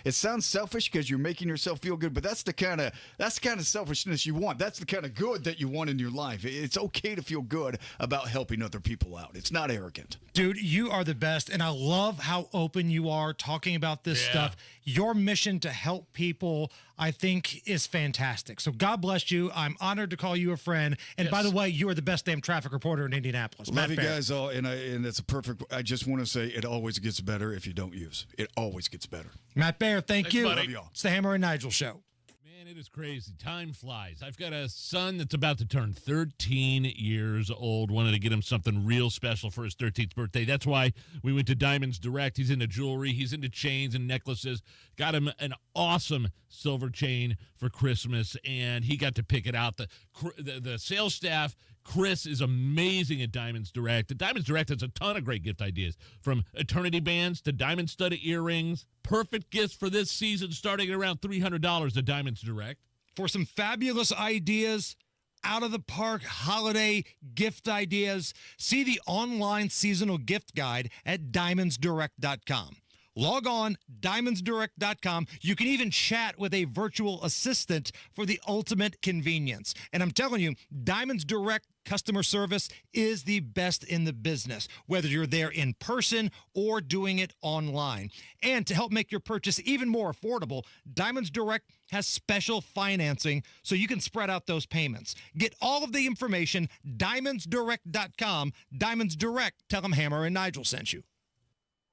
It sounds selfish because you're making yourself feel good, but that's the kind of selfishness you want. That's the kind of good that you want in your life. It's okay to feel good about helping other people out. It's not arrogant. Dude, you are the best, and I love how open you are talking about this stuff. Your mission to help people, I think, is fantastic. So God bless you. I'm honored to call you a friend. And by the way, you are the best damn traffic reporter in Indianapolis. Love you guys all, and it's a perfect. I just want to say it always gets better if you don't use. It always gets better. Matt Baer, thanks you. Love y'all. It's the Hammer and Nigel Show. Man, it is crazy. Time flies. I've got a son that's about to turn 13 years old. Wanted to get him something real special for his 13th birthday. That's why we went to Diamonds Direct. He's into jewelry. He's into chains and necklaces. Got him an awesome silver chain for Christmas, and he got to pick it out. The sales staff, Chris, is amazing at Diamonds Direct. At Diamonds Direct has a ton of great gift ideas, from eternity bands to diamond studded earrings. Perfect gifts for this season, starting at around $300 at Diamonds Direct. For some fabulous ideas, out of the park holiday gift ideas, see the online seasonal gift guide at diamondsdirect.com. Log on, diamondsdirect.com. You can even chat with a virtual assistant for the ultimate convenience. And I'm telling you, Diamonds Direct customer service is the best in the business, whether you're there in person or doing it online. And to help make your purchase even more affordable, Diamonds Direct has special financing so you can spread out those payments. Get all of the information, diamondsdirect.com. Diamonds Direct, tell them Hammer and Nigel sent you.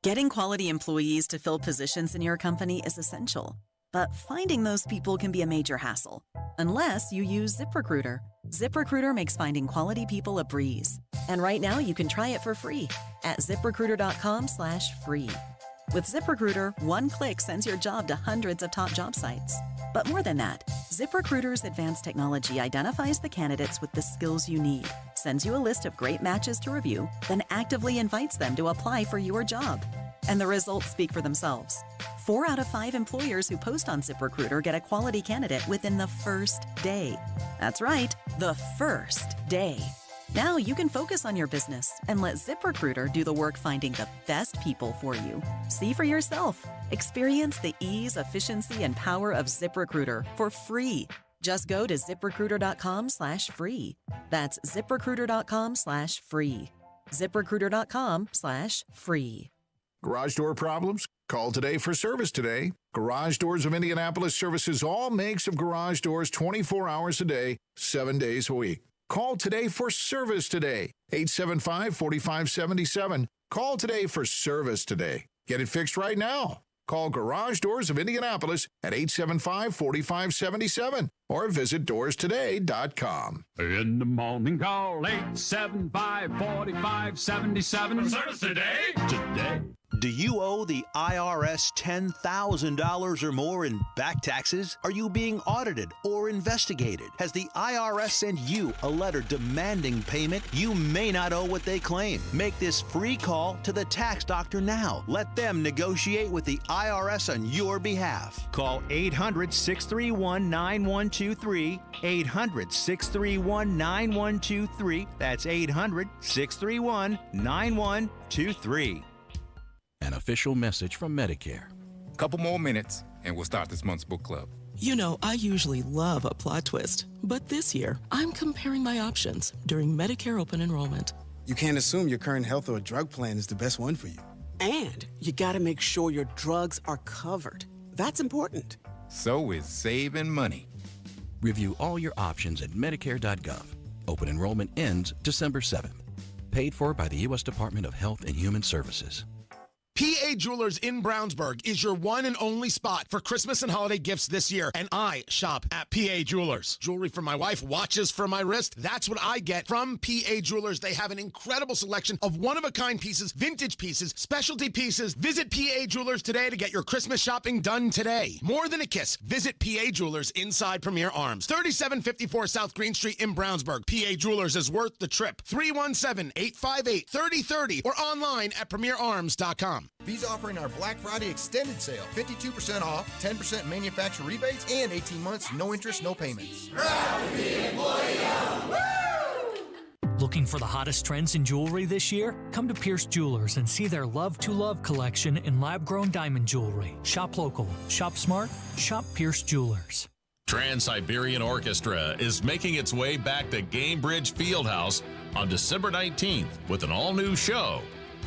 Getting quality employees to fill positions in your company is essential, but finding those people can be a major hassle, unless you use ZipRecruiter. ZipRecruiter makes finding quality people a breeze. And right now you can try it for free at ZipRecruiter.com/free. With ZipRecruiter, one click sends your job to hundreds of top job sites. But more than that, ZipRecruiter's advanced technology identifies the candidates with the skills you need, sends you a list of great matches to review, then actively invites them to apply for your job. And the results speak for themselves. 4 out of 5 employers who post on ZipRecruiter get a quality candidate within the first day. That's right, the first day. Now you can focus on your business and let ZipRecruiter do the work finding the best people for you. See for yourself. Experience the ease, efficiency, and power of ZipRecruiter for free. Just go to ZipRecruiter.com/free. That's ZipRecruiter.com/free. ZipRecruiter.com/free. Garage door problems? Call today for service today. Garage Doors of Indianapolis services all makes of garage doors 24 hours a day, 7 days a week. Call today for service today. 875-4577. Call today for service today. Get it fixed right now. Call Garage Doors of Indianapolis at 875-4577 or visit doorstoday.com. In the morning, call 875-4577. Service today? Today. Do you owe the IRS $10,000 or more in back taxes? Are you being audited or investigated? Has the IRS sent you a letter demanding payment? You may not owe what they claim. Make this free call to the tax doctor now. Let them negotiate with the IRS on your behalf. Call 800-631-9123. 800-631-9123. That's 800-631-9123. An official message from Medicare. Couple more minutes, and we'll start this month's book club. You know, I usually love a plot twist, but this year, I'm comparing my options during Medicare open enrollment. You can't assume your current health or drug plan is the best one for you. And you gotta make sure your drugs are covered. That's important. So is saving money. Review all your options at Medicare.gov. Open enrollment ends December 7th. Paid for by the U.S. Department of Health and Human Services. P.A. Jewelers in Brownsburg is your one and only spot for Christmas and holiday gifts this year, and I shop at P.A. Jewelers. Jewelry for my wife, watches for my wrist. That's what I get from P.A. Jewelers. They have an incredible selection of one-of-a-kind pieces, vintage pieces, specialty pieces. Visit P.A. Jewelers today to get your Christmas shopping done today. More than a kiss. Visit P.A. Jewelers inside Premier Arms. 3754 South Green Street in Brownsburg. P.A. Jewelers is worth the trip. 317-858-3030 or online at premierarms.com. V's offering our Black Friday extended sale. 52% off, 10% manufacturer rebates, and 18 months, no interest, no payments. Looking for the hottest trends in jewelry this year? Come to Pierce Jewelers and see their Love to Love collection in lab-grown diamond jewelry. Shop local, shop smart, shop Pierce Jewelers. Trans-Siberian Orchestra is making its way back to Gamebridge Fieldhouse on December 19th with an all-new show,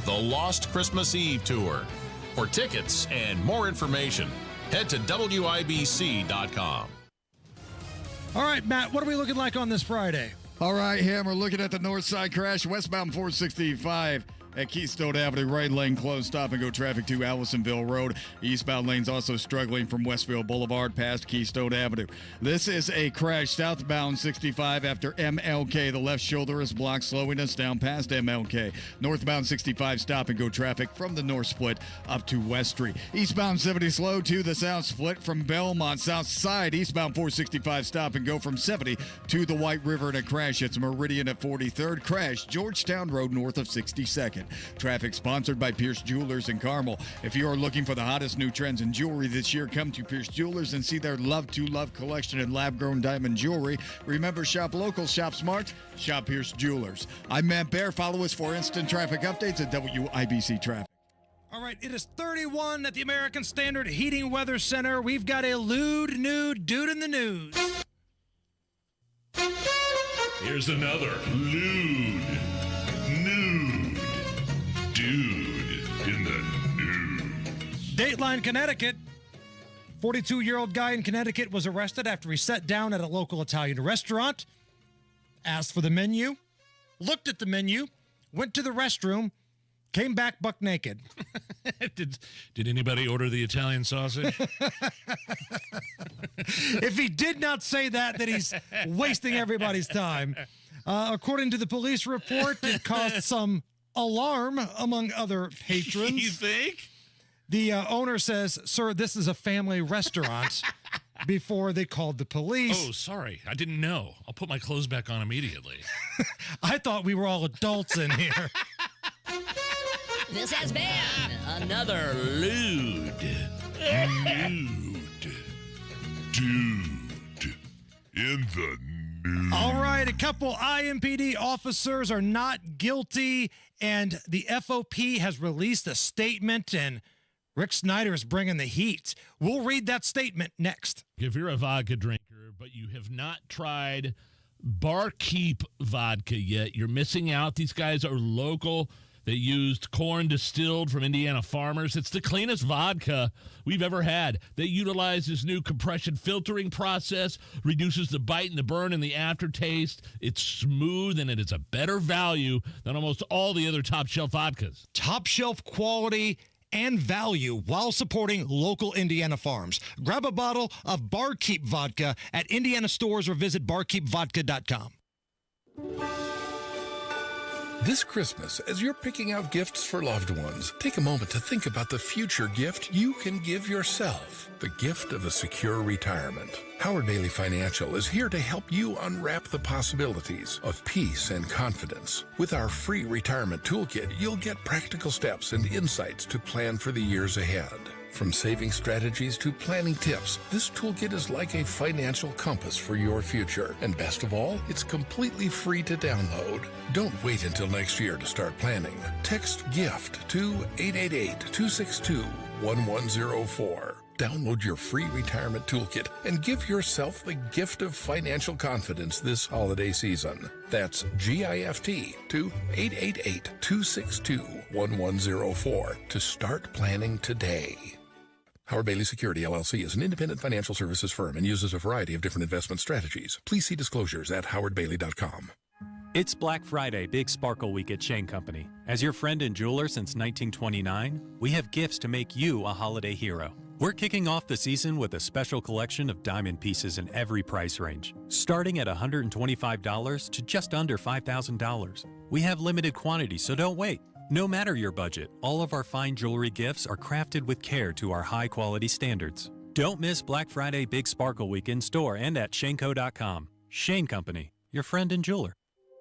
The Lost Christmas Eve Tour. For tickets and more information, head to WIBC.com. All right, Matt, what are we looking like on this Friday? All right, Ham, we're looking at the north side crash, westbound 465 at Keystone Avenue, right lane closed, stop and go traffic to Allisonville Road. Eastbound lanes also struggling from Westfield Boulevard past Keystone Avenue. This is a crash southbound 65 after MLK. The left shoulder is blocked, slowing us down past MLK. Northbound 65 stop and go traffic from the north split up to West Street. Eastbound 70 slow to the south split from Belmont. South side, eastbound 465 stop and go from 70 to the White River in a crash. It's Meridian at 43rd. Crash, Georgetown Road north of 62nd. Traffic sponsored by Pierce Jewelers in Carmel. If you are looking for the hottest new trends in jewelry this year, come to Pierce Jewelers and see their Love to Love collection in lab-grown diamond jewelry. Remember, shop local, shop smart, shop Pierce Jewelers. I'm Matt Bear. Follow us for instant traffic updates at WIBC Traffic. All right, it is 31 at the American Standard Heating Weather Center. We've got a lewd, nude dude in the news. Here's another lewd, nude dude in the news. Dateline, Connecticut. 42-year-old guy in Connecticut was arrested after he sat down at a local Italian restaurant, asked for the menu, looked at the menu, went to the restroom, came back buck naked. Did anybody order the Italian sausage? If he did not say that, then he's wasting everybody's time. According to the police report, it caused some alarm among other patrons. You think? The owner says, "Sir, this is a family restaurant," before they called the police. Oh, sorry. I didn't know. I'll put my clothes back on immediately. I thought we were all adults in here. This has been another lewd dude in the news. All right, a couple IMPD officers are not guilty, and the FOP has released a statement, and Rick Snyder is bringing the heat. We'll read that statement next. If you're a vodka drinker, but you have not tried Barkeep vodka yet, you're missing out. These guys are local. They used corn distilled from Indiana farmers. It's the cleanest vodka we've ever had. They utilize this new compression filtering process, reduces the bite and the burn and the aftertaste. It's smooth, and it is a better value than almost all the other top shelf vodkas. Top shelf quality and value while supporting local Indiana farms. Grab a bottle of Barkeep vodka at Indiana stores or visit barkeepvodka.com. This Christmas, as you're picking out gifts for loved ones, take a moment to think about the future gift you can give yourself. The gift of a secure retirement. Howard Bailey Financial is here to help you unwrap the possibilities of peace and confidence. With our free retirement toolkit, you'll get practical steps and insights to plan for the years ahead. From saving strategies to planning tips, this toolkit is like a financial compass for your future. And best of all, it's completely free to download. Don't wait until next year to start planning. Text GIFT to 888-262-1104. Download your free retirement toolkit and give yourself the gift of financial confidence this holiday season. That's GIFT to 888-262-1104 to start planning today. Howard Bailey Security, LLC is an independent financial services firm and uses a variety of different investment strategies. Please see disclosures at howardbailey.com. It's Black Friday Big Sparkle Week at Shane Company. As your friend and jeweler since 1929, we have gifts to make you a holiday hero. We're kicking off the season with a special collection of diamond pieces in every price range, starting at $125 to just under $5,000. We have limited quantity, so don't wait. No matter your budget, all of our fine jewelry gifts are crafted with care to our high-quality standards. Don't miss Black Friday Big Sparkle Week in store and at shaneco.com. Shane Company, your friend and jeweler.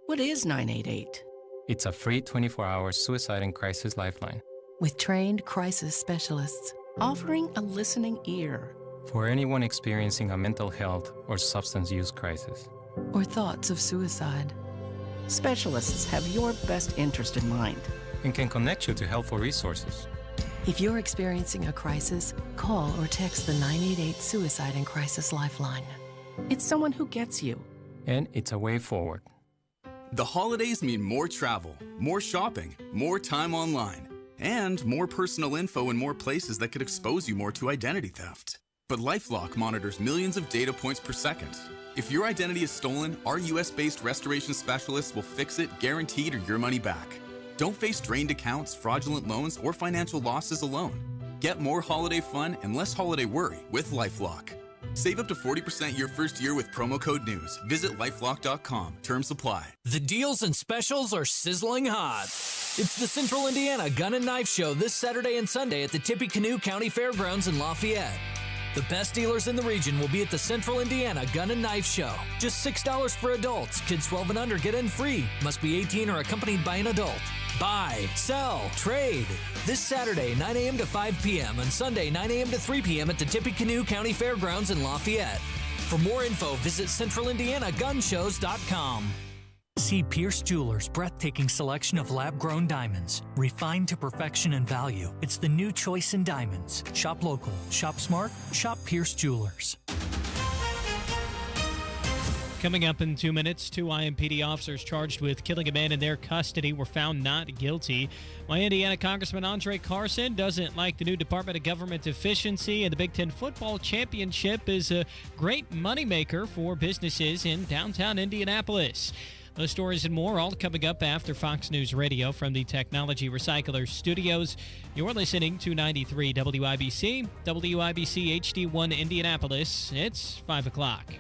What is 988? It's a free 24-hour suicide and crisis lifeline. With trained crisis specialists offering a listening ear. For anyone experiencing a mental health or substance use crisis. Or thoughts of suicide. Specialists have your best interest in mind. And can connect you to helpful resources. If you're experiencing a crisis, call or text the 988 Suicide and Crisis Lifeline. It's someone who gets you. And it's a way forward. The holidays mean more travel, more shopping, more time online, and more personal info in more places that could expose you more to identity theft. But LifeLock monitors millions of data points per second. If your identity is stolen, our US-based restoration specialists will fix it, guaranteed, or your money back. Don't face drained accounts, fraudulent loans, or financial losses alone. Get more holiday fun and less holiday worry with LifeLock. Save up to 40% your first year with promo code NEWS. Visit lifelock.com. Terms apply. The deals and specials are sizzling hot. It's the Central Indiana Gun and Knife Show this Saturday and Sunday at the Tippecanoe County Fairgrounds in Lafayette. The best dealers in the region will be at the Central Indiana Gun and Knife Show. Just $6 for adults. Kids 12 and under get in free. Must be 18 or accompanied by an adult. Buy, sell, trade. This Saturday, 9 a.m. to 5 p.m. and Sunday, 9 a.m. to 3 p.m. at the Tippecanoe County Fairgrounds in Lafayette. For more info, visit centralindianagunshows.com. See Pierce Jewelers' breathtaking selection of lab-grown diamonds, refined to perfection and value. It's the new choice in diamonds. Shop local, shop smart, shop Pierce Jewelers. Coming up in 2 minutes, 2 IMPD officers charged with killing a man in their custody were found not guilty. Why Indiana Congressman Andre Carson doesn't like the new Department of Government Efficiency, and the Big Ten Football Championship is a great moneymaker for businesses in downtown Indianapolis. Those stories and more all coming up after Fox News Radio from the Technology Recycler Studios. You're listening to 93 WIBC, WIBC HD1 Indianapolis. It's 5 o'clock.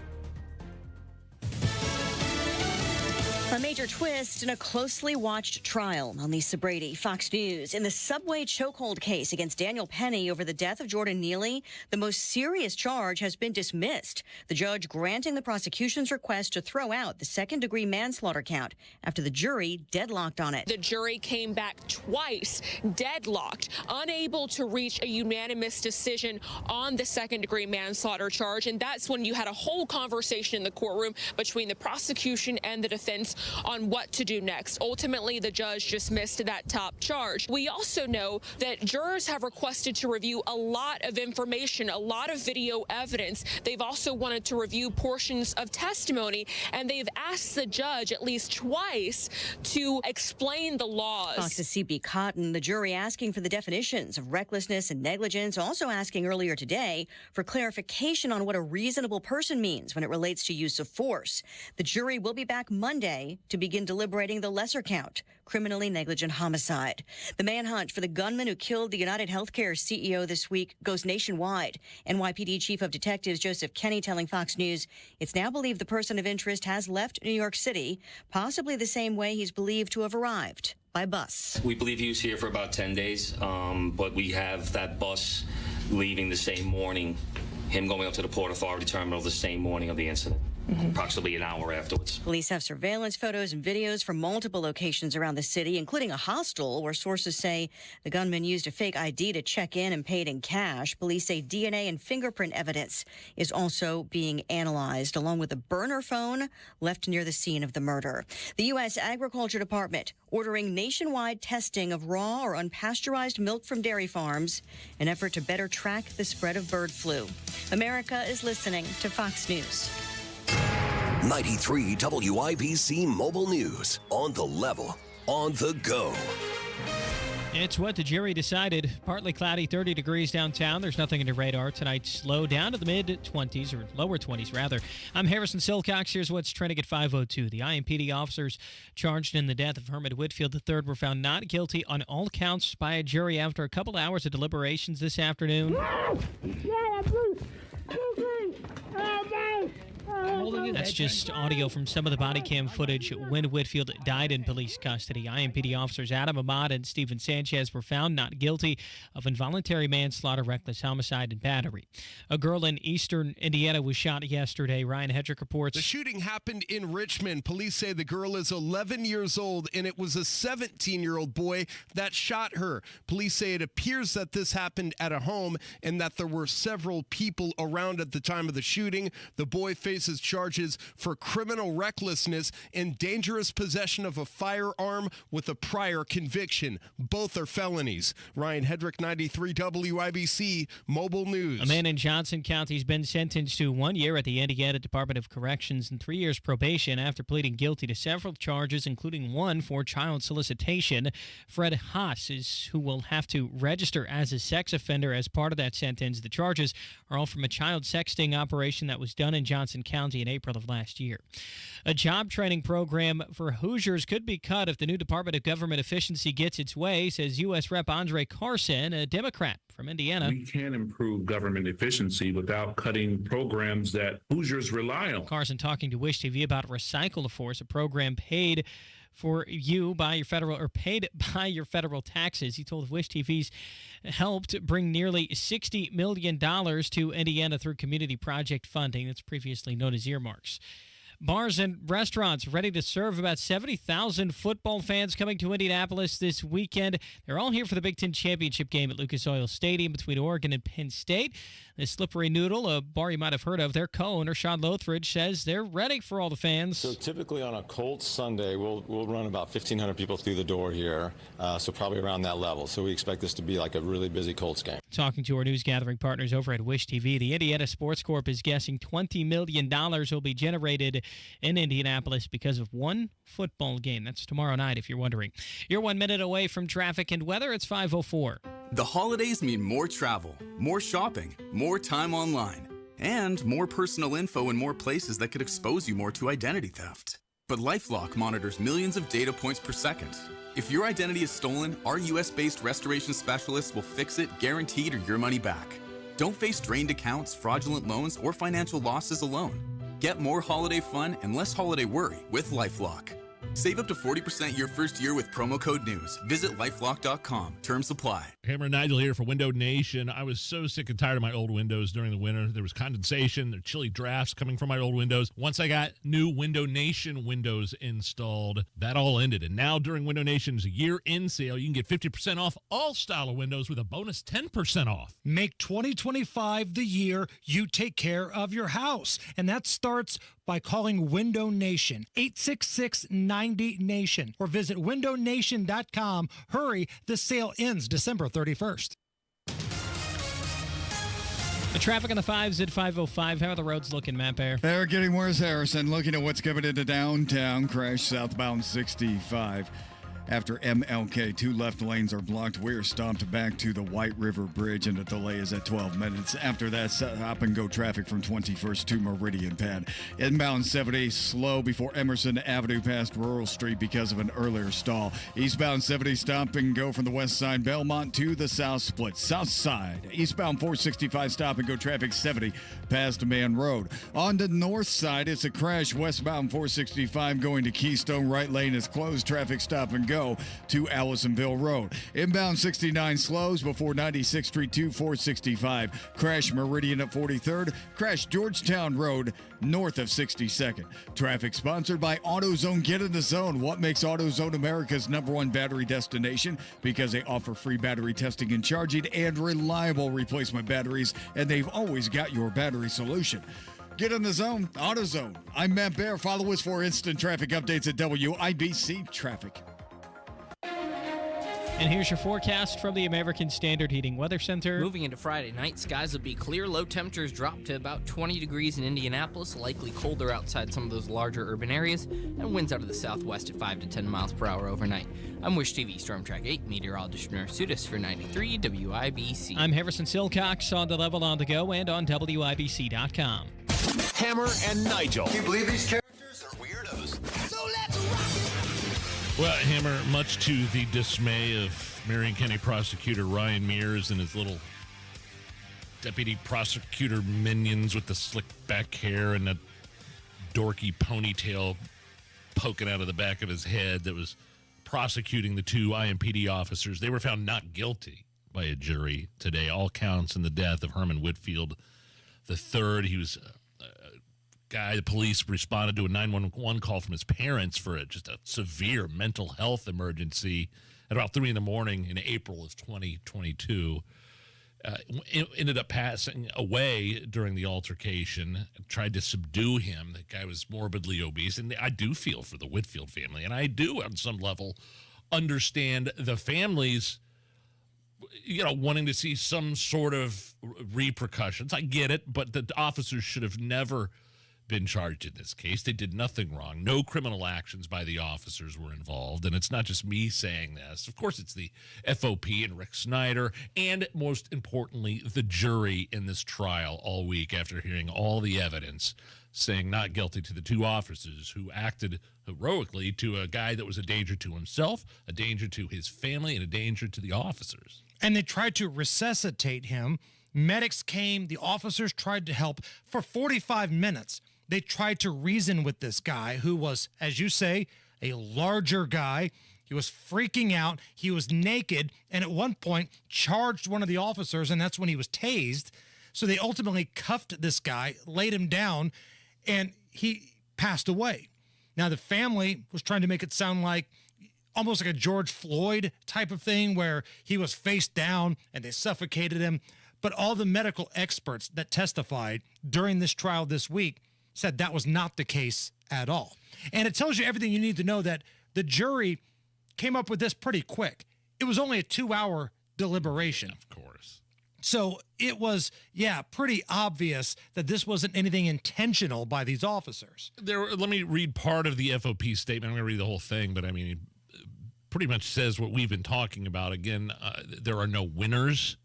A major twist in a closely watched trial. Lisa Brady, Fox News. In the subway chokehold case against Daniel Penny over the death of Jordan Neely, the most serious charge has been dismissed. The judge granting the prosecution's request to throw out the second-degree manslaughter count after the jury deadlocked on it. The jury came back twice, deadlocked, unable to reach a unanimous decision on the second-degree manslaughter charge. And that's when you had a whole conversation in the courtroom between the prosecution and the defense on what to do next. Ultimately, the judge dismissed that top charge. We also know that jurors have requested to review a lot of information, a lot of video evidence. They've also wanted to review portions of testimony, and they've asked the judge at least twice to explain the laws. Fox's CB Cotton, the jury asking for the definitions of recklessness and negligence, also asking earlier today for clarification on what a reasonable person means when it relates to use of force. The jury will be back Monday to begin deliberating the lesser count, criminally negligent homicide. The manhunt for the gunman who killed the UnitedHealthcare CEO this week goes nationwide. NYPD Chief of Detectives Joseph Kenney telling Fox News it's now believed the person of interest has left New York City, possibly the same way he's believed to have arrived, by bus. We believe he was here for about 10 days, but we have that bus leaving the same morning, him going up to the Port Authority terminal the same morning of the incident. Approximately an hour afterwards. Police have surveillance photos and videos from multiple locations around the city, including a hostel where sources say the gunman used a fake ID to check in and paid in cash. Police say DNA and fingerprint evidence is also being analyzed, along with a burner phone left near the scene of the murder. The U.S. Agriculture Department ordering nationwide testing of raw or unpasteurized milk from dairy farms, an effort to better track the spread of bird flu. America is listening to Fox News. 93 WIBC Mobile News. On the level, on the go. It's what the jury decided. Partly cloudy, 30 degrees downtown. There's nothing in the radar. Tonight's low down to the mid-20s, or lower 20s, rather. I'm Harrison Silcox. Here's what's trending at 5:02. The IMPD officers charged in the death of Herman Whitfield III were found not guilty on all counts by a jury after a couple hours of deliberations this afternoon. That's just audio from some of the body cam footage when Whitfield died in police custody. IMPD officers Adam Ahmad and Stephen Sanchez were found not guilty of involuntary manslaughter, reckless homicide, and battery. A girl in eastern Indiana was shot yesterday. Ryan Hedrick reports. The shooting happened in Richmond. Police say the girl is 11 years old, and it was a 17-year-old boy that shot her. Police say it appears that this happened at a home and that there were several people around at the time of the shooting. The boy faces charges for criminal recklessness and dangerous possession of a firearm with a prior conviction. Both are felonies. Ryan Hedrick, 93 WIBC Mobile News. A man in Johnson County has been sentenced to 1 year at the Indiana Department of Corrections and 3 years probation after pleading guilty to several charges, including one for child solicitation. Fred Haas is who will have to register as a sex offender as part of that sentence. The charges are all from a child sexting operation that was done in Johnson County in April of last year. A job training program for Hoosiers could be cut if the new Department of Government Efficiency gets its way, says U.S. Rep. Andre Carson, a Democrat from Indiana. We can improve government efficiency without cutting programs that Hoosiers rely on. Carson talking to Wish TV about Recycle a Force, a program paid for you by your federal or paid by your federal taxes. He told Wish TV's helped bring nearly $60 million to Indiana through community project funding that's previously known as earmarks. Bars and restaurants ready to serve about 70,000 football fans coming to Indianapolis this weekend. They're all here for the Big Ten Championship game at Lucas Oil Stadium between Oregon and Penn State. The Slippery Noodle, a bar you might have heard of, their co-owner, Sean Lothridge, says they're ready for all the fans. So typically on a Colts Sunday, we'll run about 1,500 people through the door here, so probably around that level. So we expect this to be like a really busy Colts game. Talking to our news gathering partners over at Wish TV, the Indiana Sports Corp is guessing $20 million will be generated in Indianapolis because of one football game. That's tomorrow night, if you're wondering. You're 1 minute away from traffic and weather. It's 5:04. The holidays mean more travel, more shopping, more time online, and more personal info in more places that could expose you more to identity theft. But LifeLock monitors millions of data points per second. If your identity is stolen, our US-based restoration specialists will fix it, guaranteed, or your money back. Don't face drained accounts, fraudulent loans, or financial losses alone. Get more holiday fun and less holiday worry with LifeLock. Save up to 40% your first year with promo code NEWS. Visit lifelock.com. Terms apply. Hammer and Nigel here for Window Nation. I was so sick and tired of my old windows during the winter. There was condensation, there were chilly drafts coming from my old windows. Once I got new Window Nation windows installed, that all ended. And now during Window Nation's year-end sale, you can get 50% off all style of windows with a bonus 10% off. Make 2025 the year you take care of your house. And that starts by calling Window Nation, 866-90-NATION, or visit windownation.com. Hurry, the sale ends December 31st. The traffic on the 5s at 5:05. How are the roads looking, Matt Bear? They're getting worse, Harrison. Looking at what's coming into downtown. Crash southbound 65. After MLK, 2 left lanes are blocked. We're stopped back to the White River Bridge, and the delay is at 12 minutes. After that, stop-and-go traffic from 21st to Meridian Pad. Inbound 70, slow before Emerson Avenue past Rural Street because of an earlier stall. Eastbound 70, stop-and-go from the west side, Belmont to the south split. South side, eastbound 465, stop-and-go traffic 70 past Man Road. On the north side, it's a crash westbound 465 going to Keystone. Right lane is closed. Traffic stop-and-go to Allisonville Road. Inbound 69 slows before 96th Street to 465. Crash Meridian at 43rd. Crash Georgetown Road north of 62nd. Traffic sponsored by AutoZone. Get in the zone. What makes AutoZone America's #1 battery destination? Because they offer free battery testing and charging and reliable replacement batteries, and they've always got your battery solution. Get in the zone. AutoZone. I'm Matt Bear. Follow us for instant traffic updates at WIBC Traffic. And here's your forecast from the American Standard Heating Weather Center. Moving into Friday night, skies will be clear. Low temperatures drop to about 20 degrees in Indianapolis, likely colder outside some of those larger urban areas, and winds out of the southwest at 5 to 10 miles per hour overnight. I'm Wish TV Storm Track 8 meteorologist Sudis for 93 WIBC. I'm Harrison Silcox on the Level on the Go and on WIBC.com. Hammer and Nigel. Can you believe these characters are weirdos? So let's rock it! Well, Hammer, much to the dismay of Marion County Prosecutor Ryan Mears and his little deputy prosecutor minions with the slick back hair and a dorky ponytail poking out of the back of his head that was prosecuting the two IMPD officers, they were found not guilty by a jury today. All counts in the death of Herman Whitfield III. He was guy, the police responded to a 911 call from his parents for just a severe mental health emergency at about 3 in the morning in April of 2022. Ended up passing away during the altercation, tried to subdue him. The guy was morbidly obese, and I do feel for the Whitfield family, and I do on some level understand the families, wanting to see some sort of repercussions. I get it, but the officers should have never been charged in this case. They did nothing wrong. No criminal actions by the officers were involved, and it's not just me saying this. Of course, it's the FOP and Rick Snyder, and most importantly, the jury in this trial all week after hearing all the evidence saying not guilty to the two officers who acted heroically to a guy that was a danger to himself, a danger to his family, and a danger to the officers. And they tried to resuscitate him. Medics came. The officers tried to help. For 45 minutes, they tried to reason with this guy who was, as you say, a larger guy. He was freaking out. He was naked, and at one point charged one of the officers, and that's when he was tased. So they ultimately cuffed this guy, laid him down, and he passed away. Now, the family was trying to make it sound like almost like a George Floyd type of thing where he was face down and they suffocated him. But all the medical experts that testified during this trial this week said that was not the case at all. And it tells you everything you need to know that the jury came up with this pretty quick. It was only a 2-hour deliberation. Of course. So it was, pretty obvious that this wasn't anything intentional by these officers. Let me read part of the FOP statement. I'm going to read the whole thing, but I mean, it pretty much says what we've been talking about. Again, there are no winners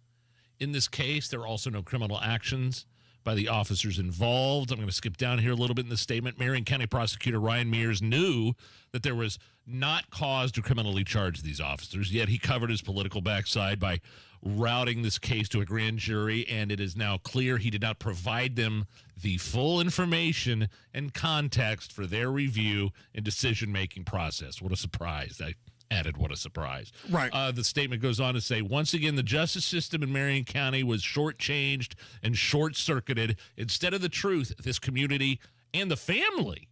in this case. There are also no criminal actions by the officers involved. I'm going to skip down here a little bit in the statement. Marion County Prosecutor Ryan Mears knew that there was not cause to criminally charge these officers, yet he covered his political backside by routing this case to a grand jury, and it is now clear he did not provide them the full information and context for their review and decision-making process. What a surprise. I added, what a surprise. Right. The statement goes on to say, once again, the justice system in Marion County was shortchanged and short-circuited. Instead of the truth, this community and the family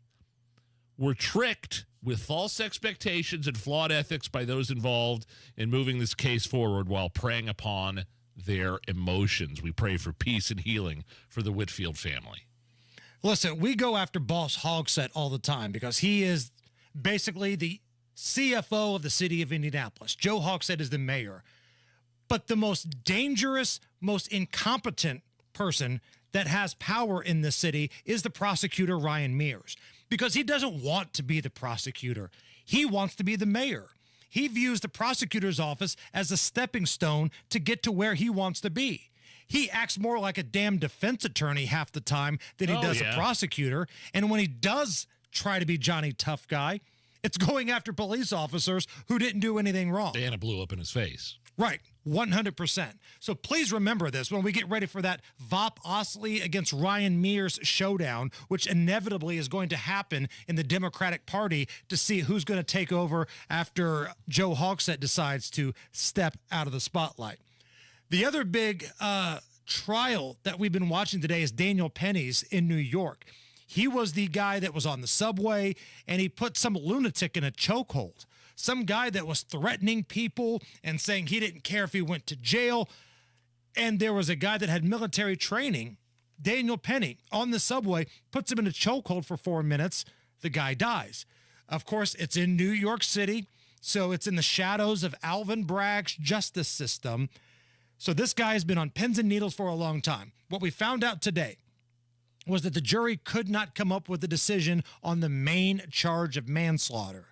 were tricked with false expectations and flawed ethics by those involved in moving this case forward while preying upon their emotions. We pray for peace and healing for the Whitfield family. Listen, we go after Boss Hogsett all the time because he is basically the CFO of the city of Indianapolis. Joe Hogsett is the mayor. But the most dangerous, most incompetent person that has power in this city is the prosecutor, Ryan Mears, because he doesn't want to be the prosecutor. He wants to be the mayor. He views the prosecutor's office as a stepping stone to get to where he wants to be. He acts more like a damn defense attorney half the time than he does a prosecutor. And when he does try to be Johnny Tough Guy, it's going after police officers who didn't do anything wrong. And it blew up in his face. Right, 100%. So please remember this when we get ready for that Vop Osley against Ryan Mears showdown, which inevitably is going to happen in the Democratic Party to see who's going to take over after Joe Hogsett decides to step out of the spotlight. The other big trial that we've been watching today is Daniel Penny's in New York. He was the guy that was on the subway, and he put some lunatic in a chokehold. Some guy that was threatening people and saying he didn't care if he went to jail. And there was a guy that had military training, Daniel Penny, on the subway, puts him in a chokehold for 4 minutes. The guy dies. Of course, it's in New York City. So it's in the shadows of Alvin Bragg's justice system. So this guy has been on pins and needles for a long time. What we found out today was that the jury could not come up with a decision on the main charge of manslaughter.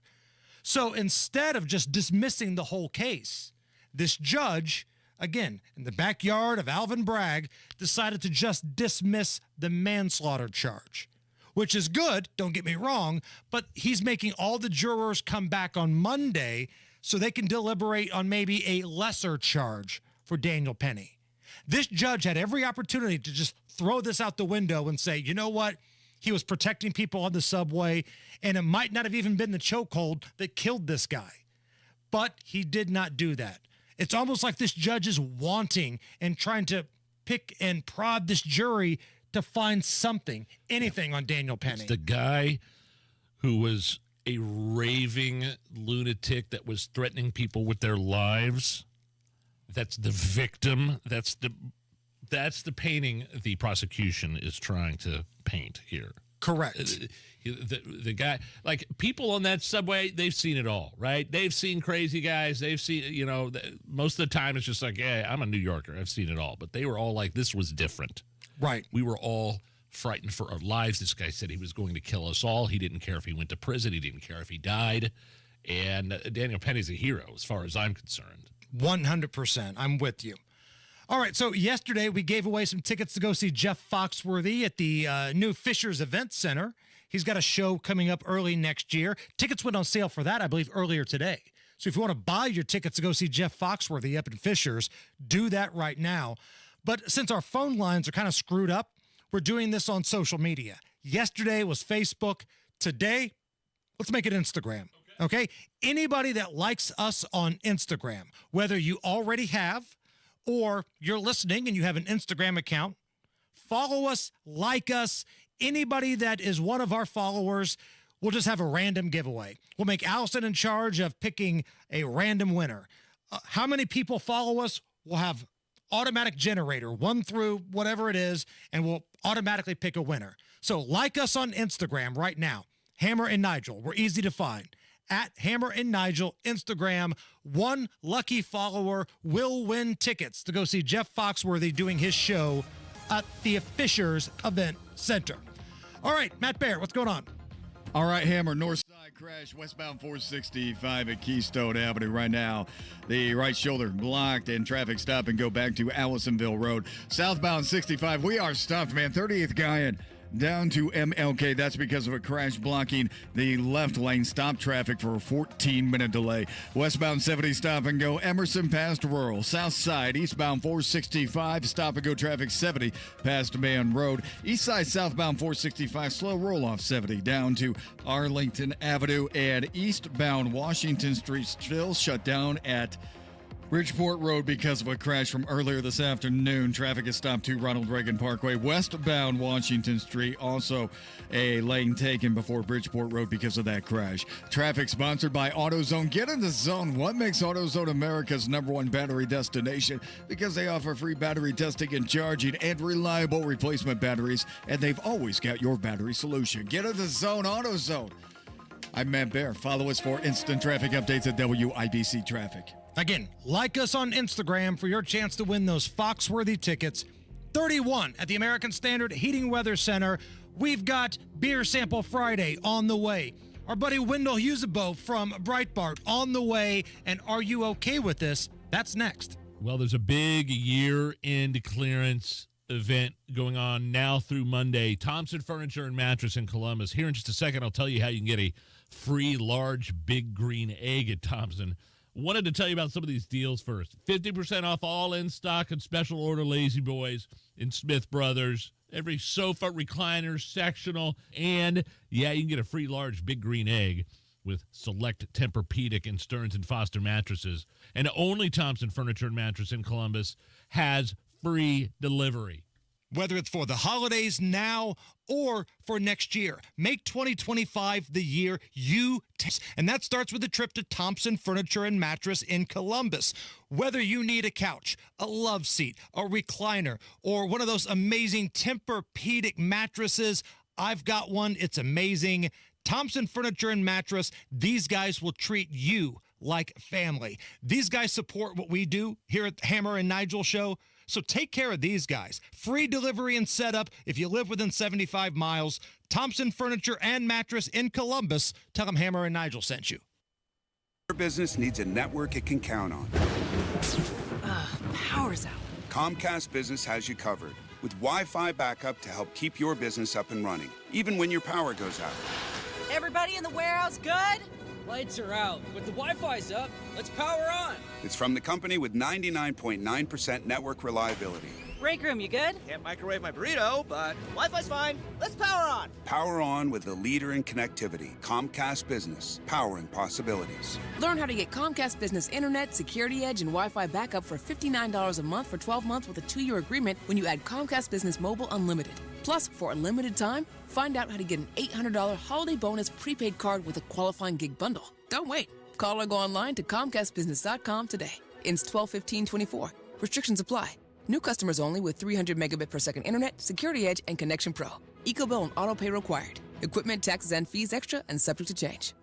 So instead of just dismissing the whole case, this judge, again, in the backyard of Alvin Bragg, decided to just dismiss the manslaughter charge, which is good, don't get me wrong, but he's making all the jurors come back on Monday so they can deliberate on maybe a lesser charge for Daniel Penny. This judge had every opportunity to just throw this out the window and say, you know what? He was protecting people on the subway, and it might not have even been the chokehold that killed this guy. But he did not do that. It's almost like this judge is wanting and trying to pick and prod this jury to find something, anything on Daniel Penny. It's the guy who was a raving lunatic that was threatening people with their lives. That's the victim. That's the painting the prosecution is trying to paint here. Correct. The guy, like people on that subway, they've seen it all, right? They've seen crazy guys. They've seen, most of the time it's just like, yeah, I'm a New Yorker. I've seen it all. But they were all like, this was different. Right. We were all frightened for our lives. This guy said he was going to kill us all. He didn't care if he went to prison. He didn't care if he died. And Daniel Penny's a hero as far as I'm concerned. 100%. I'm with you. All right, so yesterday we gave away some tickets to go see Jeff Foxworthy at the new Fishers Event Center. He's got a show coming up early next year. Tickets went on sale for that, I believe, earlier today. So if you want to buy your tickets to go see Jeff Foxworthy up in Fishers, do that right now. But since our phone lines are kind of screwed up, we're doing this on social media. Yesterday was Facebook. Today, let's make it Instagram. Okay? Anybody that likes us on Instagram, whether you already have or you're listening and you have an Instagram account, follow us, like us. Anybody that is one of our followers, we'll just have a random giveaway. We'll make Allison in charge of picking a random winner. How many people follow us? We'll have automatic generator, 1 through whatever it is, and we'll automatically pick a winner. So like us on Instagram right now, Hammer and Nigel. We're easy to find. At Hammer and Nigel, Instagram. One lucky follower will win tickets to go see Jeff Foxworthy doing his show at the Fishers Event Center. All right, Matt Bear, what's going on? All right, Hammer, north side crash, westbound 465 at Keystone Avenue right now. The right shoulder blocked and traffic stop and go back to Allisonville Road. Southbound 65, we are stopped, man. 38th Guyan down to MLK. That's because of a crash blocking the left lane. Stop traffic for a 14-minute delay. Westbound 70 stop and go Emerson past Rural. South side eastbound 465 stop and go traffic 70 past Man Road. East side southbound 465 slow roll off 70 down to Arlington Avenue, and eastbound Washington Street still shut down at Bridgeport Road because of a crash from earlier this afternoon. Traffic is stopped to Ronald Reagan Parkway. Westbound Washington Street, also a lane taken before Bridgeport Road because of that crash. Traffic sponsored by AutoZone. Get in the zone. What makes AutoZone America's #1 battery destination? Because they offer free battery testing and charging and reliable replacement batteries, and they've always got your battery solution. Get in the zone, AutoZone. I'm Matt Bear. Follow us for instant traffic updates at WIBC Traffic. Again, like us on Instagram for your chance to win those Foxworthy tickets. 31 at the American Standard Heating Weather Center. We've got Beer Sample Friday on the way. Our buddy Wendell Husebo from Breitbart on the way. And are you okay with this? That's next. Well, there's a big year-end clearance event going on now through Monday. Thompson Furniture and Mattress in Columbus. Here in just a second, I'll tell you how you can get a free large big green egg at Thompson. Wanted to tell you about some of these deals first. 50% off all in-stock and special order Lazy Boys in Smith Brothers. Every sofa, recliner, sectional, and, yeah, you can get a free large big green egg with select Tempur-Pedic and Stearns & Foster mattresses. And only Thompson Furniture and Mattress in Columbus has free delivery. Whether it's for the holidays now or for next year, make 2025 the year you taste. And that starts with a trip to Thompson Furniture and Mattress in Columbus. Whether you need a couch, a love seat, a recliner, or one of those amazing Tempur-Pedic mattresses, I've got one. It's amazing. Thompson Furniture and Mattress, these guys will treat you like family. These guys support what we do here at the Hammer and Nigel Show, so take care of these guys. Free delivery and setup if you live within 75 miles. Thompson Furniture and Mattress in Columbus. Tell them Hammer and Nigel sent you. Your business needs a network it can count on. Power's out. Comcast Business has you covered with Wi-Fi backup to help keep your business up and running, even when your power goes out. Everybody in the warehouse good? Lights are out, but the Wi-Fi's up. Let's power on. It's from the company with 99.9% network reliability. Break room, you good? Can't microwave my burrito, but Wi-Fi's fine. Let's power on. Power on with the leader in connectivity, Comcast Business, powering possibilities. Learn how to get Comcast Business Internet, Security Edge, and Wi-Fi backup for $59 a month for 12 months with a 2-year agreement when you add Comcast Business Mobile Unlimited. Plus, for a limited time, find out how to get an $800 holiday bonus prepaid card with a qualifying gig bundle. Don't wait. Call or go online to ComcastBusiness.com today. Ends 12/15/24. Restrictions apply. New customers only with 300 megabit per second internet, Security Edge, and Connection Pro. EcoBill and auto pay required. Equipment, taxes, and fees extra and subject to change.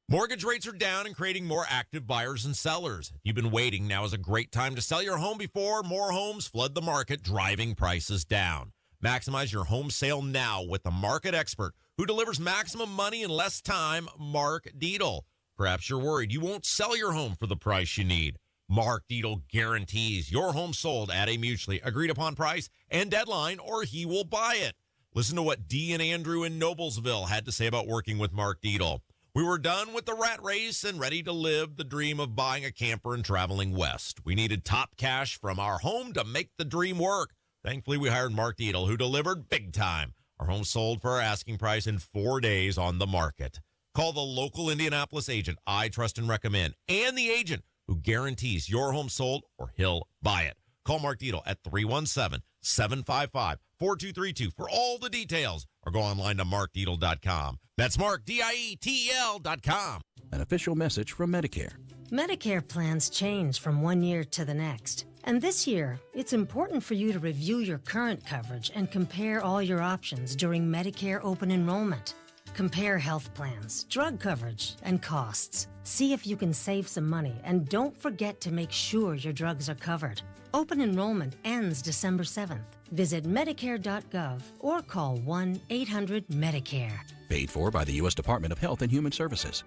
Mortgage rates are down and creating more active buyers and sellers. If you've been waiting, now is a great time to sell your home before more homes flood the market, driving prices down. Maximize your home sale now with the market expert who delivers maximum money in less time, Mark Dietl. Perhaps you're worried you won't sell your home for the price you need. Mark Dietl guarantees your home sold at a mutually agreed upon price and deadline, or he will buy it. Listen to what Dee and Andrew in Noblesville had to say about working with Mark Dietl. We were done with the rat race and ready to live the dream of buying a camper and traveling west. We needed top cash from our home to make the dream work. Thankfully, we hired Mark Dietl, who delivered big time. Our home sold for our asking price in 4 days on the market. Call the local Indianapolis agent I trust and recommend, and the agent who guarantees your home sold or he'll buy it. Call Mark Dietl at 317-755-4232 for all the details, or go online to markdietl.com. That's Mark, Dietel.com. An official message from Medicare. Medicare plans change from one year to the next. And this year, it's important for you to review your current coverage and compare all your options during Medicare open enrollment. Compare health plans, drug coverage, and costs. See if you can save some money, and don't forget to make sure your drugs are covered. Open enrollment ends December 7th. Visit Medicare.gov or call 1-800-MEDICARE. Paid for by the U.S. Department of Health and Human Services.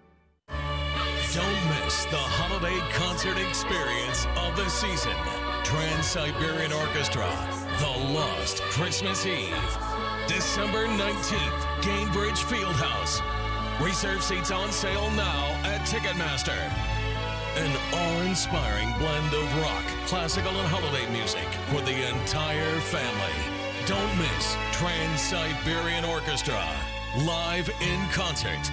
Don't miss the holiday concert experience of the season. Trans-Siberian Orchestra, The Lost Christmas Eve. December 19th, Gainbridge Fieldhouse. Reserve seats on sale now at Ticketmaster. An awe-inspiring blend of rock, classical, and holiday music for the entire family. Don't miss Trans-Siberian Orchestra, live in concert.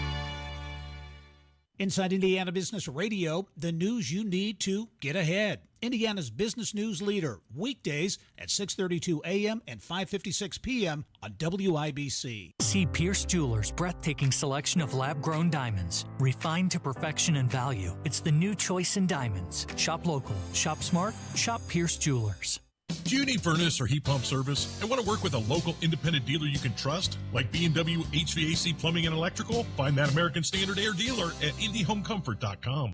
Inside Indiana Business Radio, the news you need to get ahead. Indiana's business news leader, weekdays at 6:32 a.m. and 5:56 p.m. on WIBC. See Pierce Jewelers' breathtaking selection of lab-grown diamonds, refined to perfection and value. It's the new choice in diamonds. Shop local, shop smart, shop Pierce Jewelers. Do you need furnace or heat pump service and want to work with a local independent dealer you can trust, like B&W HVAC Plumbing and Electrical? Find that American Standard Air dealer at IndyHomeComfort.com.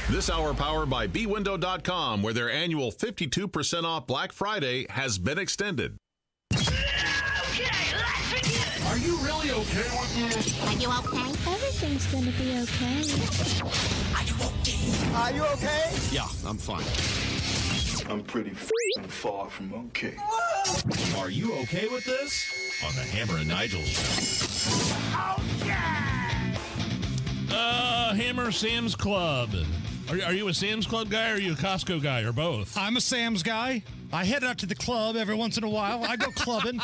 This hour powered by BWindow.com, where their annual 52% off Black Friday has been extended. Are you really okay with this? Are you okay? Everything's gonna be okay. Are you okay? Are you okay? Yeah, I'm fine. I'm pretty far from okay. Are you okay with this? On the Hammer and Nigel Show. Hammer Sam's Club. Are you a Sam's Club guy or are you a Costco guy or both? I'm a Sam's guy. I head out to the club every once in a while. I go clubbing.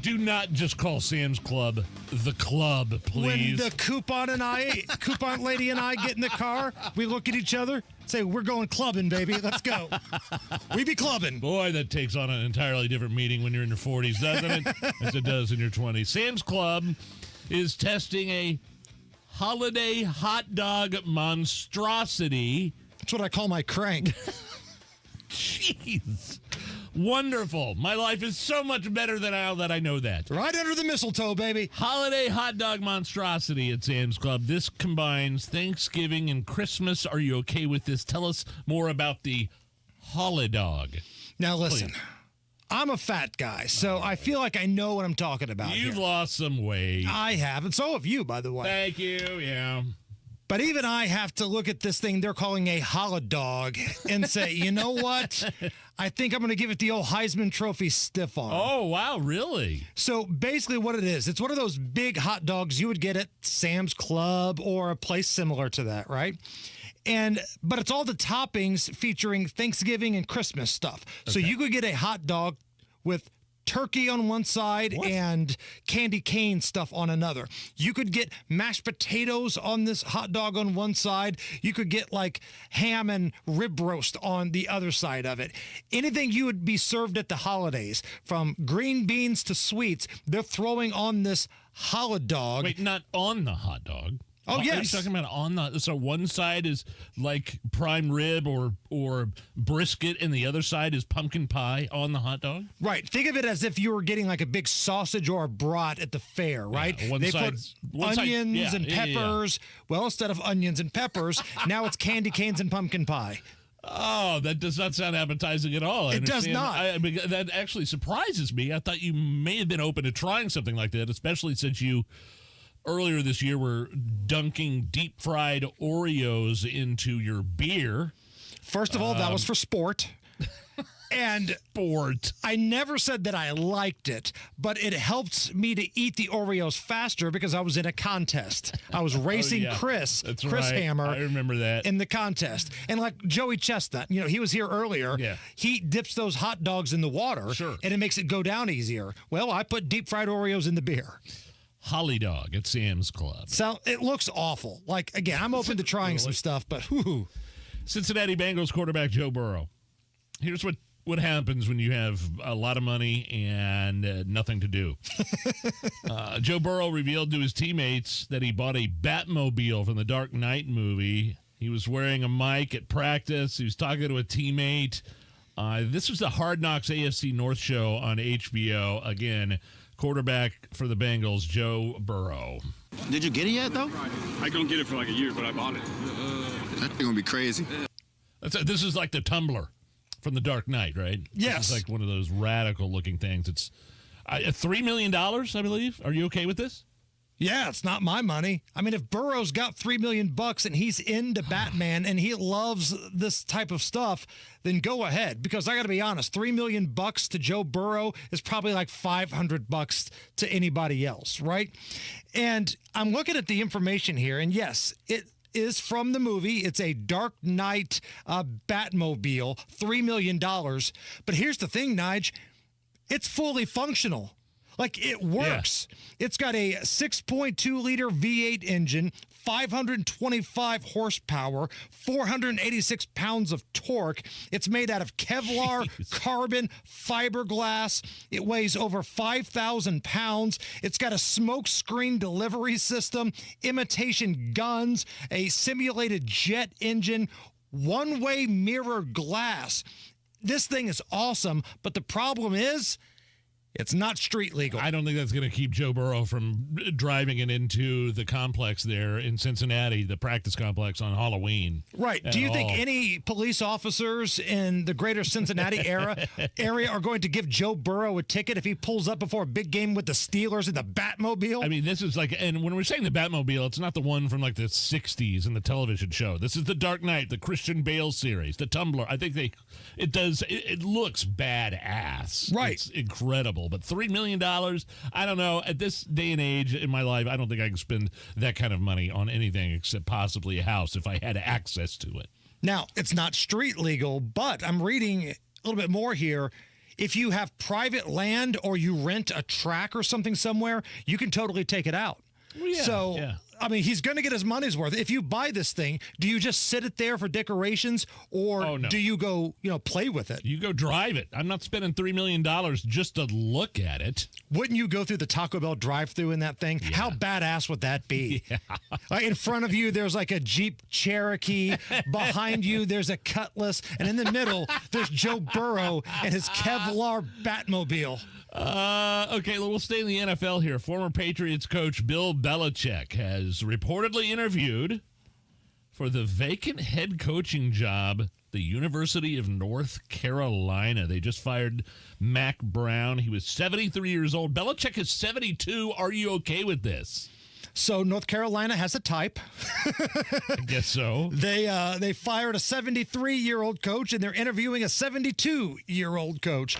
Do not just call Sam's Club the club, please. When the coupon lady and I get in the car, we look at each other, say, we're going clubbing, baby. Let's go. We be clubbing. Boy, that takes on an entirely different meaning when you're in your 40s, doesn't it? As it does in your 20s. Sam's Club is testing a holiday hot dog monstrosity. That's what I call my crank. Jeez. Wonderful. My life is so much better now that I know that. Right under the mistletoe, baby. Holiday hot dog monstrosity at Sam's Club. This combines Thanksgiving and Christmas. Are you okay with this? Tell us more about the Holiday Dog. Now, listen. Please. I'm a fat guy, so I feel like I know what I'm talking about. You've lost some weight. I have, and so have you, by the way. Thank you, yeah. But even I have to look at this thing they're calling a holiday dog and say, you know what? I think I'm going to give it the old Heisman Trophy stiff arm. Oh, wow, really? So basically what it is, it's one of those big hot dogs you would get at Sam's Club or a place similar to that, right? But it's all the toppings featuring Thanksgiving and Christmas stuff. Okay. So you could get a hot dog with turkey on one side and candy cane stuff on another. You could get mashed potatoes on this hot dog on one side. You could get like ham and rib roast on the other side of it. Anything you would be served at the holidays, from green beans to sweets, they're throwing on this holiday dog. Wait, not on the hot dog. Oh, yes. Are you talking about on the... So one side is like prime rib or brisket, and the other side is pumpkin pie on the hot dog? Right. Think of it as if you were getting like a big sausage or a brat at the fair, right? Yeah, they put onions and peppers. Yeah. Well, instead of onions and peppers, now it's candy canes and pumpkin pie. Oh, that does not sound appetizing at all. It does not. That actually surprises me. I thought you may have been open to trying something like that, especially since you... earlier this year, we're dunking deep-fried Oreos into your beer. First of all, that was for sport. And I never said that I liked it, but it helped me to eat the Oreos faster because I was in a contest. I was racing Chris Hammer. I remember that. In the contest. And like Joey Chestnut, he was here earlier. Yeah. He dips those hot dogs in the water, and it makes it go down easier. Well, I put deep-fried Oreos in the beer. Holly Dog at Sam's Club. So it looks awful. Like, again, I'm open to trying some stuff, but whoo. Cincinnati Bengals quarterback Joe Burrow. Here's what happens when you have a lot of money and nothing to do. Joe Burrow revealed to his teammates that he bought a Batmobile from the Dark Knight movie. He was wearing a mic at practice. He was talking to a teammate. This was the Hard Knocks AFC North show on HBO. Again, quarterback for the Bengals, Joe Burrow. Did you get it yet, though? I don't get it for like a year, but I bought it. That's going to be crazy. This is like the tumbler from the Dark Knight, right? Yes. It's like one of those radical-looking things. It's $3 million, I believe. Are you okay with this? Yeah, it's not my money. I mean, if Burrow's got $3 million and he's into Batman and he loves this type of stuff, then go ahead. Because I got to be honest, $3 million to Joe Burrow is probably like $500 to anybody else, right? And I'm looking at the information here, and yes, it is from the movie. It's a Dark Knight Batmobile, $3 million. But here's the thing, Nige, it's fully functional. Like, it works. Yeah. It's got a 6.2-liter V8 engine, 525 horsepower, 486 pounds of torque. It's made out of Kevlar, carbon, fiberglass. It weighs over 5,000 pounds. It's got a smoke screen delivery system, imitation guns, a simulated jet engine, one-way mirrored glass. This thing is awesome, but the problem is, it's not street legal. I don't think that's going to keep Joe Burrow from driving it into the complex there in Cincinnati, the practice complex on Halloween. Right. Do you think any police officers in the greater Cincinnati area are going to give Joe Burrow a ticket if he pulls up before a big game with the Steelers in the Batmobile? I mean, this is like, and when we're saying the Batmobile, it's not the one from like the 60s in the television show. This is the Dark Knight, the Christian Bale series, the Tumbler. I think it looks badass. Right. It's incredible. But $3 million, I don't know. At this day and age in my life, I don't think I can spend that kind of money on anything except possibly a house if I had access to it. Now, it's not street legal, but I'm reading a little bit more here. If you have private land or you rent a track or something somewhere, you can totally take it out. Well, yeah, so, yeah. I mean, he's going to get his money's worth. If you buy this thing, do you just sit it there for decorations, or do you go, play with it? You go drive it. I'm not spending $3 million just to look at it. Wouldn't you go through the Taco Bell drive-thru in that thing? Yeah. How badass would that be? Yeah. In front of you, there's like a Jeep Cherokee. Behind you, there's a Cutlass. And in the middle, there's Joe Burrow and his Kevlar Batmobile. Okay, we'll stay in the NFL here. Former Patriots coach Bill Belichick has reportedly interviewed for the vacant head coaching job at the University of North Carolina. They just fired Mac Brown. He was 73 years old. Belichick is 72. Are you okay with this? So North Carolina has a type. I guess so. They fired a 73-year-old coach, and they're interviewing a 72-year-old coach.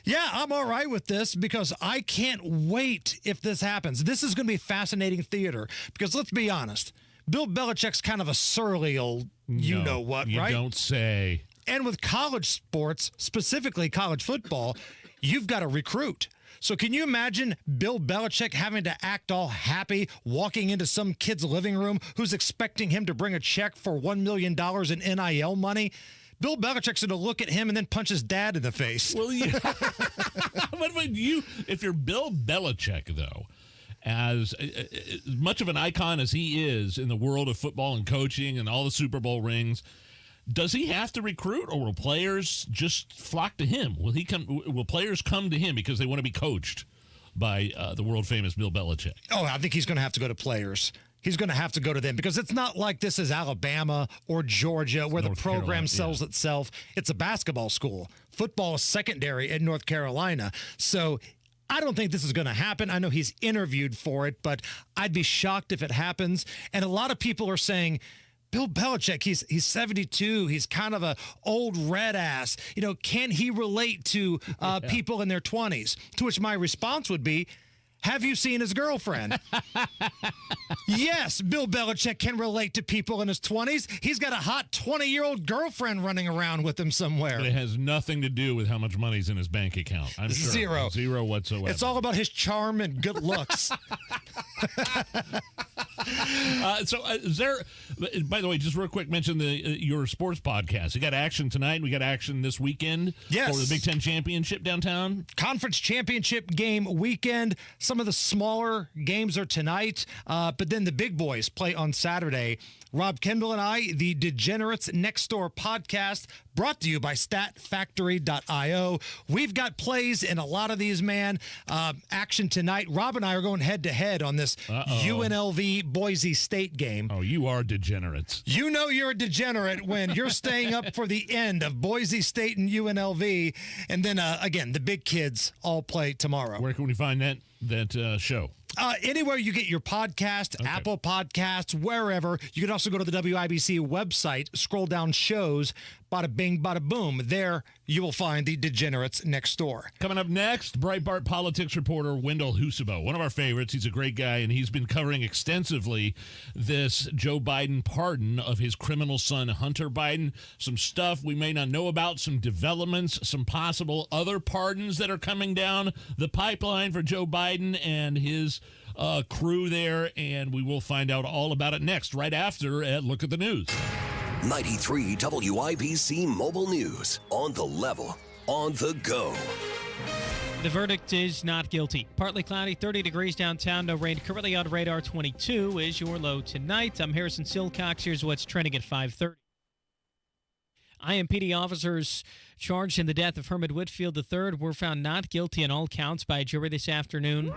Yeah, I'm all right with this because I can't wait if this happens. This is going to be fascinating theater because let's be honest, Bill Belichick's kind of a surly old you-know-what, right? You don't say. And with college sports, specifically college football, you've got to recruit. So can you imagine Bill Belichick having to act all happy, walking into some kid's living room who's expecting him to bring a check for $1 million in NIL money? Bill Belichick's going to look at him and then punch his dad in the face. Well, yeah. What about you? If you're Bill Belichick, though, as much of an icon as he is in the world of football and coaching and all the Super Bowl rings, does he have to recruit, or will players just flock to him? Will players come to him because they want to be coached by the world-famous Bill Belichick? Oh, I think he's going to have to go to players. He's going to have to go to them because it's not like this is Alabama or Georgia where the program sells itself. It's a basketball school. Football is secondary at North Carolina. So I don't think this is going to happen. I know he's interviewed for it, but I'd be shocked if it happens. And a lot of people are saying, Bill Belichick, he's 72. He's kind of a old red ass. Can he relate to people in their 20s? To which my response would be, have you seen his girlfriend? Yes, Bill Belichick can relate to people in his 20s. He's got a hot 20-year-old girlfriend running around with him somewhere. It has nothing to do with how much money's in his bank account. I'm sure. Zero whatsoever. It's all about his charm and good looks. Is there, by the way, just real quick, mention your sports podcast. You got action tonight. We got action this weekend. Yes. For the Big Ten Championship downtown. Conference Championship game weekend. Some of the smaller games are tonight, but then the big boys play on Saturday. Rob Kendall and I, the Degenerates Next Door podcast, brought to you by StatFactory.io. We've got plays in a lot of these, man. Action tonight. Rob and I are going head-to-head on this UNLV Boise State game. Oh, you are degenerates. You know you're a degenerate when you're staying up for the end of Boise State and UNLV. And then, again, the big kids all play tomorrow. Where can we find that show? Anywhere you get your podcast, okay. Apple Podcasts, wherever. You can also go to the WIBC website, scroll down shows, bada bing, bada boom. There you will find the Degenerates Next Door. Coming up next, Breitbart politics reporter Wendell Husebo, one of our favorites. He's a great guy, and he's been covering extensively this Joe Biden pardon of his criminal son, Hunter Biden. Some stuff we may not know about, some developments, some possible other pardons that are coming down the pipeline for Joe Biden and his crew there, and we will find out all about it next, right after Look at the News. 93 WIBC Mobile News. On the level, on the go. The verdict is not guilty. Partly cloudy, 30 degrees downtown, no rain. Currently on radar, 22 is your low tonight. I'm Harrison Silcox. Here's what's trending at 5:30. IMPD officers charged in the death of Herman Whitfield III were found not guilty on all counts by a jury this afternoon.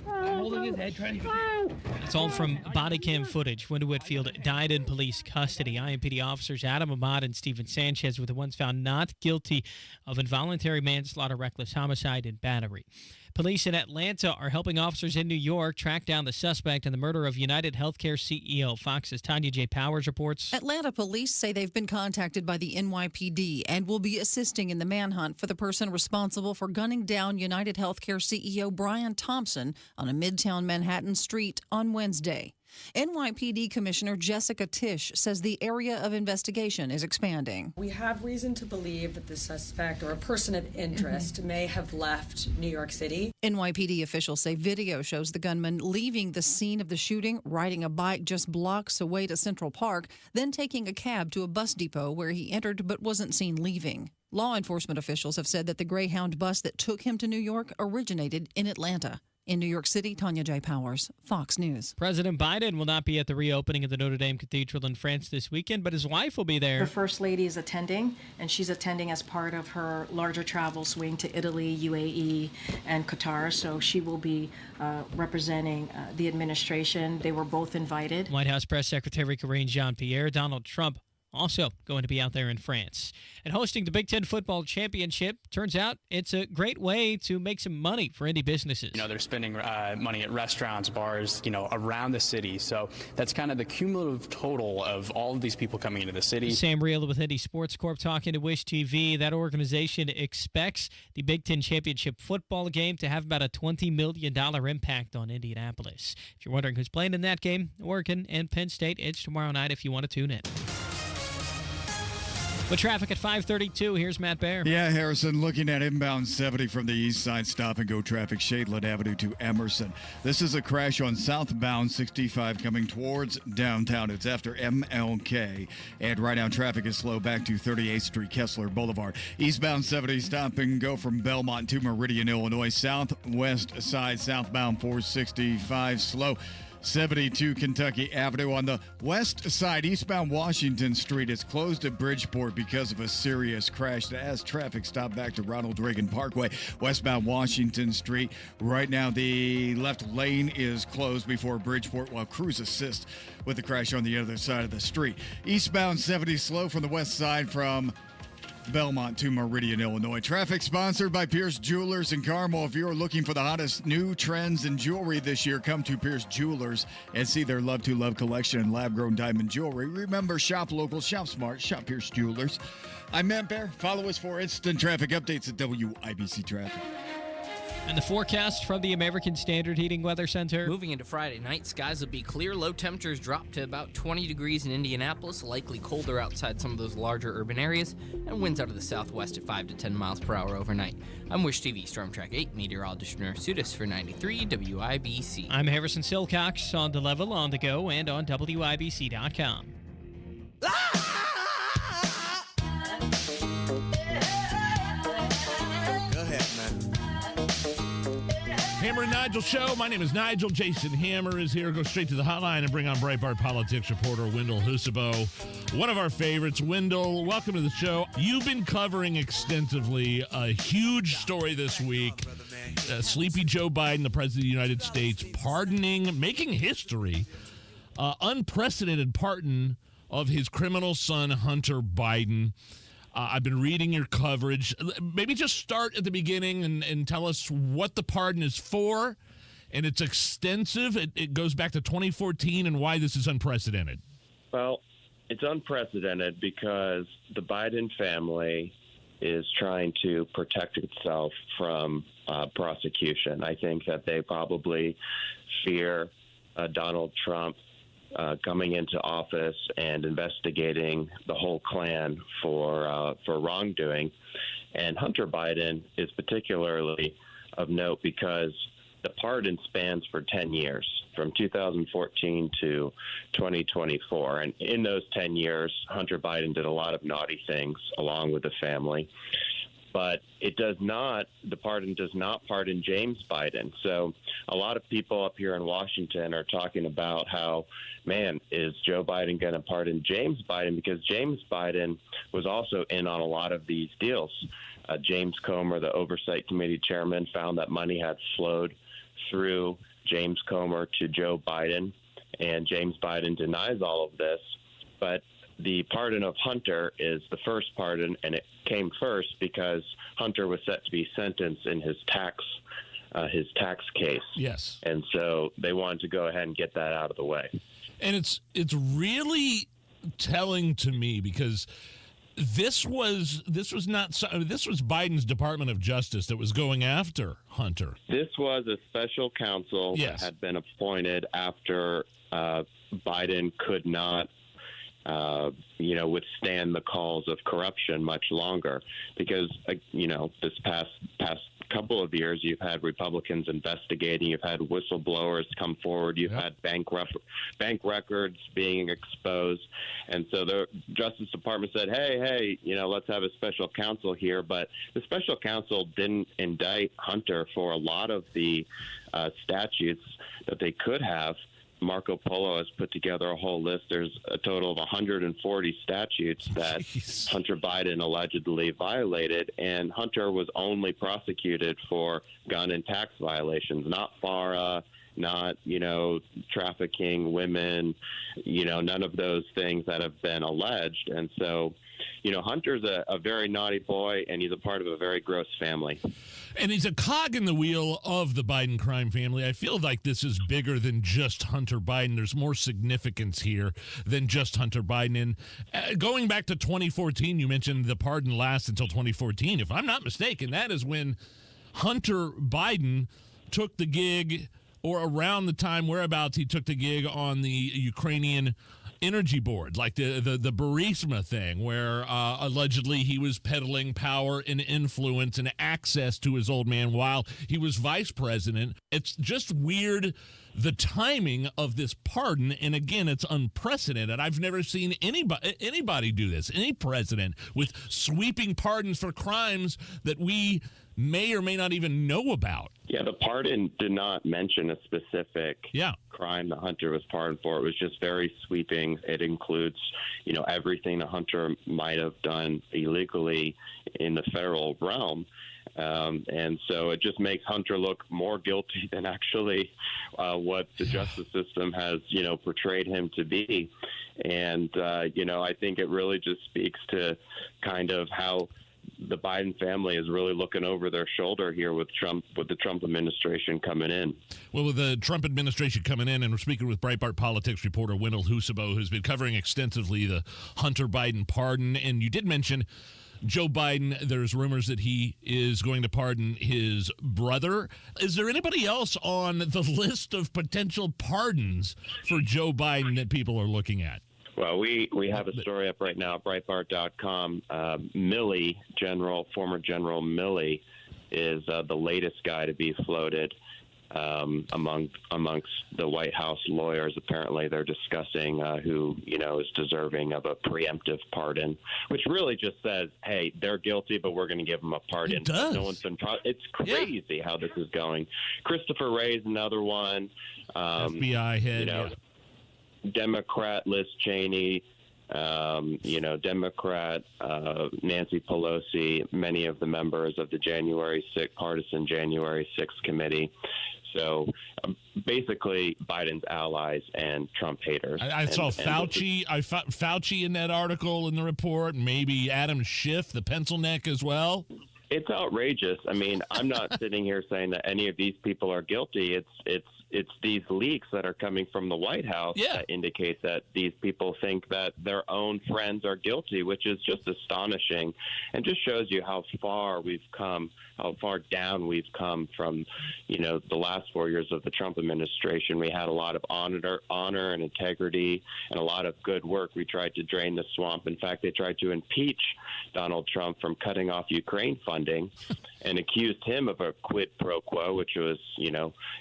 Holding his head, trying to... It's all from body cam footage. Wendell Whitfield died in police custody. IMPD officers Adam Ahmad and Stephen Sanchez were the ones found not guilty of involuntary manslaughter, reckless homicide, and battery. Police in Atlanta are helping officers in New York track down the suspect in the murder of UnitedHealthcare CEO. Fox's Tanya J. Powers reports. Atlanta police say they've been contacted by the NYPD and will be assisting in the manhunt for the person responsible for gunning down UnitedHealthcare CEO Brian Thompson on a Midtown Manhattan street on Wednesday. NYPD Commissioner Jessica Tisch says the area of investigation is expanding. We have reason to believe that the suspect or a person of interest may have left New York City. NYPD officials say video shows the gunman leaving the scene of the shooting, riding a bike just blocks away to Central Park, then taking a cab to a bus depot where he entered but wasn't seen leaving. Law enforcement officials have said that the Greyhound bus that took him to New York originated in Atlanta. In New York City, Tanya J. Powers, Fox News. President Biden will not be at the reopening of the Notre Dame Cathedral in France this weekend, but his wife will be there. The First Lady is attending, and she's attending as part of her larger travel swing to Italy, UAE, and Qatar. So she will be representing the administration. They were both invited. White House Press Secretary Karine Jean-Pierre, Donald Trump also going to be out there in France. And hosting the Big Ten Football Championship, turns out it's a great way to make some money for indie businesses. They're spending money at restaurants, bars, around the city. So that's kind of the cumulative total of all of these people coming into the city. Sam Riel with Indy Sports Corp talking to Wish TV. That organization expects the Big Ten Championship football game to have about a $20 million impact on Indianapolis. If you're wondering who's playing in that game, Oregon and Penn State, it's tomorrow night if you want to tune in. With traffic at 5:32, here's Matt Baer. Yeah, Harrison, looking at inbound 70 from the east side, stop-and-go traffic, Shadeland Avenue to Emerson. This is a crash on southbound 65 coming towards downtown. It's after MLK. And right now, traffic is slow back to 38th Street, Kessler Boulevard. Eastbound 70, stop-and-go from Belmont to Meridian, Illinois. Southwest side, southbound 465, slow. 72 Kentucky Avenue. On the west side, eastbound Washington Street is closed at Bridgeport because of a serious crash that has traffic stopped back to Ronald Reagan Parkway. Westbound Washington Street. Right now, the left lane is closed before Bridgeport while crews assist with the crash on the other side of the street. Eastbound 70 slow from the west side from Belmont to Meridian, Illinois. Traffic sponsored by Pierce Jewelers in Carmel. If you're looking for the hottest new trends in jewelry this year, come to Pierce Jewelers and see their Love to Love collection and lab-grown diamond jewelry. Remember, shop local, shop smart, shop Pierce Jewelers. I'm Matt Baer. Follow us for instant traffic updates at WIBC Traffic. And the forecast from the American Standard Heating Weather Center. Moving into Friday night, skies will be clear. Low temperatures drop to about 20 degrees in Indianapolis, likely colder outside some of those larger urban areas, and winds out of the southwest at 5 to 10 miles per hour overnight. I'm Wish TV Storm Track 8 meteorologist Nurse Sudis for 93 WIBC. I'm Harrison Silcox on The Level, on the go, and on WIBC.com. Go ahead, man. Hammer and Nigel Show. My name is Nigel. Jason Hammer is here. Go straight to the hotline and bring on Breitbart politics reporter Wendell Husebo, one of our favorites. Wendell, welcome to the show. You've been covering extensively a huge story this week. Sleepy Joe Biden, the President of the United States, pardoning, making history, unprecedented pardon of his criminal son, Hunter Biden. I've been reading your coverage. Maybe just start at the beginning and tell us what the pardon is for. And it's extensive. It goes back to 2014 and why this is unprecedented. Well, it's unprecedented because the Biden family is trying to protect itself from prosecution. I think that they probably fear Donald Trump coming into office and investigating the whole Klan for wrongdoing. And Hunter Biden is particularly of note because the pardon spans for 10 years, from 2014 to 2024. And in those 10 years, Hunter Biden did a lot of naughty things along with the family. But the pardon does not pardon James Biden. So a lot of people up here in Washington are talking about how, man, is Joe Biden going to pardon James Biden? Because James Biden was also in on a lot of these deals. James Comer, the Oversight Committee chairman, found that money had flowed through James Comer to Joe Biden, and James Biden denies all of this. But the pardon of Hunter is the first pardon, and it came first because Hunter was set to be sentenced in his tax case. Yes. And so they wanted to go ahead and get that out of the way. And it's really telling to me because This was Biden's Department of Justice that was going after Hunter. This was a special counsel Yes. that had been appointed after Biden could not, withstand the calls of corruption much longer. Because, this past couple of years, you've had Republicans investigating, you've had whistleblowers come forward, you've had bank records being exposed. And so the Justice Department said, hey, let's have a special counsel here. But the special counsel didn't indict Hunter for a lot of the statutes that they could have. Marco Polo has put together a whole list. There's a total of 140 statutes that Hunter Biden allegedly violated, and Hunter was only prosecuted for gun and tax violations, not FARA, not, trafficking women, none of those things that have been alleged. And so, Hunter's a very naughty boy, and he's a part of a very gross family. And he's a cog in the wheel of the Biden crime family. I feel like this is bigger than just Hunter Biden. There's more significance here than just Hunter Biden. And going back to 2014, you mentioned the pardon lasts until 2014. If I'm not mistaken, that is when Hunter Biden took the gig, or around the time whereabouts he took the gig on the Ukrainian energy board, like the Burisma thing, where allegedly he was peddling power and influence and access to his old man while he was vice president. It's just weird, the timing of this pardon, and again, it's unprecedented. I've never seen anybody do this, any president, with sweeping pardons for crimes that we may or may not even know about. Yeah, the pardon did not mention a specific crime that Hunter was pardoned for. It was just very sweeping. It includes, everything that Hunter might have done illegally in the federal realm. And so it just makes Hunter look more guilty than actually what the justice system has, portrayed him to be. And, I think it really just speaks to kind of how the Biden family is really looking over their shoulder here with the Trump administration coming in. Well, with the Trump administration coming in, and we're speaking with Breitbart politics reporter Wendell Husebo, who's been covering extensively the Hunter Biden pardon. And you did mention Joe Biden. There's rumors that he is going to pardon his brother. Is there anybody else on the list of potential pardons for Joe Biden that people are looking at? Well, we have a story up right now at Breitbart.com. Milley, former General Milley, is the latest guy to be floated amongst the White House lawyers. Apparently, they're discussing who is deserving of a preemptive pardon, which really just says, "Hey, they're guilty, but we're going to give them a pardon." It does. No one's been. It's crazy how this is going. Christopher Wray is another one. FBI head. Democrat Liz Cheney, Democrat Nancy Pelosi, many of the members of the partisan January 6th committee. So basically Biden's allies and Trump haters. I saw Fauci. I found Fauci in that article in the report, and maybe Adam Schiff, the pencil neck as well. It's outrageous. I mean, I'm not sitting here saying that any of these people are guilty. It's these leaks that are coming from the White House that indicate that these people think that their own friends are guilty, which is just astonishing, and just shows you how far we've come, how far down we've come from, the last 4 years of the Trump administration. We had a lot of honor and integrity and a lot of good work. We tried to drain the swamp. In fact, they tried to impeach Donald Trump from cutting off Ukraine funding and accused him of a quid pro quo, which was,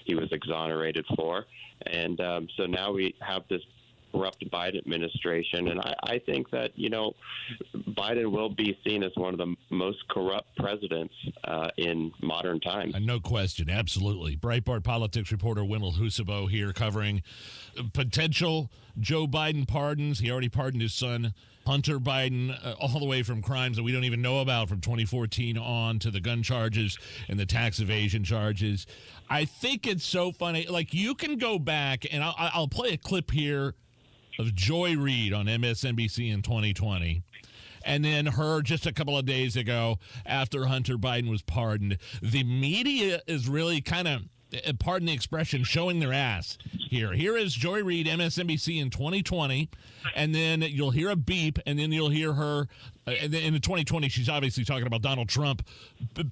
he was exonerated for. And so now we have this corrupt Biden administration. And I think that, Biden will be seen as one of the most corrupt presidents in modern times. No question. Absolutely. Breitbart politics reporter Wendell Husebo here covering potential Joe Biden pardons. He already pardoned his son, Hunter Biden, all the way from crimes that we don't even know about from 2014 on to the gun charges and the tax evasion charges. I think it's so funny. Like, you can go back, and I'll play a clip here of Joy Reid on MSNBC in 2020. And then her just a couple of days ago after Hunter Biden was pardoned. The media is really kind of, pardon the expression, showing their ass here. Here is Joy Reid, MSNBC in 2020, and then you'll hear a beep, and then you'll hear her And in the 2020, she's obviously talking about Donald Trump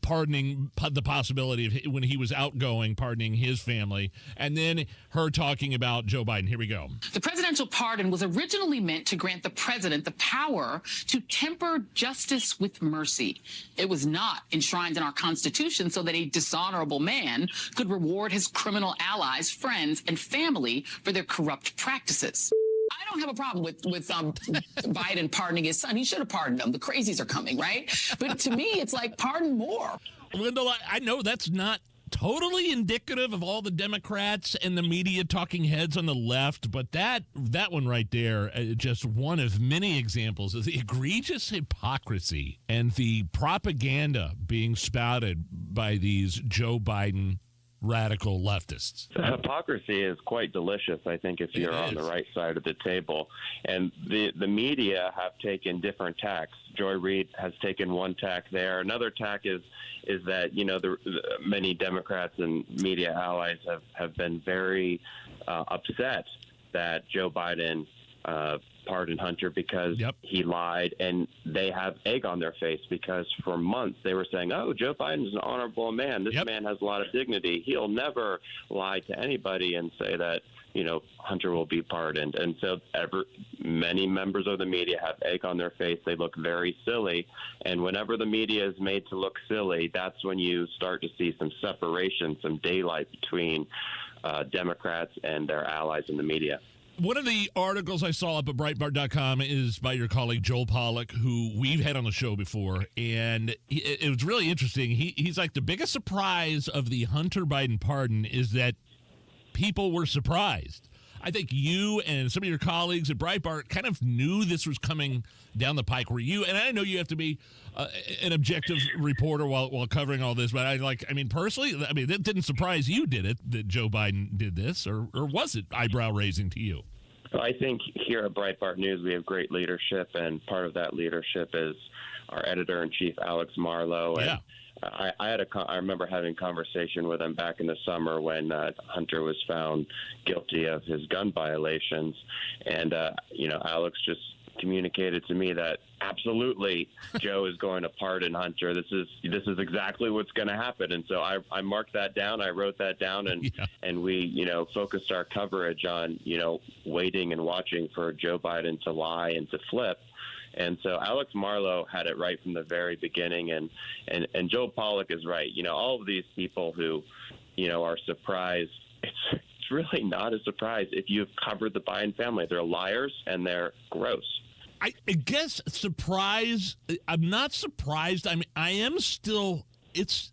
pardoning the possibility of when he was outgoing, pardoning his family. And then her talking about Joe Biden. Here we go. The presidential pardon was originally meant to grant the president the power to temper justice with mercy. It was not enshrined in our Constitution so that a dishonorable man could reward his criminal allies, friends, and family for their corrupt practices. I don't have a problem with Biden pardoning his son. He should have pardoned him. The crazies are coming, right? But to me, it's like, pardon more. Wendell, I know that's not totally indicative of all the Democrats and the media talking heads on the left, but that one right there, just one of many examples of the egregious hypocrisy and the propaganda being spouted by these Joe Biden radical leftists. The hypocrisy is quite delicious, I think, if you're on the right side of the table. And the media have taken different tacks. Joy Reid has taken one tack there. Another tack is that, the many Democrats and media allies have been very upset that Joe Biden pardoned Hunter because he lied, and they have egg on their face because for months they were saying, oh, Joe Biden's an honorable man. This man has a lot of dignity. He'll never lie to anybody and say that, Hunter will be pardoned. And so many members of the media have egg on their face. They look very silly. And whenever the media is made to look silly, that's when you start to see some separation, some daylight between Democrats and their allies in the media. One of the articles I saw up at Breitbart.com is by your colleague Joel Pollack, who we've had on the show before, and it was really interesting. He's like, the biggest surprise of the Hunter Biden pardon is that people were surprised. I think you and some of your colleagues at Breitbart kind of knew this was coming down the pike. Were you? And I know you have to be an objective reporter while covering all this, but personally, that didn't surprise you, did it, that Joe Biden did this, or was it eyebrow-raising to you? I think here at Breitbart News we have great leadership, and part of that leadership is our editor-in-chief, Alex Marlowe. And I remember having a conversation with him back in the summer when Hunter was found guilty of his gun violations, and Alex just communicated to me that absolutely Joe is going to pardon Hunter. This is exactly what's going to happen. And so I marked that down. I wrote that down, and we focused our coverage on waiting and watching for Joe Biden to lie and to flip. And so Alex Marlowe had it right from the very beginning, and Joel Pollack is right. All of these people who are surprised, it's really not a surprise if you've covered the Biden family. They're liars and they're gross. I guess surprise. I'm not surprised. I am still. It's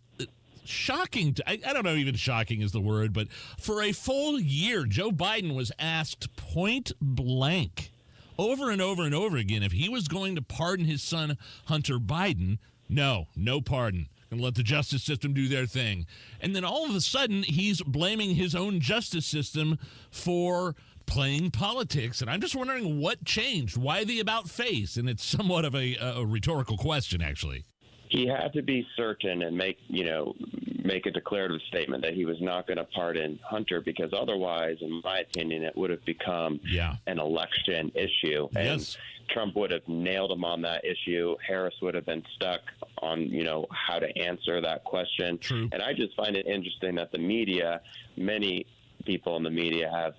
shocking. I don't know. Even shocking is the word. But for a full year, Joe Biden was asked point blank, over and over and over again, if he was going to pardon his son Hunter Biden. No pardon. And let the justice system do their thing. And then all of a sudden, he's blaming his own justice system for playing politics. And I'm just wondering what changed. Why the about face? And it's somewhat of a rhetorical question, actually. He had to be certain and make a declarative statement that he was not going to pardon Hunter, because otherwise, in my opinion, it would have become an election issue. And Trump would have nailed him on that issue. Harris would have been stuck on, how to answer that question. True. And I just find it interesting that the media, many people in the media have,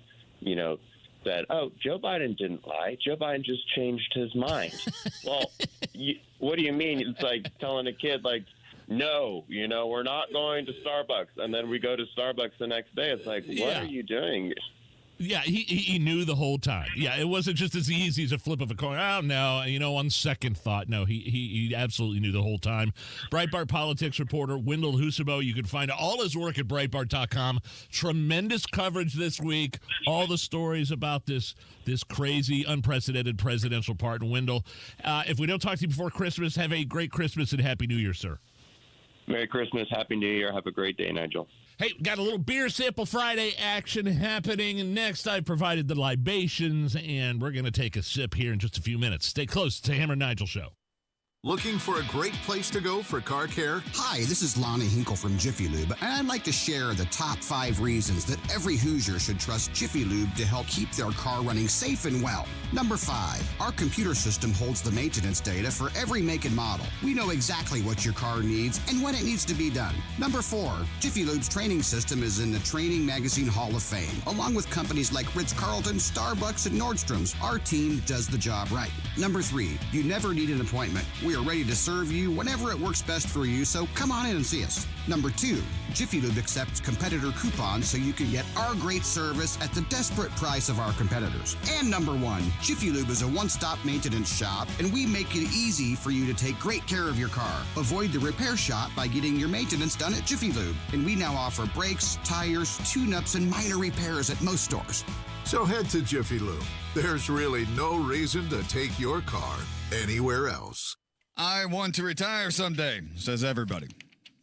said, oh, Joe Biden didn't lie. Joe Biden just changed his mind. Well, what do you mean? It's like telling a kid, no, we're not going to Starbucks. And then we go to Starbucks the next day. It's like, what are you doing? Yeah, he knew the whole time. Yeah, it wasn't just as easy as a flip of a coin. Oh, no, on second thought, no, he absolutely knew the whole time. Breitbart politics reporter Wendell Husebo. You can find all his work at Breitbart.com. Tremendous coverage this week. All the stories about this crazy, unprecedented presidential pardon. Wendell, if we don't talk to you before Christmas, have a great Christmas and Happy New Year, sir. Merry Christmas. Happy New Year. Have a great day, Nigel. Hey, got a little Beer Sample Friday action happening. And next, I provided the libations, and we're going to take a sip here in just a few minutes. Stay close to Hammer and Nigel Show. Looking for a great place to go for car care? Hi, this is Lonnie Hinkle from Jiffy Lube, and I'd like to share the top 5 reasons that every Hoosier should trust Jiffy Lube to help keep their car running safe and well. Number 5, our computer system holds the maintenance data for every make and model. We know exactly what your car needs and when it needs to be done. Number 4, Jiffy Lube's training system is in the Training Magazine Hall of Fame. Along with companies like Ritz-Carlton, Starbucks, and Nordstrom's, our team does the job right. Number 3, you never need an appointment. We are ready to serve you whenever it works best for you, so come on in and see us. Number 2, Jiffy Lube accepts competitor coupons so you can get our great service at the desperate price of our competitors. And number 1, Jiffy Lube is a one-stop maintenance shop, and we make it easy for you to take great care of your car. Avoid the repair shop by getting your maintenance done at Jiffy Lube. And we now offer brakes, tires, tune-ups, and minor repairs at most stores. So head to Jiffy Lube. There's really no reason to take your car anywhere else. I want to retire someday, says everybody.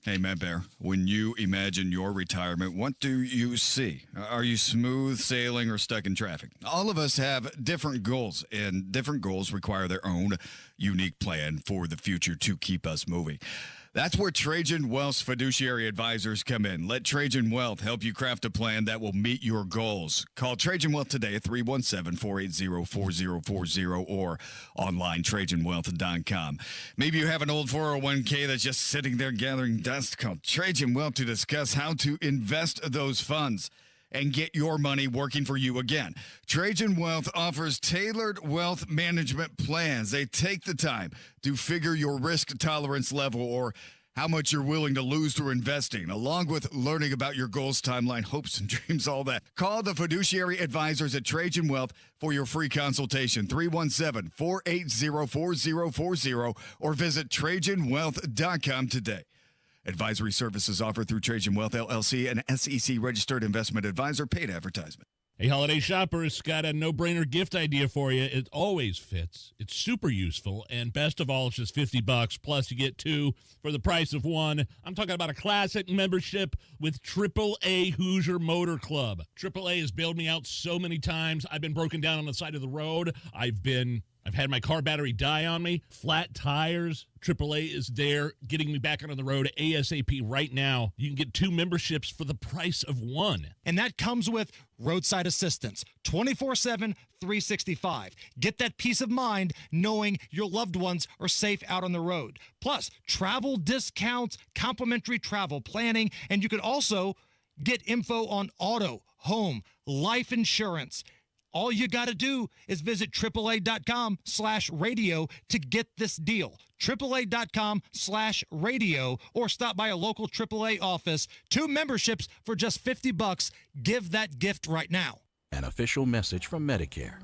Hey, Matt Bear, when you imagine your retirement, what do you see? Are you smooth sailing or stuck in traffic? All of us have different goals, and different goals require their own unique plan for the future to keep us moving. That's where Trajan Wealth's fiduciary advisors come in. Let Trajan Wealth help you craft a plan that will meet your goals. Call Trajan Wealth today at 317-480-4040 or online, TrajanWealth.com. Maybe you have an old 401k that's just sitting there gathering dust. Call Trajan Wealth to discuss how to invest those funds and get your money working for you again. Trajan Wealth offers tailored wealth management plans. They take the time to figure your risk tolerance level or how much you're willing to lose through investing, along with learning about your goals, timeline, hopes, and dreams, all that. Call the fiduciary advisors at Trajan Wealth for your free consultation, 317-480-4040, or visit TrajanWealth.com today. Advisory services offered through Trajan Wealth, LLC, an SEC-registered investment advisor, paid advertisement. Hey, holiday shoppers, got a no-brainer gift idea for you. It always fits. It's super useful, and best of all, it's just $50, plus you get 2 for the price of 1. I'm talking about a classic membership with AAA Hoosier Motor Club. AAA has bailed me out so many times. I've been broken down on the side of the road. I've had my car battery die on me, flat tires. AAA is there getting me back on the road ASAP right now. You can get 2 memberships for the price of 1. And that comes with roadside assistance, 24/7, 365. Get that peace of mind knowing your loved ones are safe out on the road. Plus, travel discounts, complimentary travel planning, and you can also get info on auto, home, life insurance. All you got to do is visit AAA.com/radio to get this deal. AAA.com/radio, or stop by a local AAA office. 2 memberships for just $50. Give that gift right now. An official message from Medicare.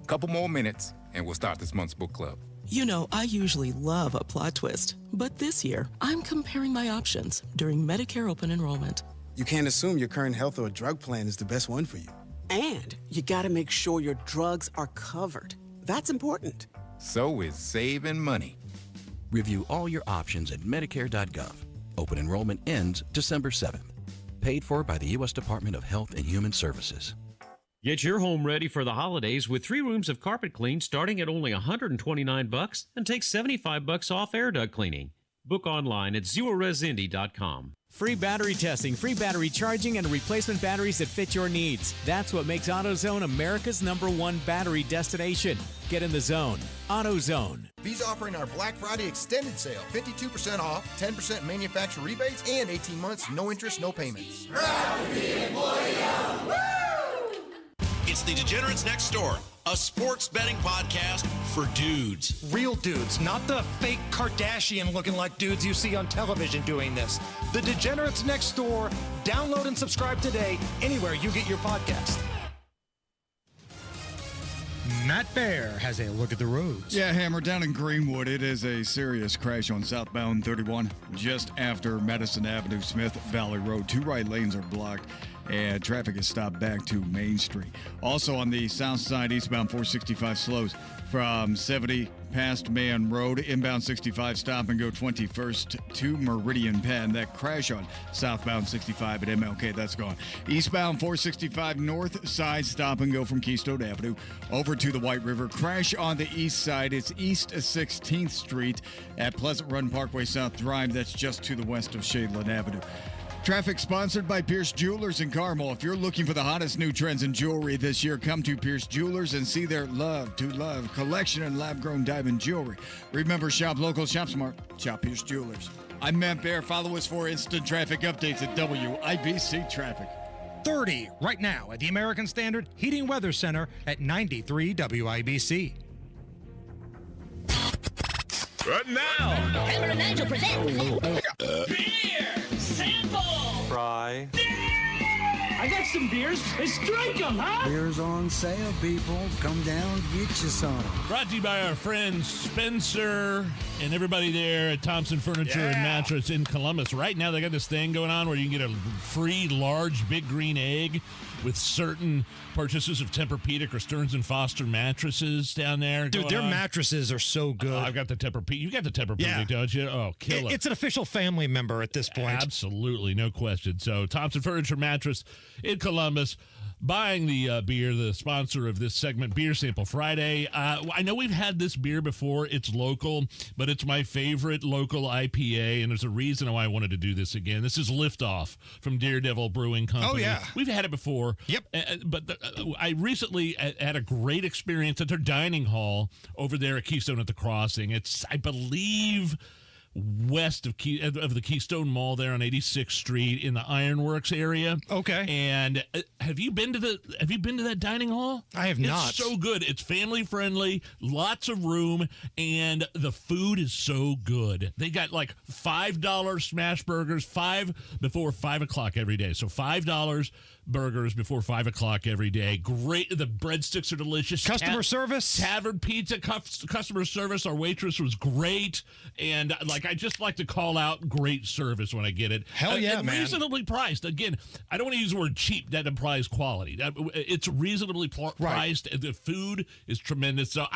Couple more minutes, and we'll start this month's book club. You know, I usually love a plot twist, but this year, I'm comparing my options during Medicare open enrollment. You can't assume your current health or drug plan is the best one for you. And you gotta make sure your drugs are covered. That's important. So is saving money. Review all your options at Medicare.gov. Open enrollment ends December 7th. Paid for by the U.S. Department of Health and Human Services. Get your home ready for the holidays with 3 rooms of carpet clean starting at only $129 and take $75 off air duct cleaning. Book online at ZeroResIndy.com. Free battery testing, free battery charging, and replacement batteries that fit your needs. That's what makes AutoZone America's #1 battery destination. Get in the zone. AutoZone. V's offering our Black Friday extended sale. 52% off, 10% manufacturer rebates, and 18 months, no interest, no payments. It's the Degenerates Next Door, a sports betting podcast for dudes. Real dudes, not the fake Kardashian-looking like dudes you see on television doing this. The Degenerates Next Door. Download and subscribe today anywhere you get your podcast. Matt Bear has a look at the roads. Yeah, Hammer, down in Greenwood, it is a serious crash on southbound 31 just after Madison Avenue, Smith Valley Road. 2 right lanes are blocked, and traffic is stopped back to Main Street. Also on the south side, eastbound 465 slows from 70 past Mahan Road. Inbound 65, stop and go 21st to Meridian Penn. That crash on southbound 65 at MLK, that's gone. Eastbound 465 north side, stop and go from Keystone Avenue over to the White River. Crash on the east side. It's east 16th Street at Pleasant Run Parkway South Drive. That's just to the west of Shadeland Avenue. Traffic sponsored by Pierce Jewelers in Carmel. If you're looking for the hottest new trends in jewelry this year, come to Pierce Jewelers and see their Love to Love collection and lab-grown diamond jewelry. Remember, shop local, shop smart, shop Pierce Jewelers. I'm Matt Bear. Follow us for instant traffic updates at WIBC Traffic. 30 right now at the American Standard Heating Weather Center at 93 WIBC. Right now, Hammer and Nigel present beer sample. Fry. I got some beers. Let's drink them, huh? Beer's on sale, people. Come down, get you some. Brought to you by our friend Spencer and everybody there at Thompson Furniture and Mattress in Columbus. Right now, they got this thing going on where you can get a free large big green egg with certain purchases of Tempur-Pedic or Stearns & Foster mattresses down there. Dude, their mattresses are so good. I've got the Tempur-Pedic. You got the Tempur-Pedic, don't you? Oh, killer. It's an official family member at this point. Absolutely, no question. So Thompson Furniture Mattress in Columbus, buying the beer, the sponsor of this segment, Beer Sample Friday. I know we've had this beer before. It's local, but it's my favorite local IPA, and there's a reason why I wanted to do this again. This is Liftoff from Daredevil Brewing Company. Oh, yeah. We've had it before. Yep. But I recently had a great experience at their dining hall over there at Keystone at the Crossing. It's, I believe, west of the Keystone Mall there on 86th Street in the Ironworks area. Okay. And have you been to that dining hall? I have not. It's so good. It's family friendly, lots of room, and the food is so good. They got like $5 smash burgers, before 5 o'clock every day. So $5 burgers before 5 o'clock every day. Great. The breadsticks are delicious. Customer service. Tavern pizza. Customer service. Our waitress was great. And I just like to call out great service when I get it. Hell yeah, man. Reasonably priced. Again, I don't want to use the word cheap. That implies quality. It's reasonably priced. The food is tremendous. So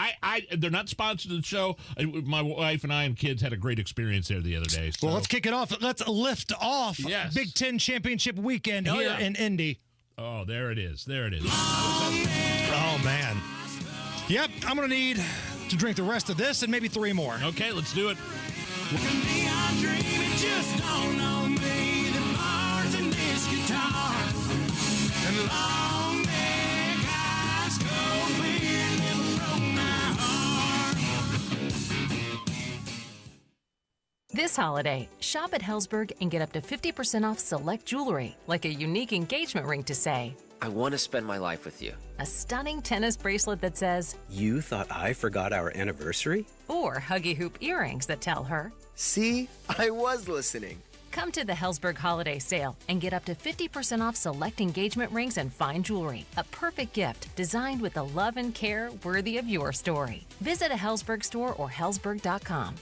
they're not sponsored the show. My wife and I and kids had a great experience there the other day. So. Well, let's kick it off. Let's lift off Big Ten Championship weekend here in Indy. Oh, there it is. There it is. Oh, man. Yep, I'm going to need to drink the rest of this and maybe 3 more. Okay, let's do it. This holiday, shop at Helzberg and get up to 50% off select jewelry, like a unique engagement ring to say, I want to spend my life with you. a stunning tennis bracelet that says, You thought I forgot our anniversary? or huggy hoop earrings that tell her. See, I was listening. Come to the Helzberg Holiday Sale and get up to 50% off select engagement rings and fine jewelry. A perfect gift designed with the love and care worthy of your story. Visit a Helzberg store or helzberg.com.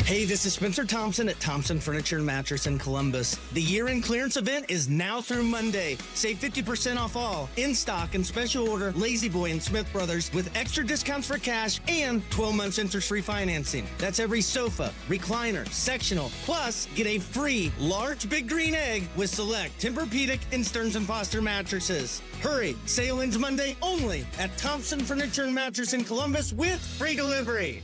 Hey, this is Spencer Thompson at Thompson Furniture and Mattress in Columbus. The year-end clearance event is now through Monday. Save 50% off all in stock and special order Lazy Boy and Smith Brothers with extra discounts for cash and 12 months interest-free financing. That's every sofa, recliner, sectional. Plus, get a free large big green egg with select Tempur-Pedic and Stearns & Foster mattresses. Hurry, sale ends Monday only at Thompson Furniture and Mattress in Columbus with free delivery.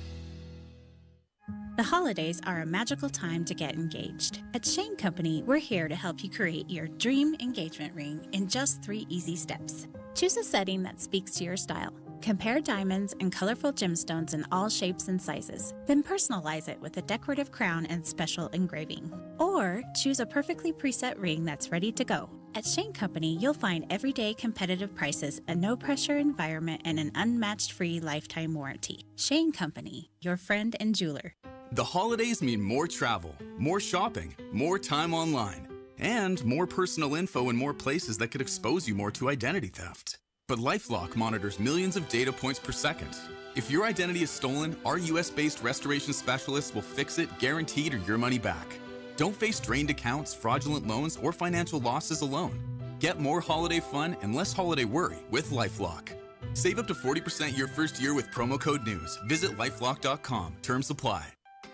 The holidays are a magical time to get engaged. At Shane Company, we're here to help you create your dream engagement ring in just 3 easy steps. Choose a setting that speaks to your style. Compare diamonds and colorful gemstones in all shapes and sizes. Then personalize it with a decorative crown and special engraving. Or choose a perfectly preset ring that's ready to go. At Shane Company, you'll find everyday competitive prices, a no-pressure environment, and an unmatched free lifetime warranty. Shane Company, your friend and jeweler. The holidays mean more travel, more shopping, more time online, and more personal info in more places that could expose you more to identity theft. But LifeLock monitors millions of data points per second. If your identity is stolen, our US-based restoration specialists will fix it, guaranteed, or your money back. Don't face drained accounts, fraudulent loans, or financial losses alone. Get more holiday fun and less holiday worry with LifeLock. Save up to 40% your first year with promo code NEWS. Visit lifelock.com. Terms apply.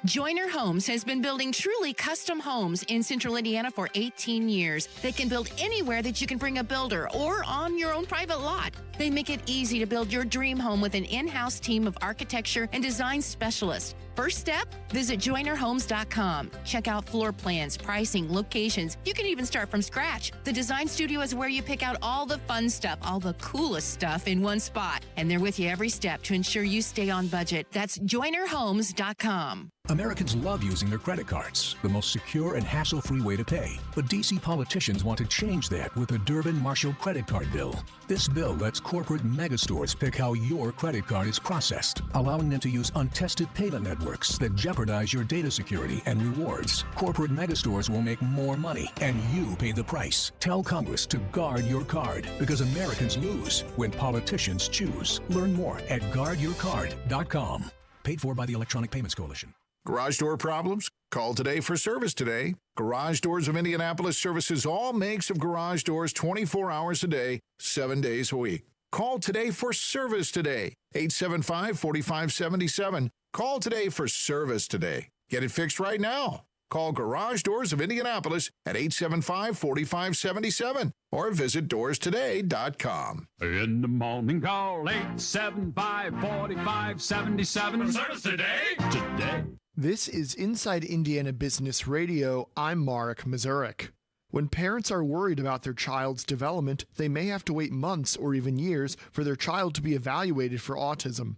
Joyner Homes has been building truly custom homes in Central Indiana for 18 years. They can build anywhere that you can bring a builder or on your own private lot. They make it easy to build your dream home with an in-house team of architecture and design specialists. First step, visit joinerhomes.com. Check out floor plans, pricing, locations. You can even start from scratch. The design studio is where you pick out all the fun stuff, all the coolest stuff in one spot. And they're with you every step to ensure you stay on budget. That's joinerhomes.com. Americans love using their credit cards, the most secure and hassle-free way to pay. But D.C. politicians want to change that with the Durbin-Marshall credit card bill. This bill lets corporate megastores pick how your credit card is processed, allowing them to use untested payment networks that jeopardize your data security and rewards. Corporate megastores will make more money, and you pay the price. Tell Congress to guard your card, because Americans lose when politicians choose. Learn more at guardyourcard.com. Paid for by the Electronic Payments Coalition. Garage door problems? Call today for service today. Garage Doors of Indianapolis services all makes of garage doors 24 hours a day, 7 days a week. Call today for service today. 875-4577. Call today for service today. Get it fixed right now. Call Garage Doors of Indianapolis at 875-4577 or visit doorstoday.com. In the morning, call 875-4577. Service today? Today. This is Inside Indiana Business Radio. I'm Mark Mazurek. When parents are worried about their child's development, they may have to wait months or even years for their child to be evaluated for autism.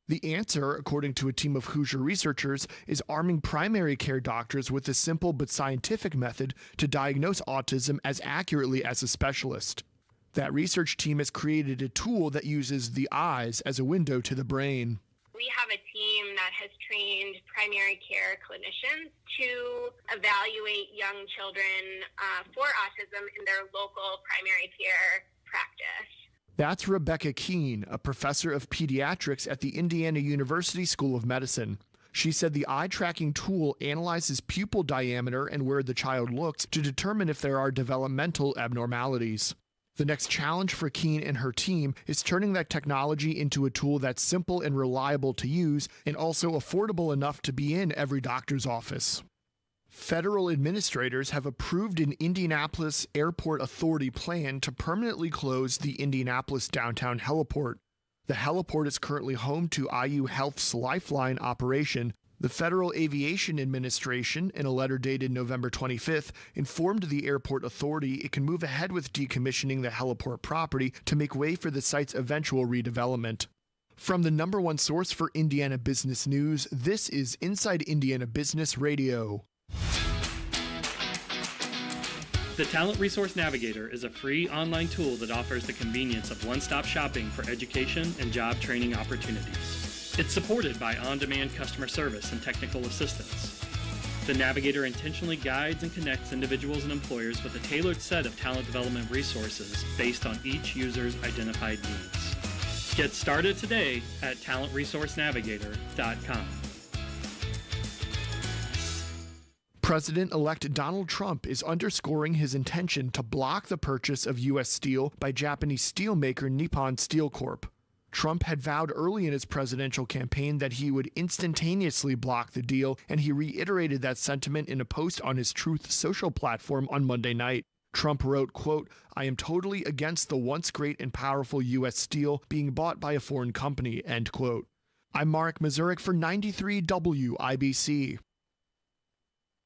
The answer, according to a team of Hoosier researchers, is arming primary care doctors with a simple but scientific method to diagnose autism as accurately as a specialist. That research team has created a tool that uses the eyes as a window to the brain. We have a team that has trained primary care clinicians to evaluate young children for autism in their local primary care practice. That's Rebecca Keene, a professor of pediatrics at the Indiana University School of Medicine. She said the eye tracking tool analyzes pupil diameter and where the child looks to determine if there are developmental abnormalities. The next challenge for Keene and her team is turning that technology into a tool that's simple and reliable to use and also affordable enough to be in every doctor's office. Federal administrators have approved an Indianapolis Airport Authority plan to permanently close the Indianapolis downtown heliport. The heliport is currently home to IU Health's Lifeline operation. The Federal Aviation Administration, in a letter dated November 25th, informed the Airport Authority it can move ahead with decommissioning the heliport property to make way for the site's eventual redevelopment. From the #1 source for Indiana business news, this is Inside Indiana Business Radio. The Talent Resource Navigator is a free online tool that offers the convenience of one-stop shopping for education and job training opportunities. It's supported by on-demand customer service and technical assistance. The Navigator intentionally guides and connects individuals and employers with a tailored set of talent development resources based on each user's identified needs. Get started today at talentresourcenavigator.com. President-elect Donald Trump is underscoring his intention to block the purchase of U.S. steel by Japanese steelmaker Nippon Steel Corp. Trump had vowed early in his presidential campaign that he would instantaneously block the deal, and he reiterated that sentiment in a post on his Truth Social platform on Monday night. Trump wrote, quote, "I am totally against the once great and powerful U.S. steel being bought by a foreign company," end quote. I'm Mark Mazurek for 93 WIBC.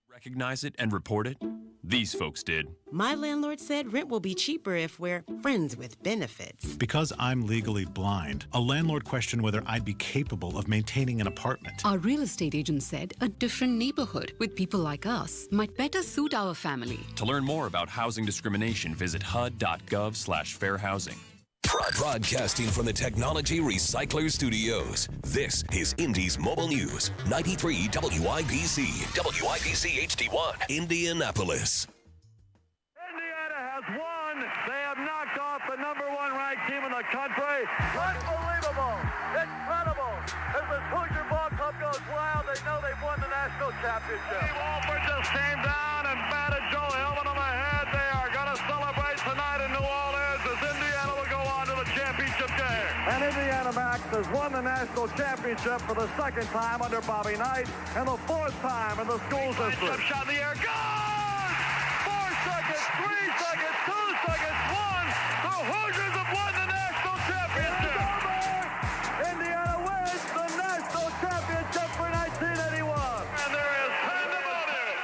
Recognize it and report it? These folks did. My landlord said rent will be cheaper if we're friends with benefits. Because I'm legally blind, a landlord questioned whether I'd be capable of maintaining an apartment. Our real estate agent said a different neighborhood with people like us might better suit our family. To learn more about housing discrimination, visit hud.gov/fairhousing. Broadcasting from the Technology Recycler Studios, this is Indy's Mobile News, 93 WIBC, WIBC HD1, Indianapolis. Indiana has won. They have knocked off the #1 ranked team in the country. Unbelievable. Incredible. As the Hoosier Ball Club goes wild, they know they've won the national championship. Steve Walford just came down and batted Joe Hillman on the head. They are going to celebrate tonight in New Orleans as Indiana will go on to the championship game. And Indiana Max has won the national championship for the second time under Bobby Knight and the fourth time in the school's history. Jump shot in the air. Gone! 4 seconds, 3 seconds, 2 seconds, 1. The Hoosiers have won the national championship. Indiana wins the national championship for 1981. And there is time to vote it.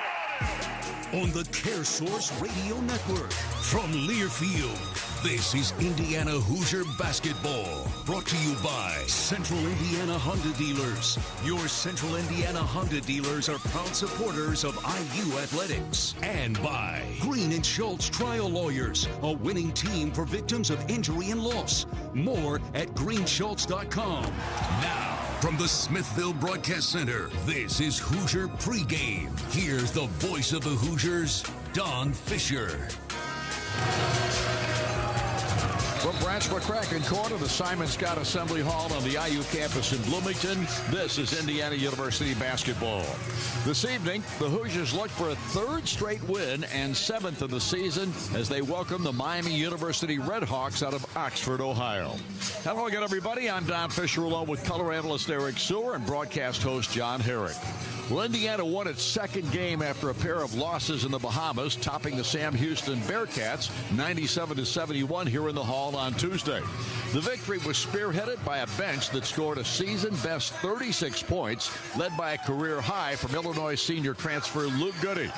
On the CareSource Radio Network from Learfield, this is Indiana Hoosier Basketball, brought to you by Central Indiana Honda Dealers. Your Central Indiana Honda dealers are proud supporters of IU Athletics. And by Green and Schultz Trial Lawyers, a winning team for victims of injury and loss. More at greenschultz.com. Now, from the Smithville Broadcast Center, this is Hoosier Pregame. Here's the voice of the Hoosiers, Don Fisher. From Branch McCracken Court of the Simon Scott Assembly Hall on the IU campus in Bloomington, this is Indiana University basketball. This evening, the Hoosiers look for a third straight win and 7th of the season as they welcome the Miami University Redhawks out of Oxford, Ohio. Hello again, everybody. I'm Don Fisher along with color analyst Eric Sewer and broadcast host John Herrick. Well, Indiana won its second game after a pair of losses in the Bahamas, topping the Sam Houston Bearcats 97-71 here in the Hall on Tuesday. The victory was spearheaded by a bench that scored a season-best 36 points, led by a career high from Illinois senior transfer Luke Goody.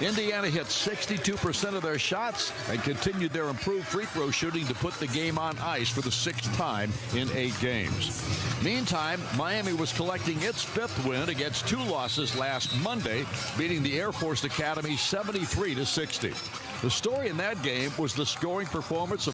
Indiana hit 62% of their shots and continued their improved free throw shooting to put the game on ice for the 6th time in 8 games. Meantime, Miami was collecting its 5th win against 2 losses last Monday, beating the Air Force Academy 73-60. The story in that game was the scoring performance of